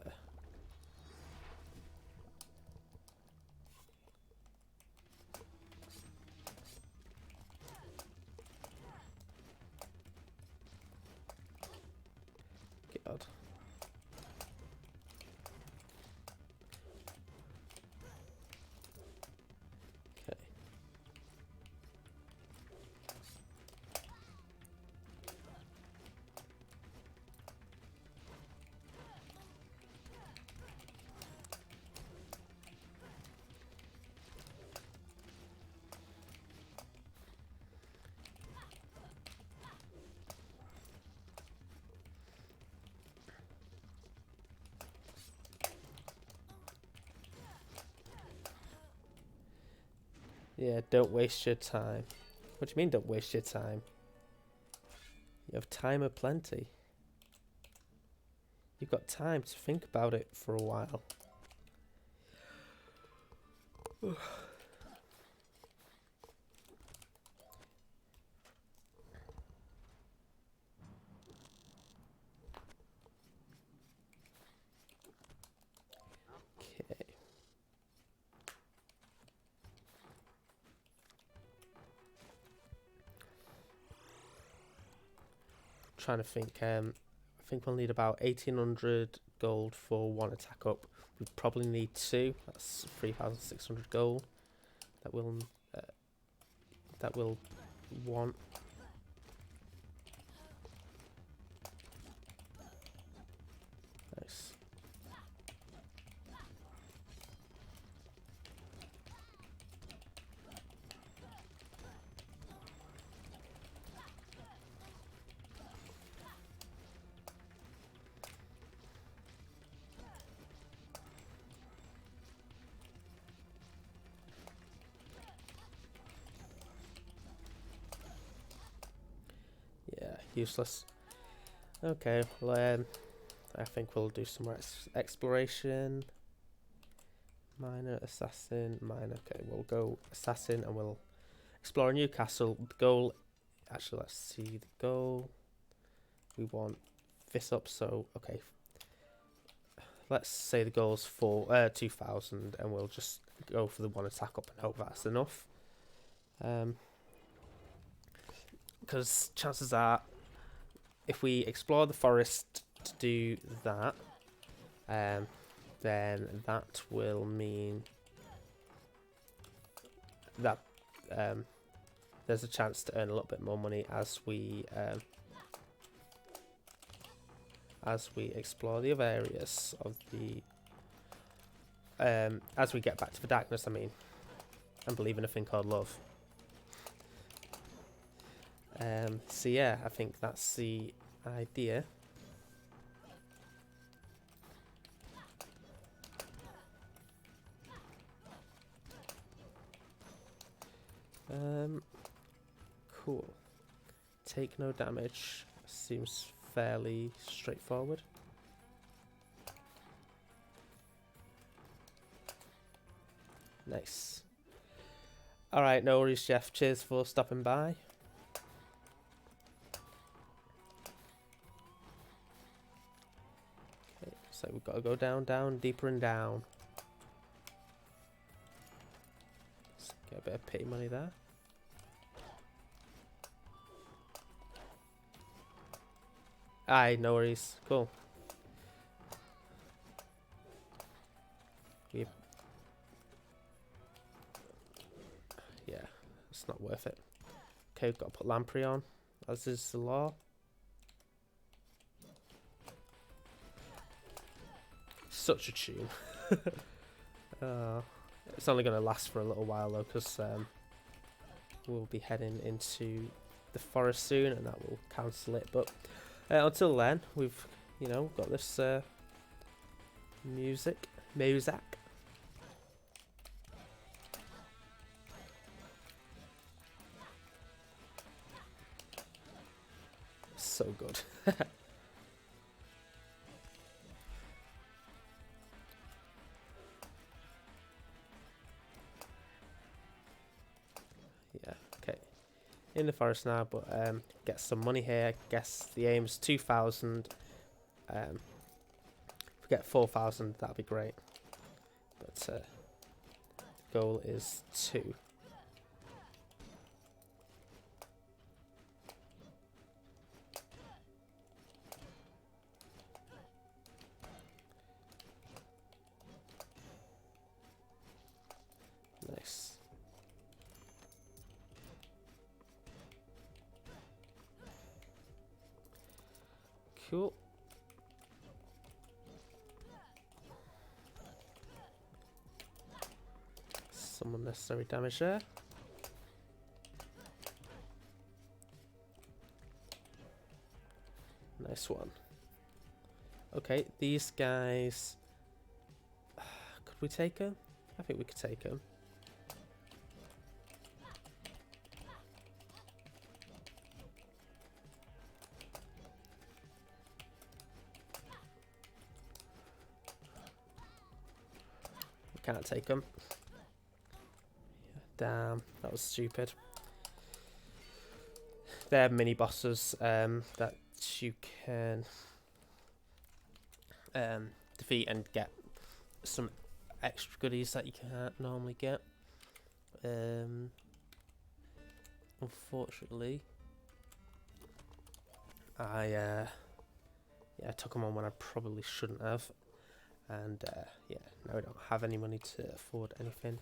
God. Okay. Yeah, don't waste your time. What do you mean, don't waste your time? You have time aplenty. You've got time to think about it for a while. Okay. Trying to think. I think we'll need about 1,800 gold for one attack up. We probably need two. That's 3,600 gold. That will want. Nice. Yeah, useless. Okay, well, I think we'll do some more exploration. Miner, assassin, miner. Okay, we'll go assassin and we'll explore a new castle. The goal, actually, let's see the goal. We want this up, so okay. Let's say the goal's for 2,000, and we'll just go for the one attack up and hope that's enough. Because chances are, if we explore the forest to do that, then that will mean that there's a chance to earn a little bit more money as we explore the other areas of the as we get back to the darkness, I mean, and believe in a thing called love. So yeah, I think that's the idea. Cool. Take no damage. Seems fairly straightforward. Nice. Alright, no worries, Jeff. Cheers for stopping by. Okay, so we've got to go down, down, deeper and down. Let's get a bit of pity money there. Aye, no worries. Cool. Yeah, it's not worth it. Okay, we've got to put Lamprey on, as is the law. Such a tune. It's only going to last for a little while though, because we'll be heading into the forest soon, and that will cancel it. But until then, we've got this music. So good. Yeah, okay. In the forest now, but get some money here. Guess the aim is 2,000. If we get 4,000, that'd be great. But goal is 2. Nice. Cool. Some unnecessary damage there. Nice one. Okay, these guys. Could we take them? I think we could take them. We can't take them. Damn, that was stupid. They're mini bosses that you can defeat and get some extra goodies that you can't normally get. Unfortunately, I took them on when I probably shouldn't have, and yeah, now we don't have any money to afford anything.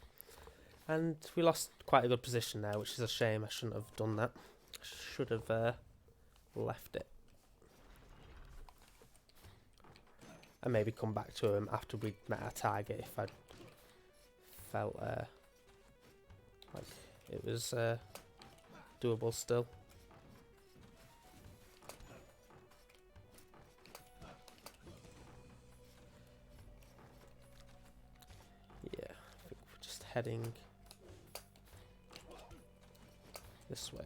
And we lost quite a good position there, which is a shame. I shouldn't have done that. I should have left it. And maybe come back to him after we'd met our target if I felt like it was doable still. Yeah, I think we're just heading this way.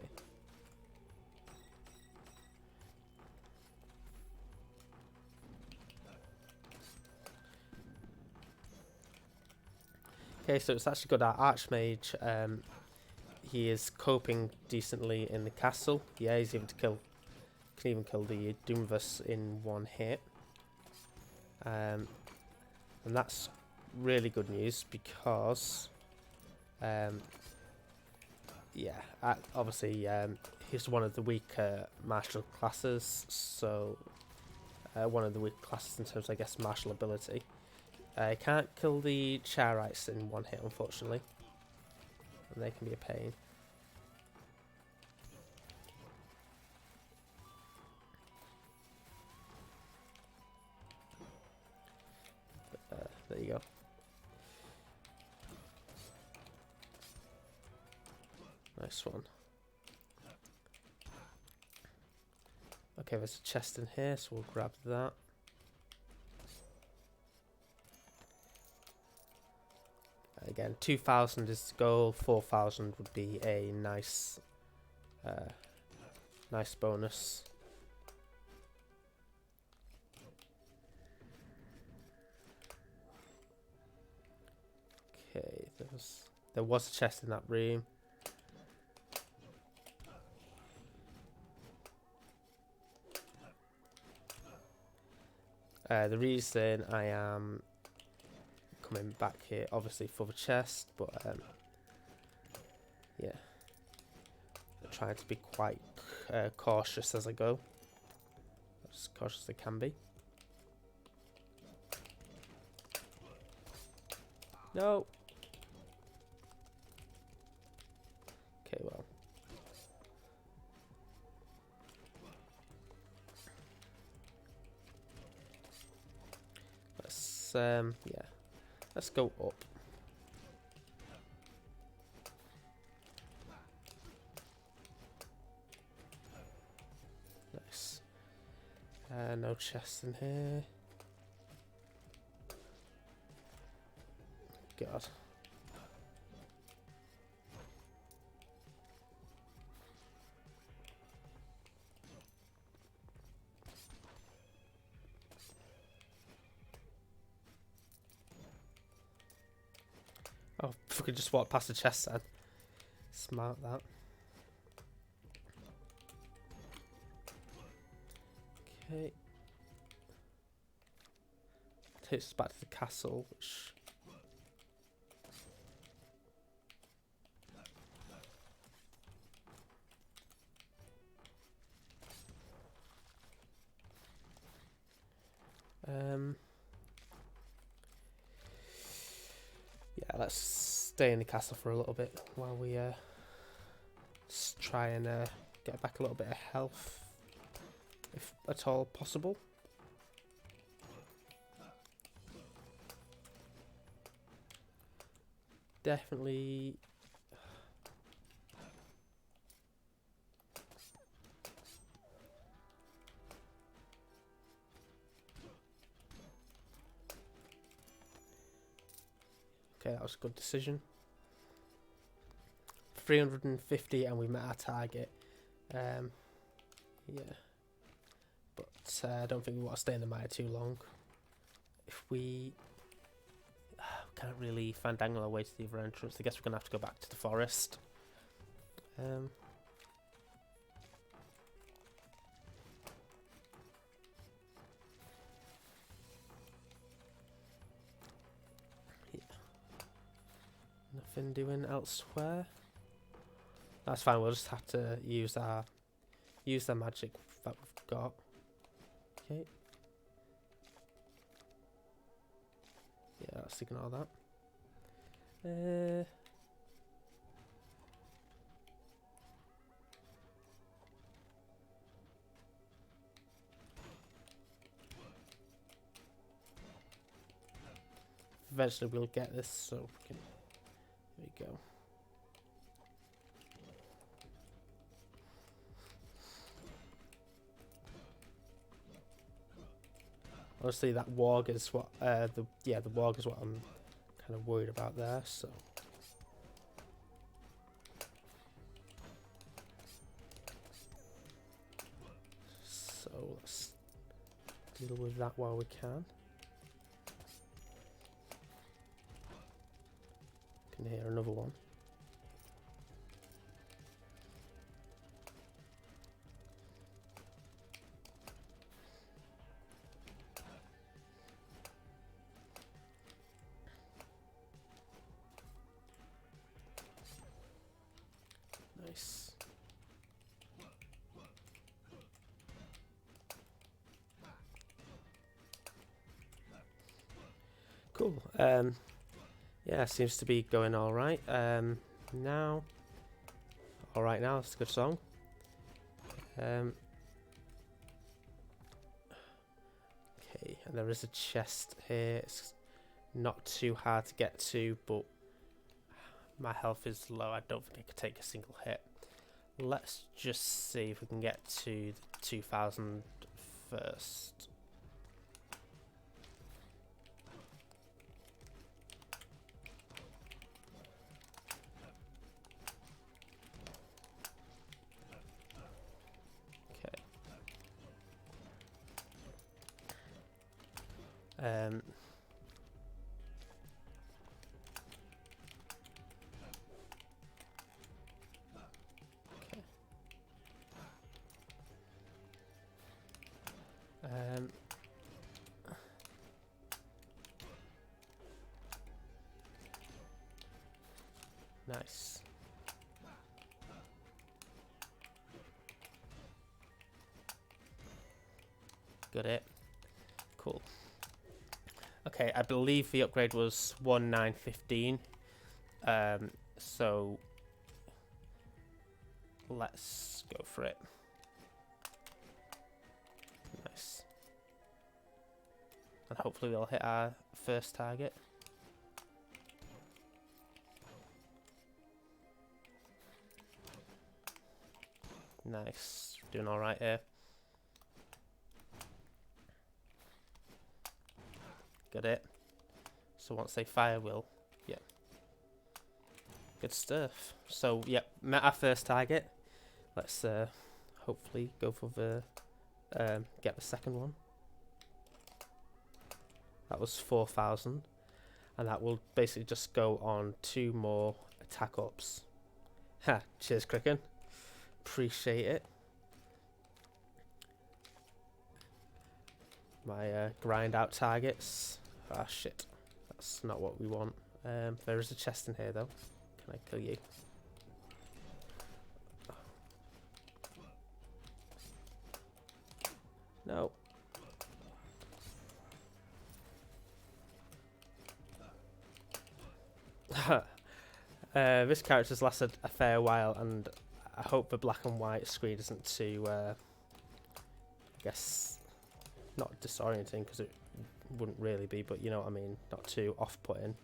Okay, so it's actually got our Archmage. He is coping decently in the castle. Yeah, he's able to can even kill the Doomvus in one hit. And that's really good news because, yeah, obviously he's one of the weaker martial classes, so one of the weak classes in terms of, I guess, martial ability. I can't kill the Charites in one hit, unfortunately. And they can be a pain. But, there you go. Nice one. Okay, there's a chest in here, so we'll grab that. Again, 2,000 is the goal. 4,000 would be a nice, nice bonus. Okay, there was a chest in that room. The reason I am coming back here, obviously for the chest, but yeah, I'm trying to be quite cautious as I go, as cautious as I can be. No. Okay, well, yeah, let's go up. Nice. No chests in here. God. Oh, if we could just walk past the chest then. Smart that. Okay. Takes us back to the castle, which... yeah, let's stay in the castle for a little bit while we try and get back a little bit of health, if at all possible. Definitely. Okay, that was a good decision. 350 and we met our target. Yeah. But I don't think we want to stay in the mire too long. If we can't really fandangle our way to the other entrance, I guess we're going to have to go back to the forest. Yeah. Nothing doing elsewhere. That's fine, we'll just have to use the magic that we've got. Okay. Yeah, let's ignore that. Eventually we'll get this, so we can... There we go. Obviously that warg is what the warg is what I'm kind of worried about there, so let's deal with that while we can. Can hear another one. Nice. Cool. Yeah, seems to be going all right. Now, all right. Now it's a good song. Okay, and there is a chest here. It's not too hard to get to, but my health is low. I don't think I could take a single hit. Let's just see if we can get to the 2000 first. Okay. Nice. Got it. Cool. Okay, I believe the upgrade was 1915. So let's go for it. Nice. And hopefully we'll hit our first target. Nice. Doing alright here. Got it. So once they fire, we'll... Yeah. Good stuff. So, yep, met our first target. Let's hopefully go for the... get the second one. That was 4,000. And that will basically just go on 2 more attack ups. Ha! Cheers, Cricken. Appreciate it. My grind out targets. Ah, shit. That's not what we want. There is a chest in here, though. Can I kill you? No. This character's lasted a fair while, and I hope the black and white screen isn't too, I guess, not disorienting, because it wouldn't really be, but you know what I mean, not too off-putting.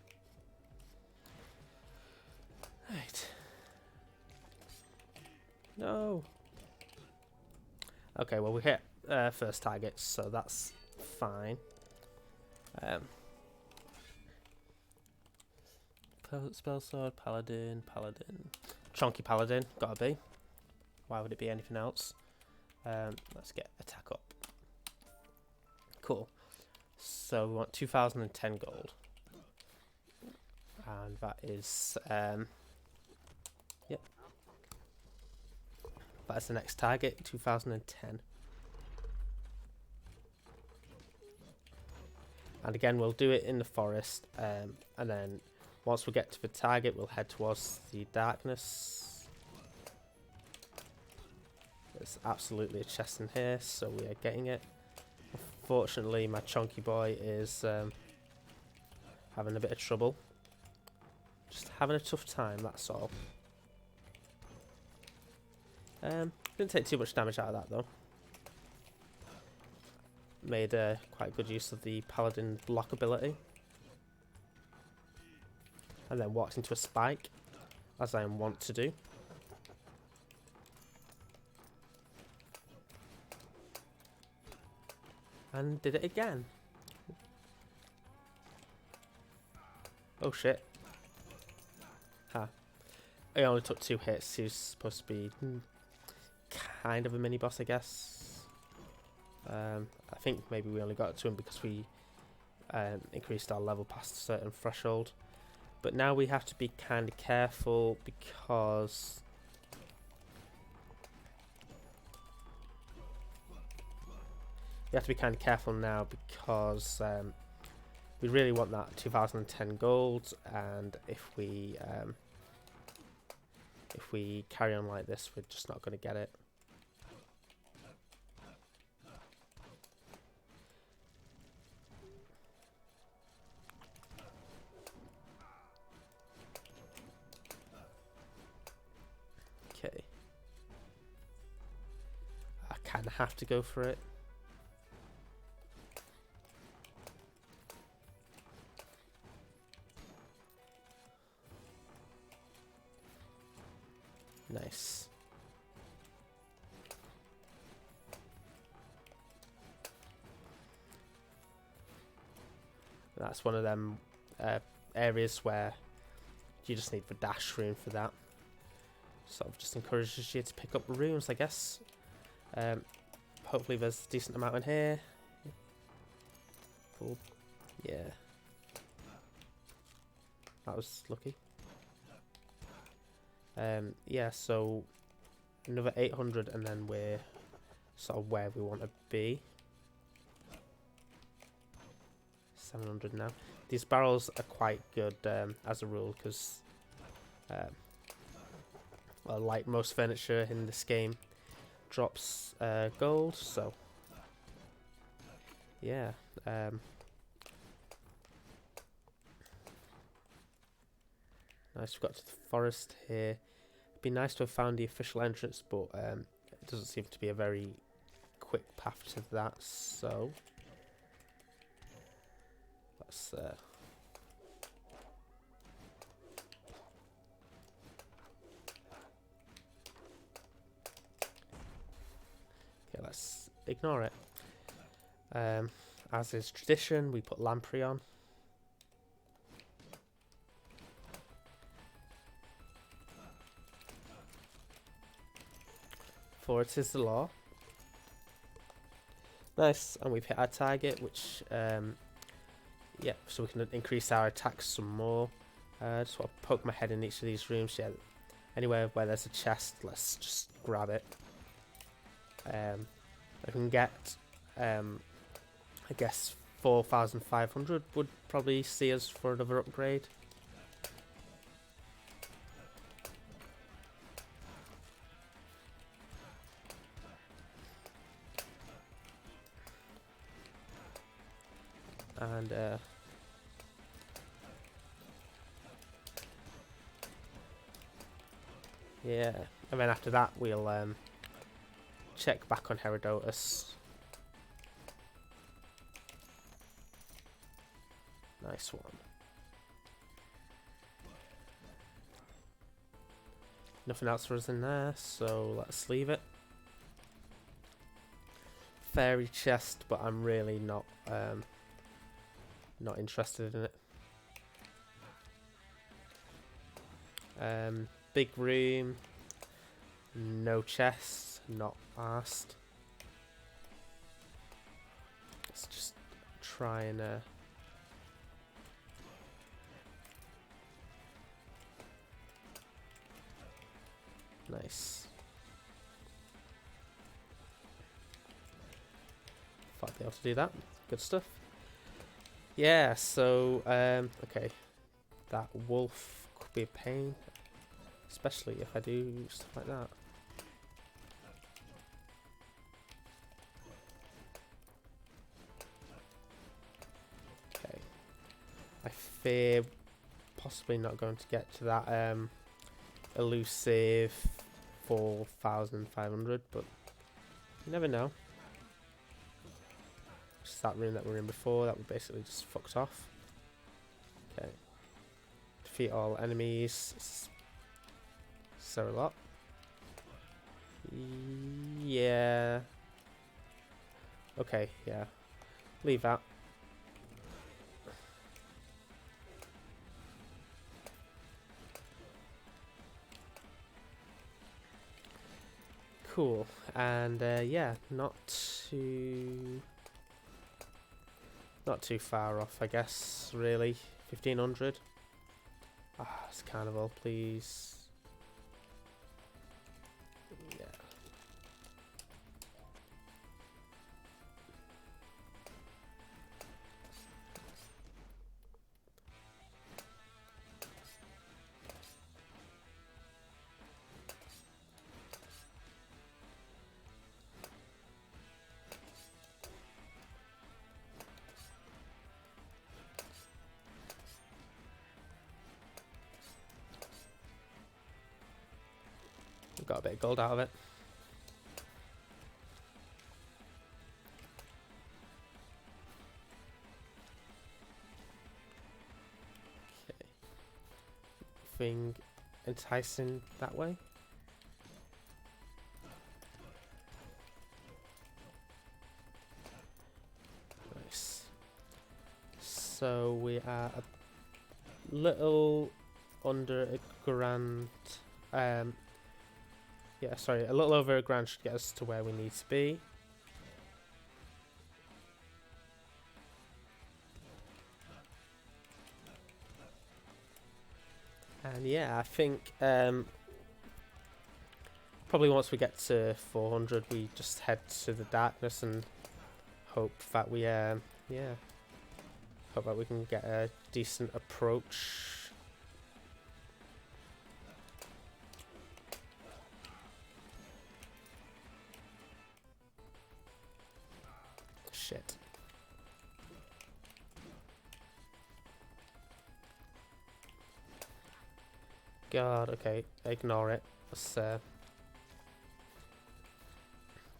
Right. No. Okay, well we hit first target, so that's fine. Spell sword, paladin. Chonky paladin, gotta be. Why would it be anything else? Let's get attack up. Cool. So we want 2010 gold. And that is, yep. That's the next target, 2010. And again, we'll do it in the forest, and then once we get to the target, we'll head towards the darkness. There's absolutely a chest in here, so we are getting it. Unfortunately, my chunky boy is having a bit of trouble. Just having a tough time, that's all. Didn't take too much damage out of that, though. Made quite good use of the paladin block ability. And then walked into a spike, as I want to do. And did it again. Oh shit. Ha. I only took 2 hits. He was supposed to be kind of a mini boss, I guess. I think maybe we only got to him because we increased our level past a certain threshold. But now we have to be kind of careful because we really want that 2010 gold, and if we carry on like this, we're just not going to get it. Okay. I kind of have to go for it. Nice. That's one of them areas where you just need the dash room for that. Sort of just encourages you to pick up runes, I guess. Hopefully there's a decent amount in here. Cool. Yeah. That was lucky. Yeah, so another 800 and then we're sort of where we want to be. 700 now. These barrels are quite good as a rule because, well, like most furniture in this game, drops gold, so yeah. Nice, we've got to the forest here. It'd be nice to have found the official entrance, but it doesn't seem to be a very quick path to that, so let's Let's okay, let's ignore it. As is tradition, we put Lamprey on. For it is the law. Nice, and we've hit our target, which, yeah, so we can increase our attacks some more. Just want to poke my head in each of these rooms. Yeah, anywhere where there's a chest, let's just grab it. I can get, I guess 4,500 would probably see us for another upgrade. And yeah, and then after that we'll check back on Herodotus. Nice one. Nothing else for us in there, so let's leave it. Fairy chest, but I'm really not interested in it. Big room, no chest, not asked. Let's just try and nice. Thought be able to do that. Good stuff. Yeah, so okay, that wolf could be a pain, especially if I do stuff like that. Okay, I fear possibly not going to get to that elusive 4,500, but you never know. Just that room that we were in before, that we basically just fucked off. Okay. Defeat all enemies. So a lot. Yeah. Okay, yeah. Leave that. Cool. And yeah, not too far off, I guess, really. 1,500. Ah, it's carnival, please. Yeah. Got a bit of gold out of it. Okay. Thing enticing that way. Nice. So we are a little under a grand. Yeah, sorry, a little over a grand should get us to where we need to be. And yeah, I think probably once we get to 400, we just head to the darkness and hope that we yeah, hope that we can get a decent approach. Shit. God, okay, ignore it. Let's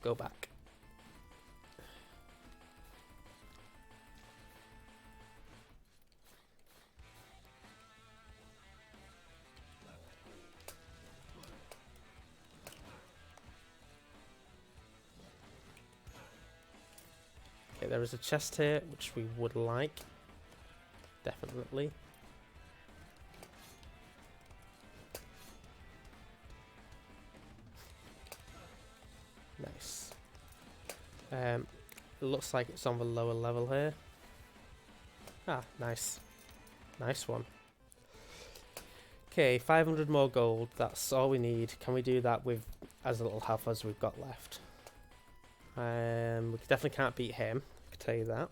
go back. There is a chest here, which we would like. Definitely. Nice. It looks like it's on the lower level here. Ah, nice. Nice one. Okay, 500 more gold. That's all we need. Can we do that with as little health as we've got left? We definitely can't beat him. I can tell you that.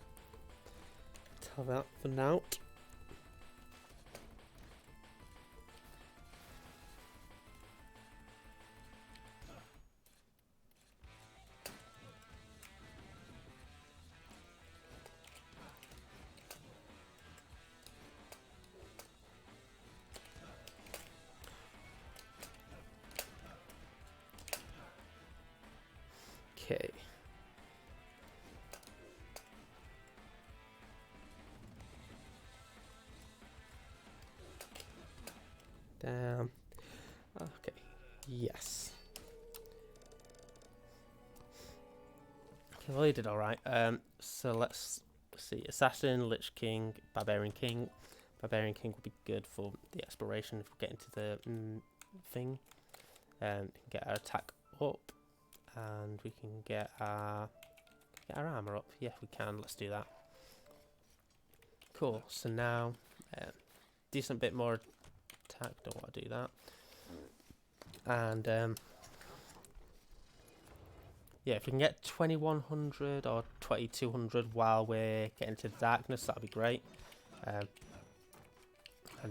Tell that for now. Okay. Down. Okay. Yes. Well, he did all right. So let's see. Assassin, Lich King, Barbarian King. Barbarian King would be good for the exploration if we get into the thing. Get our attack up, and we can get our armor up. Yeah, we can. Let's do that. Cool. So now, decent bit more attack. Don't want to do that. And yeah, if we can get 2100 or 2200 while we're getting to the darkness, that'd be great. And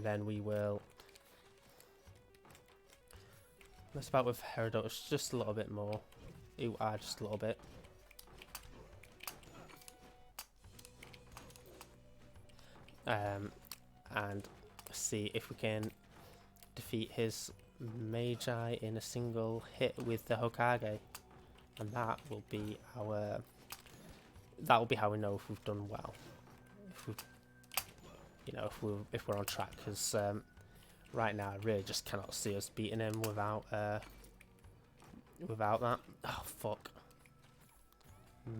then we will. Let's start with Herodotus just a little bit more. Just a little bit. And see if we can defeat his Magi in a single hit with the Hokage, and that will be our. That will be how we know if we've done well. If we, if we're on track, because right now I really just cannot see us beating him without that. Oh fuck!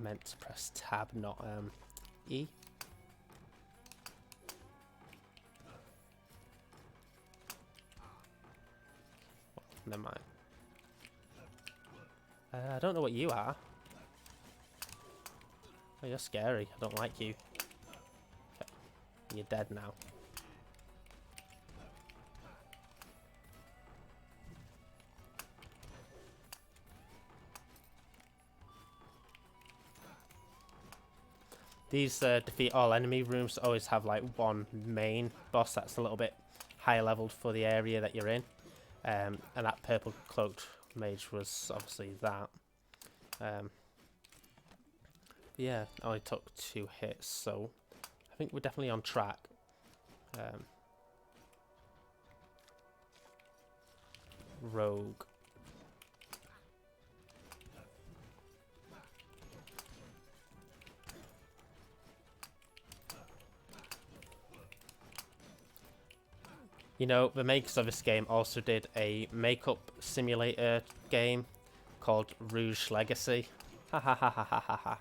Meant to press tab, not E. Never mind. I don't know what you are. Oh, you're scary. I don't like you. Okay. You're dead now. These defeat all enemy rooms always have like one main boss that's a little bit higher leveled for the area that you're in. And that purple cloaked mage was obviously that. Yeah, only took 2 hits, so I think we're definitely on track. Rogue. You know, the makers of this game also did a makeup simulator game called Rouge Legacy. Ha ha ha ha ha ha ha.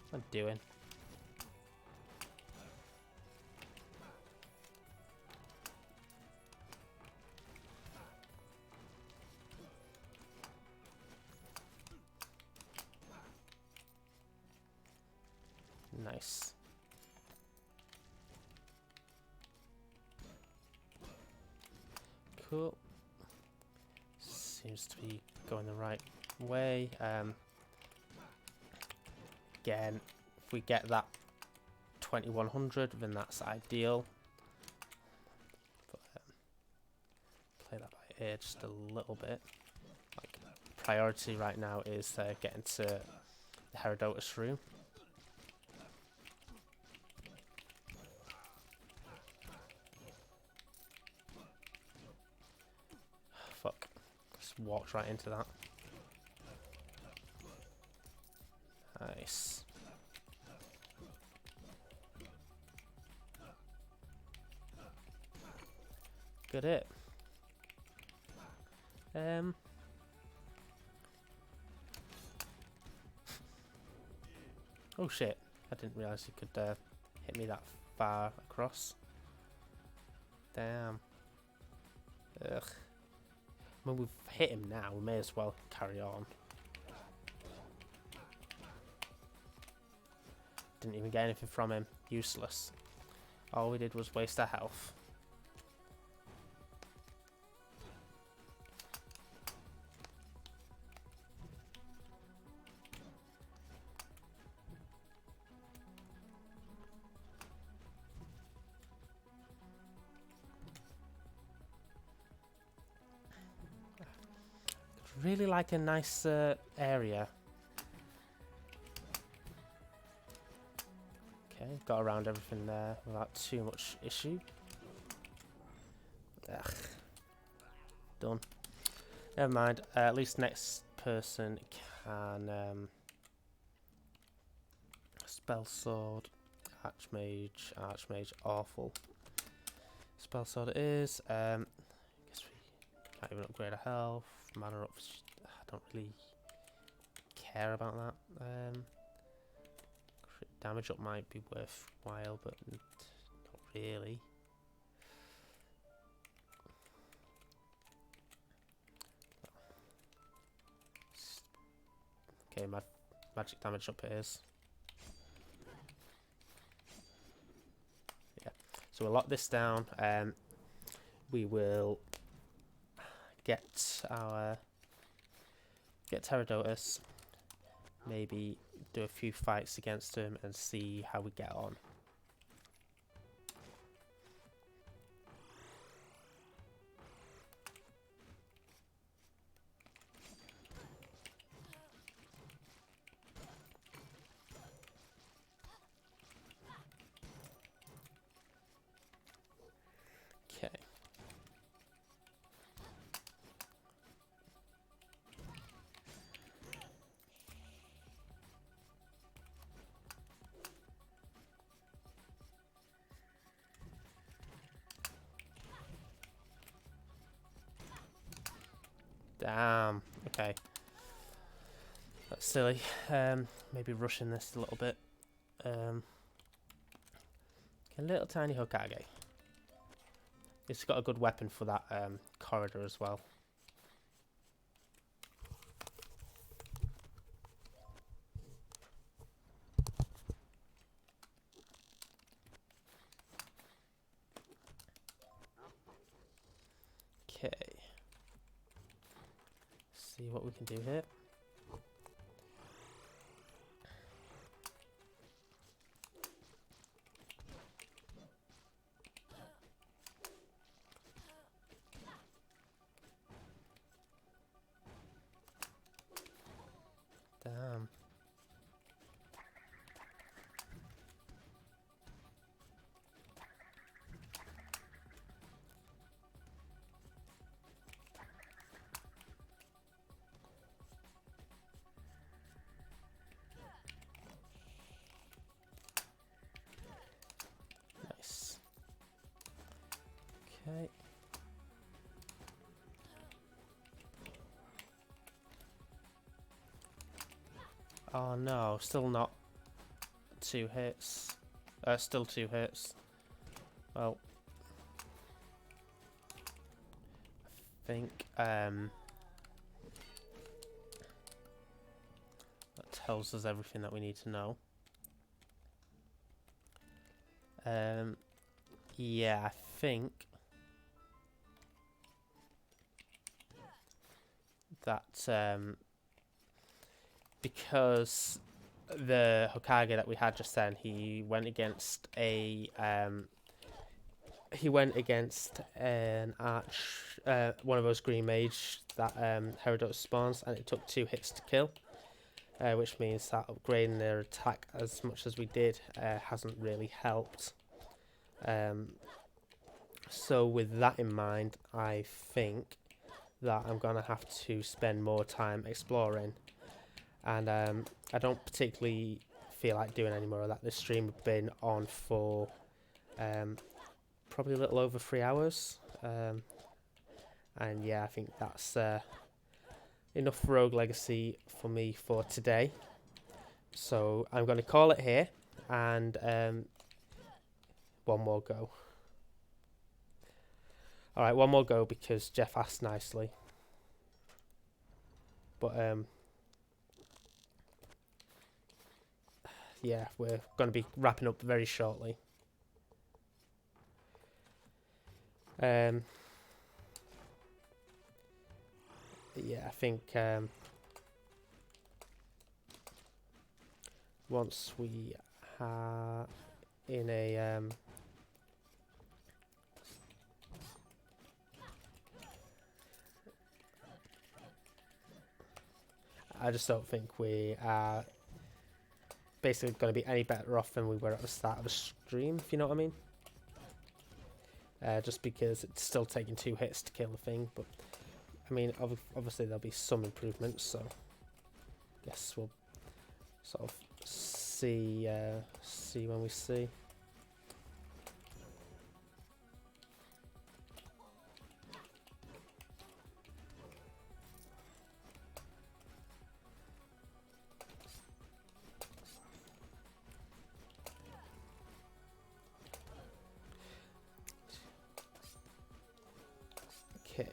What am I doing? Nice. Cool. Seems to be going the right way. Again, if we get that 2100, then that's ideal. But, play that by ear just a little bit. Like, priority right now is getting to the Herodotus room. Fuck. Just walked right into that. Nice. Good hit. Um. Oh shit! I didn't realise you could hit me that far across. Damn. Ugh. I mean, we've hit him now. We may as well carry on. Didn't even get anything from him. Useless. All we did was waste our health. Really like a nice area. Okay, got around everything there without too much issue. Ugh. Done. Never mind. At least next person can spell sword, archmage, awful. Spell sword it is. Guess we can't even upgrade our health. Mana up. I don't really care about that. Crit damage up might be worthwhile, but not really. Okay, magic damage up it is. Yeah, so we'll lock this down. We will get Pterodotus, maybe do a few fights against him and see how we get on. Okay. Damn. Okay. That's silly. Maybe rushing this a little bit. A little tiny Hokage. It's got a good weapon for that corridor as well. Okay. See what we can do here. Damn. Nice. Okay. Oh no, still not 2 hits. Still 2 hits. Well, I think that tells us everything that we need to know. Yeah, I think that because the Hokage that we had just then, he went against an one of those green mage that Herodot spawns, and it took 2 hits to kill, which means that upgrading their attack as much as we did hasn't really helped. So with that in mind, I think that I'm gonna have to spend more time exploring, and I don't particularly feel like doing any more of that. This stream has been on for probably a little over 3 hours, And yeah, I think that's enough Rogue Legacy for me for today. So I'm going to call it here, and one more go. Alright, one more go because Jeff asked nicely. But yeah, we're going to be wrapping up very shortly. Yeah, I think once we are in a I just don't think we are basically going to be any better off than we were at the start of the stream, if you know what I mean. Just because it's still taking 2 hits to kill the thing, but I mean, obviously there'll be some improvements, so I guess we'll sort of see when we see. Okay.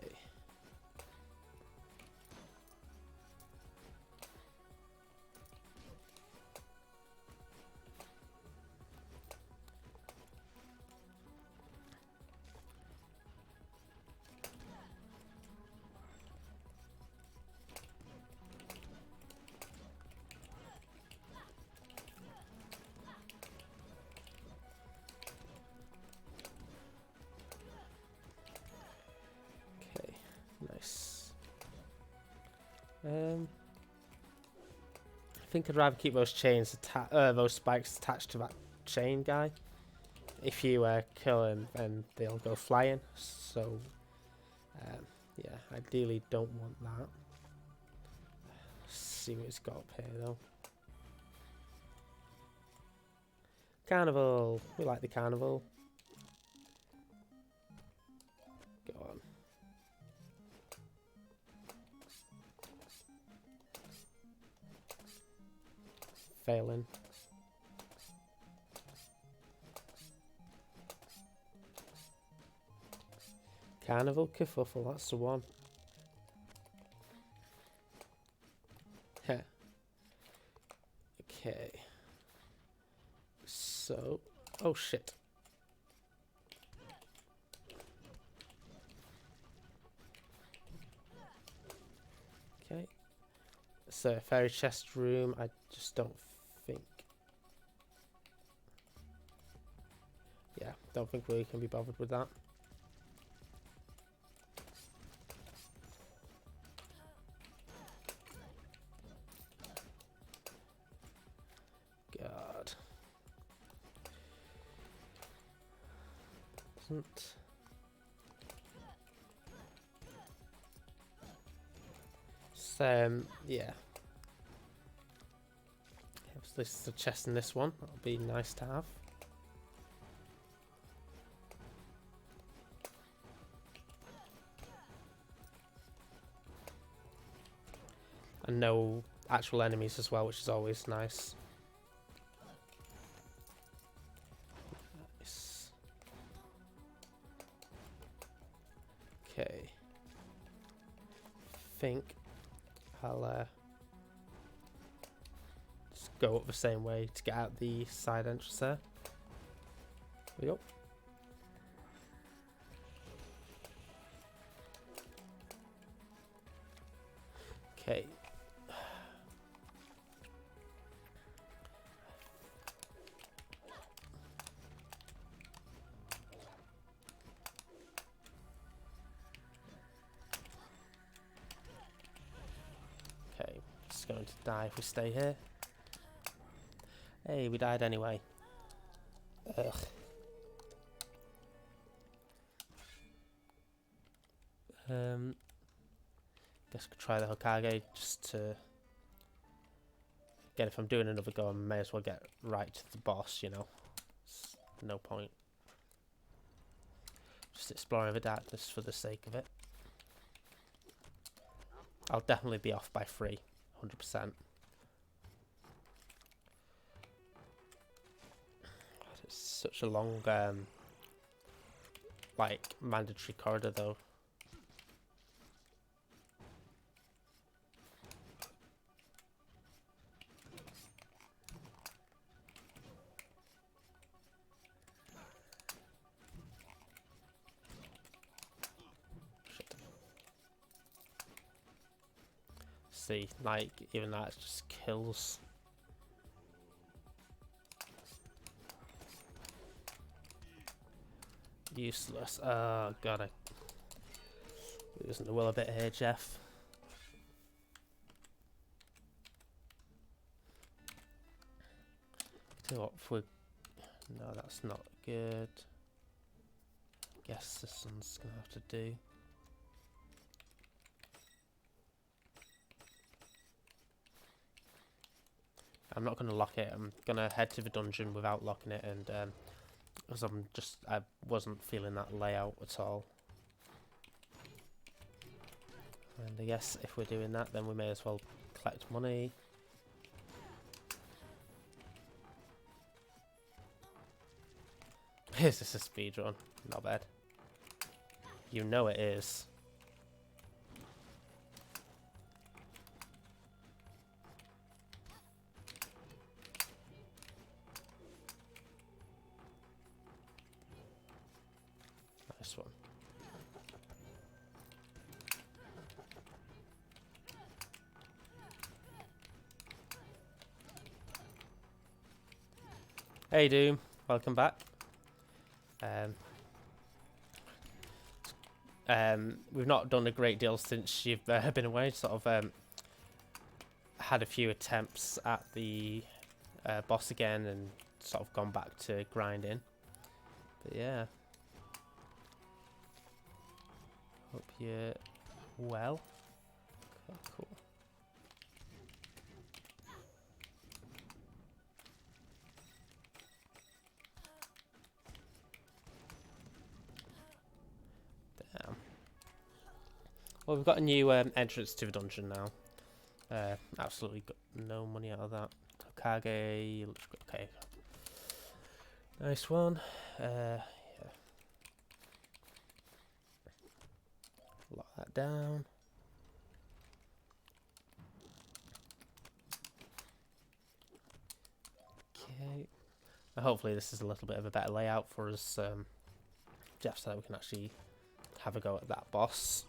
Okay, nice. I think I'd rather keep those chains those spikes attached to that chain guy. If you kill him, then they'll go flying. So, yeah, ideally don't want that. Let's see what he's got up here though. Carnival. We like the carnival. Go on. Failing. Carnival kerfuffle, that's the one. Okay. So, oh shit. Okay. So, fairy chest room, I just don't think. Yeah, don't think we can be bothered with that. God. Doesn't. Yeah. This is the chest in this one. That'll be nice to have. And no actual enemies as well, which is always nice. Nice. Okay. Think I'll just go up the same way to get out the side entrance there. There we go. Okay. Okay, just going to die if we stay here. Hey, we died anyway. Ugh. Guess I could try the Hokage just to get, if I'm doing another go, I may as well get right to the boss, you know. It's no point. Just exploring the darkness for the sake of it. I'll definitely be off by 3, 100%. It's such a long, like, mandatory corridor, though. See, like, even that just kills. Useless. Oh god, I losing the will a bit here, Jeff. Tell you what, if we... No, that's not good. Guess this one's gonna have to do. I'm not going to lock it. I'm going to head to the dungeon without locking it, and because I wasn't feeling that layout at all. And I guess if we're doing that, then we may as well collect money. Is this a speedrun? Not bad. You know it is. Nice one. Hey Doom, welcome back. We've not done a great deal since you've been away. Sort of had a few attempts at the boss again, and sort of gone back to grinding. But yeah, hope you're well. Okay, cool. Damn. Well, we've got a new entrance to the dungeon now. Absolutely got no money out of that. Kage, okay. Nice one. Yeah. Lock that down. Okay. Hopefully this is a little bit of a better layout for us, Jeff, so that we can actually have a go at that boss.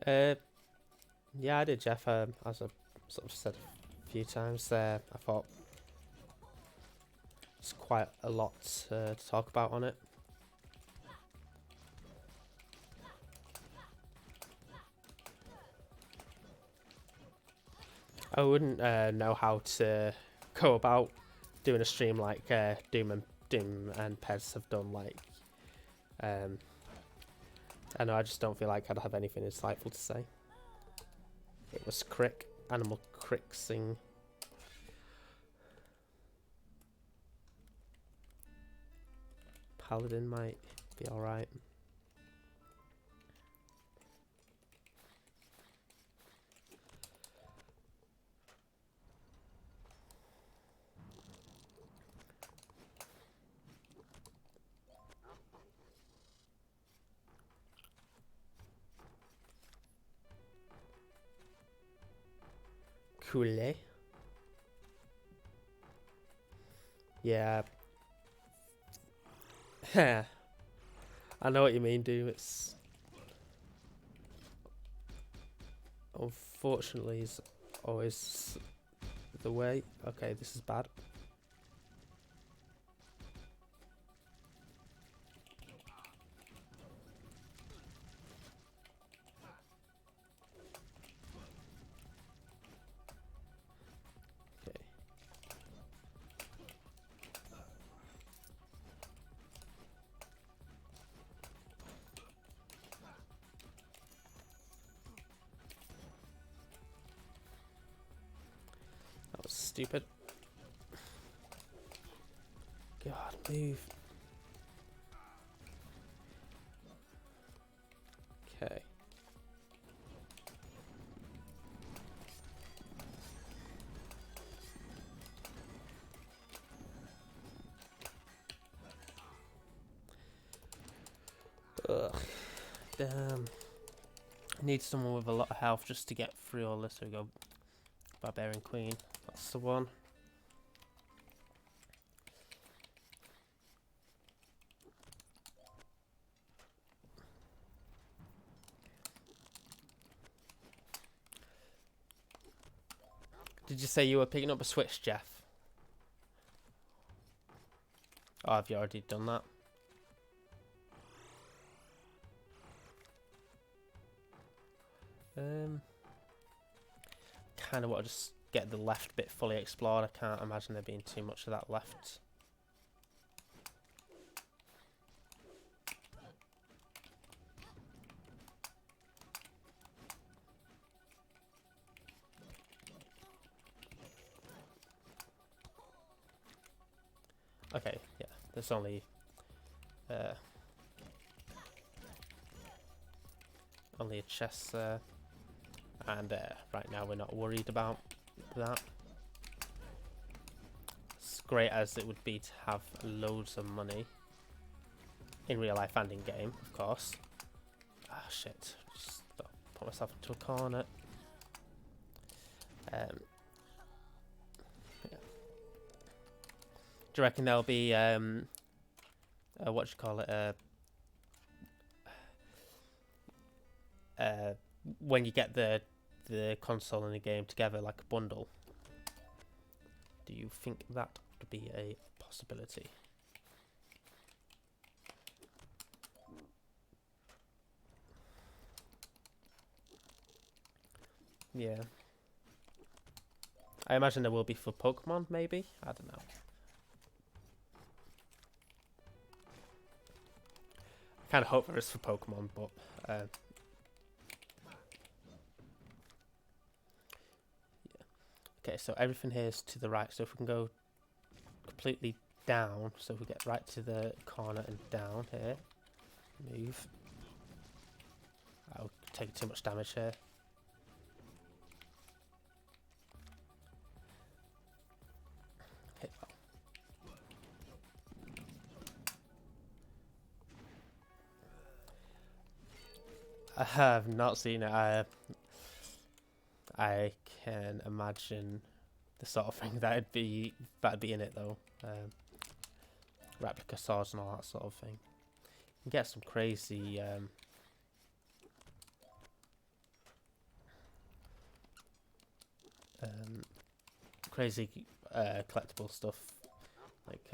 Okay. Yeah, I did, Jeff. As I sort of said a few times there, I thought it's quite a lot to talk about on it. I wouldn't know how to go about doing a stream like Doom and Pez have done. Like, I know I just don't feel like I'd have anything insightful to say. It was Crick, Animal Crick sing. Paladin might be alright. Cool. Yeah. I know what you mean, Doom. It's unfortunately is always the way. Okay, this is bad. stupid. God, move. Okay. Ugh. Damn. I need someone with a lot of health just to get through all this. So we go Barbarian Queen. That's the one. Did you say you were picking up a switch, Jeff? Oh, have you already done that? Kind of want to just get the left bit fully explored. I can't imagine there being too much of that left. Okay, yeah, there's only a chest there, and right now we're not worried about that. As great as it would be to have loads of money in real life and in game, of course. Ah, shit! Just put myself into a corner. Yeah. Do you reckon there'll be what do you call it? When you get the console and the game together, like a bundle. Do you think that would be a possibility? Yeah. I imagine there will be for Pokemon, maybe? I don't know. I kind of hope there is for Pokemon, but... yeah. Okay, so everything here is to the right, so if we can go completely down, so if we get right to the corner and down here, move. I'll take too much damage here. I have not seen it. I can imagine the sort of thing that'd be in it though. Replica swords and all that sort of thing. You can get some crazy crazy collectible stuff like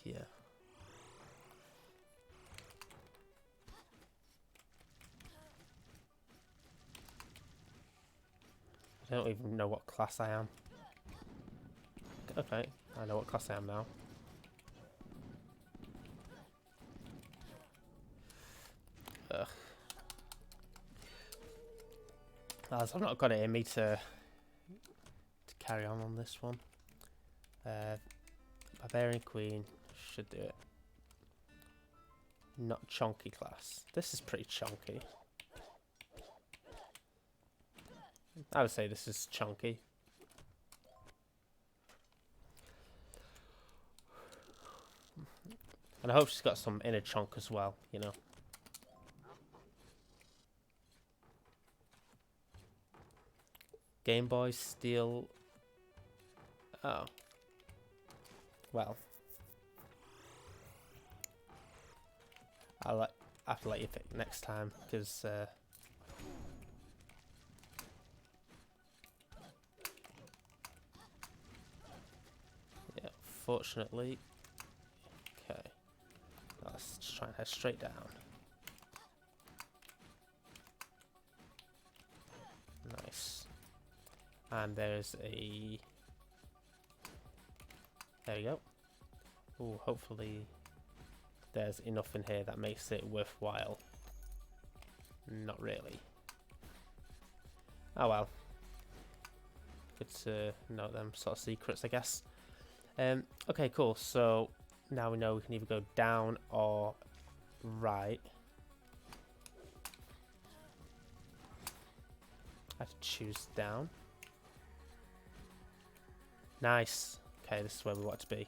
yeah. I don't even know what class I am. Okay, I know what class I am now. Ugh. As I've not got it in me to carry on this one. Barbarian Queen should do it. Not chunky class. This is pretty chunky. I would say this is chunky. And I hope she's got some inner chunk as well, you know. Game Boy still... Oh. Well. I'll have to let you pick next time, because... yeah, fortunately... Okay. Let's just try and head straight down. Nice. And there's a... There you go. Oh, hopefully there's enough in here that makes it worthwhile. Not really. Oh well. Good to know them sort of secrets, I guess. Okay, cool. So now we know we can either go down or right. I have to choose down. Nice. Okay, this is where we want to be.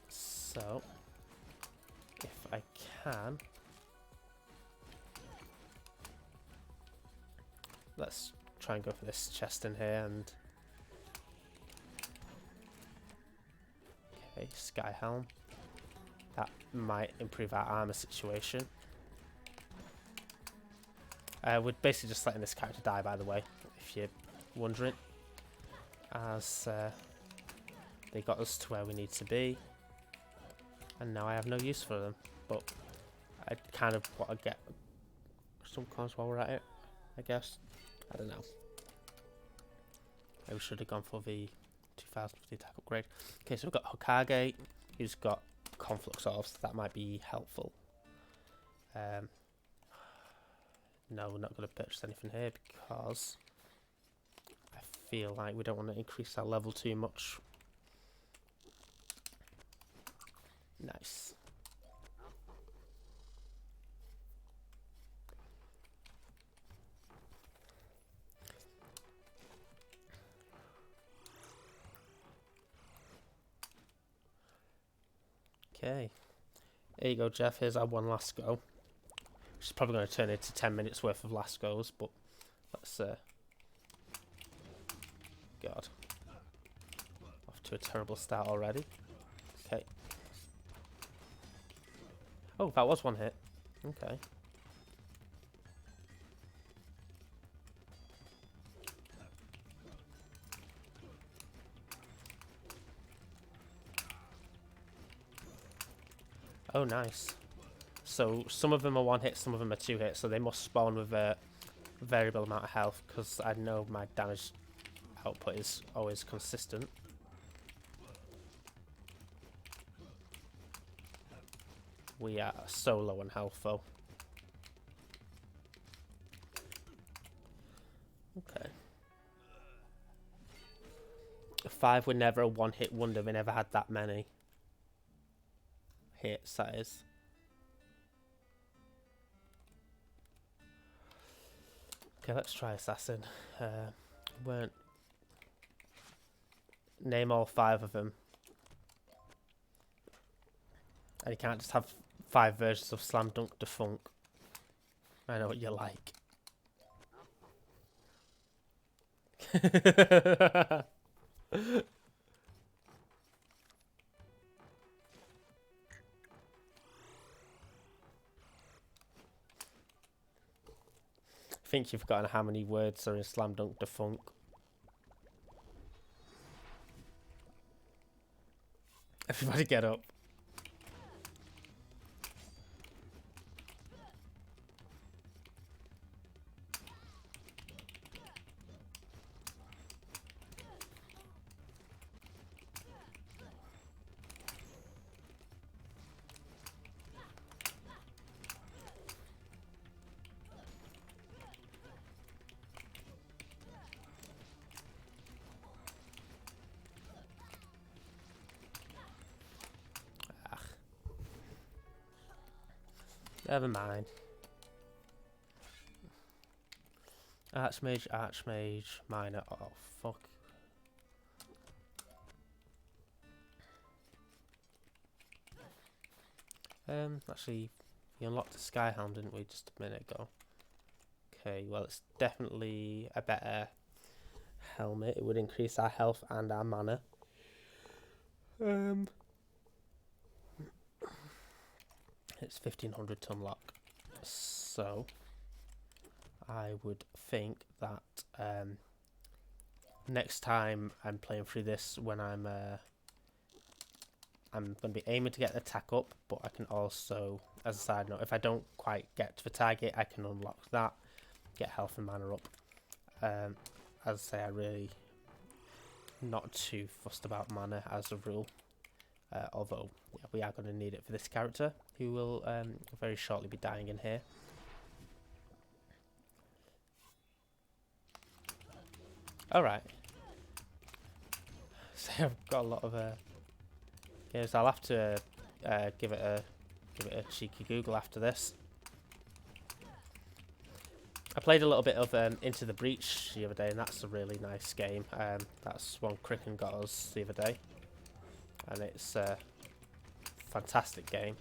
So, if I can, let's try and go for this chest in here and... Okay, Sky Helm. That might improve our armor situation. We're basically just letting this character die, by the way, if you're wondering. As they got us to where we need to be. And now I have no use for them. But I kind of want to get some coins while we're at it, I guess. I don't know. Maybe we should have gone for the 2050 attack upgrade. Okay, so we've got Hokage, who's got Conflux Orbs. That might be helpful. No, we're not going to purchase anything here because I feel like we don't want to increase our level too much. Nice. Okay. There you go, Jeff. Here's our one last go. Which is probably going to turn into 10 minutes worth of last goes, but let's... God. Off to a terrible start already. Okay. Oh, that was one hit. Okay. Oh, nice. So some of them are one hit, some of them are two hits, so they must spawn with a variable amount of health, because I know my damage output is always consistent. We are so low on health though. Okay. 5 were never a one hit wonder, they never had that many hits, that is. Okay, let's try Assassin. Weren't... Name all 5 of them. And you can't just have 5 versions of Slam Dunk Defunk. I know what you're like. I think you've forgotten how many words are in Slam Dunk Defunk. Everybody get up. Never mind. Archmage, Archmage, Minor. Oh, fuck. Actually, we unlocked the Skyhound, didn't we, just a minute ago? Okay, well, it's definitely a better helmet. It would increase our health and our mana. It's 1500 to unlock. So, I would think that next time I'm playing through this, when I'm going to be aiming to get the attack up, but I can also, as a side note, if I don't quite get to the target, I can unlock that, get health and mana up. As I say, I really not too fussed about mana as a rule, although yeah, we are going to need it for this character, who will very shortly be dying in here. Alright. So I've got a lot of games. I'll have to give it a cheeky Google after this. I played a little bit of Into the Breach the other day, and that's a really nice game. That's one Cricken got us the other day, and it's a fantastic game.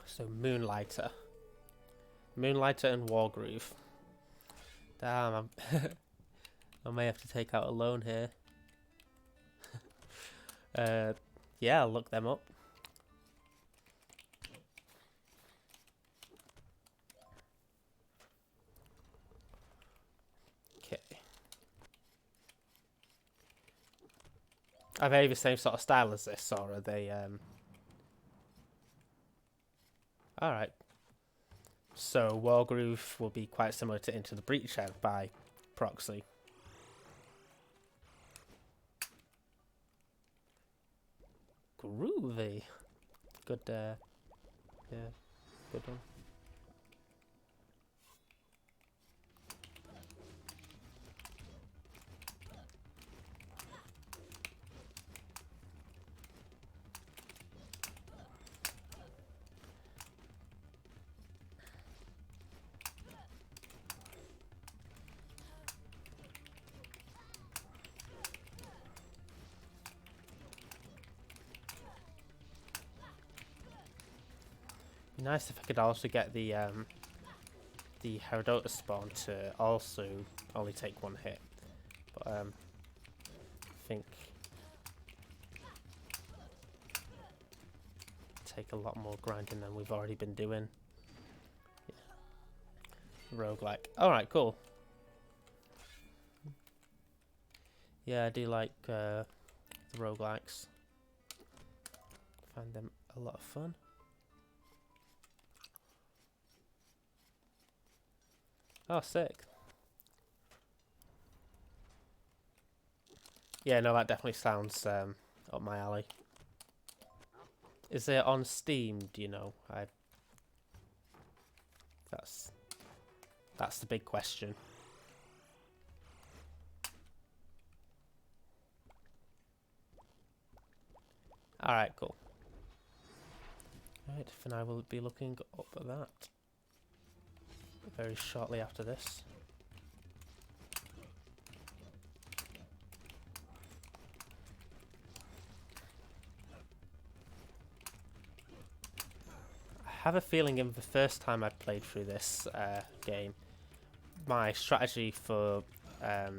So Moonlighter and Wargroove. Damn, I may have to take out a loan here. Yeah, I'll look them up. Okay. Are they the same sort of style as this, or are they Alright. So Wargroove will be quite similar to Into the Breach by proxy. Groovy. Good, yeah, good one. Nice if I could also get the Herodota spawn to also only take one hit, but I think take a lot more grinding than we've already been doing. Yeah. Roguelike. Alright, cool. Yeah, I do like the roguelikes. Find them a lot of fun. Oh, sick. Yeah, no, that definitely sounds up my alley. Is it on Steam, do you know? That's the big question. Alright, cool. Right, and I will be looking up at that very shortly after this. I have a feeling in the first time I played through this game, my strategy for a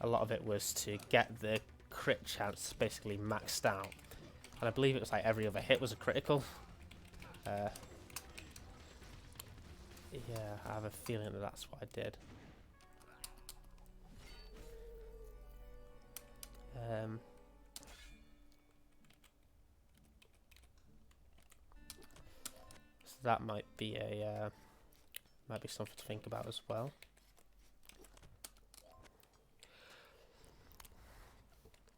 lot of it was to get the crit chance basically maxed out. And I believe it was like every other hit was a critical. Yeah, I have a feeling that that's what I did. So that might be something to think about as well.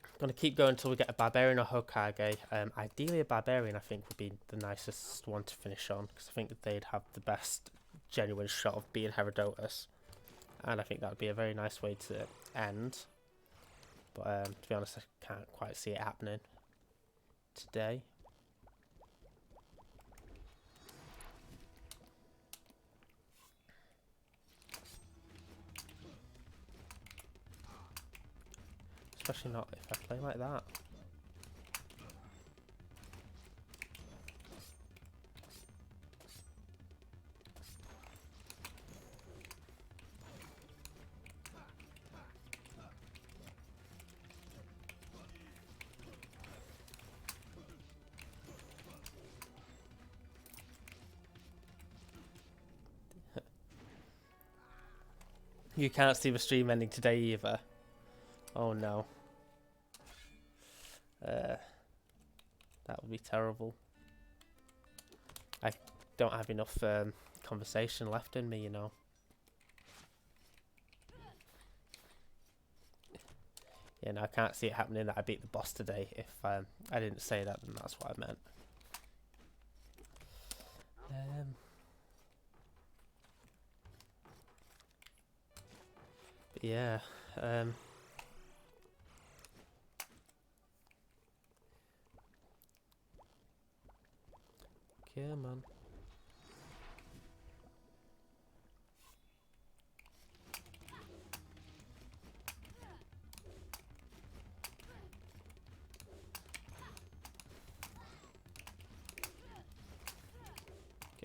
I'm going to keep going until we get a Barbarian or Hokage. Ideally a Barbarian I think would be the nicest one to finish on, because I think that they'd have the best genuine shot of being Herodotus. And I think that would be a very nice way to end. But to be honest, I can't quite see it happening today. Especially not if I play like that. You can't see the stream ending today either. Oh no. That would be terrible. I don't have enough conversation left in me, you know. Yeah, no, I can't see it happening that I beat the boss today. If I didn't say that, then that's what I meant. But yeah. Come on.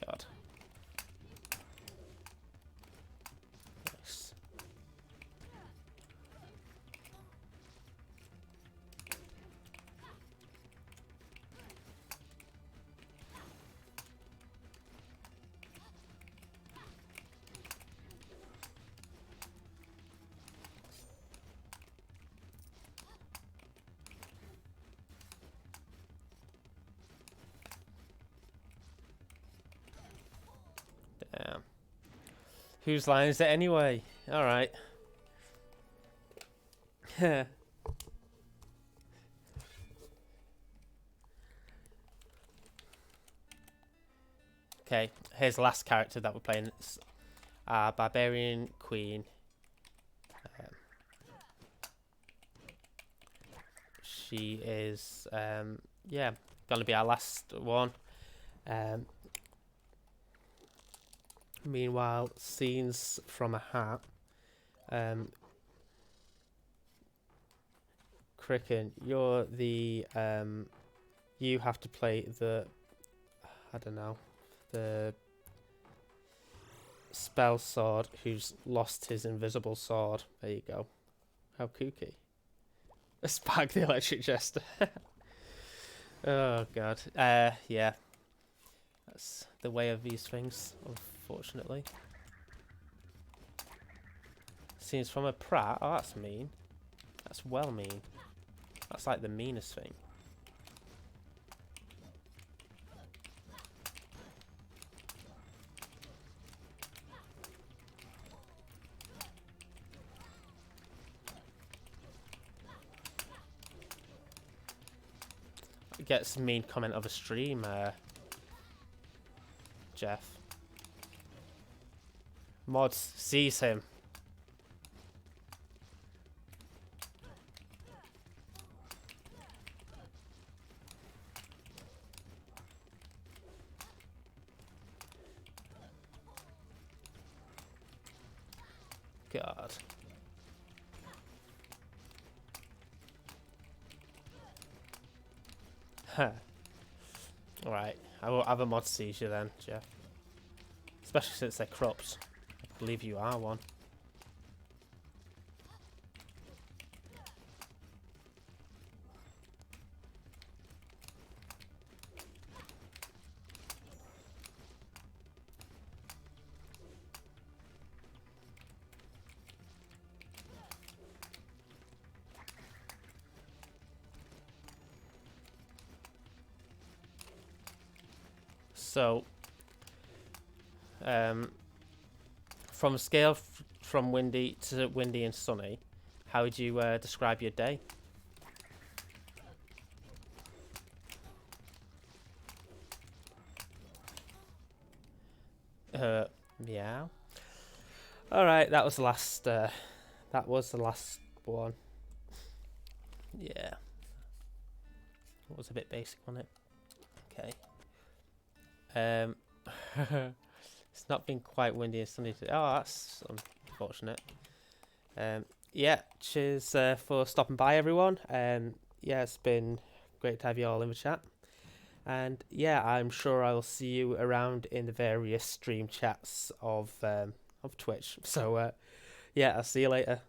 God. Nice. Damn. Whose line is it anyway? Alright. Okay, here's the last character that we're playing. It's our Barbarian Queen. She is, yeah, gonna be our last one. Meanwhile, scenes from a hat. Cricken, you're the, you have to play the, I don't know, the spell sword who's lost his invisible sword. There you go. How kooky. Spark the electric jester. Oh god. Yeah. That's the way of these things, unfortunately. Scenes from a Pratt. Oh, that's mean. That's well mean. That's like the meanest thing. Gets a mean comment of a stream, Jeff. Mods sees him. God. Huh. Alright, I will have a mod seizure then, Jeff. Especially since they're crops. I believe you are one. So, from a scale from windy to windy and sunny, how would you describe your day? Meow. All right, that was the last. That was the last one. Yeah, it was a bit basic on it. Okay. It's not been quite windy and sunny today. Oh, that's unfortunate. Yeah, cheers for stopping by, everyone. Yeah, it's been great to have you all in the chat. And yeah, I'm sure I'll see you around in the various stream chats of Twitch. So yeah, I'll see you later.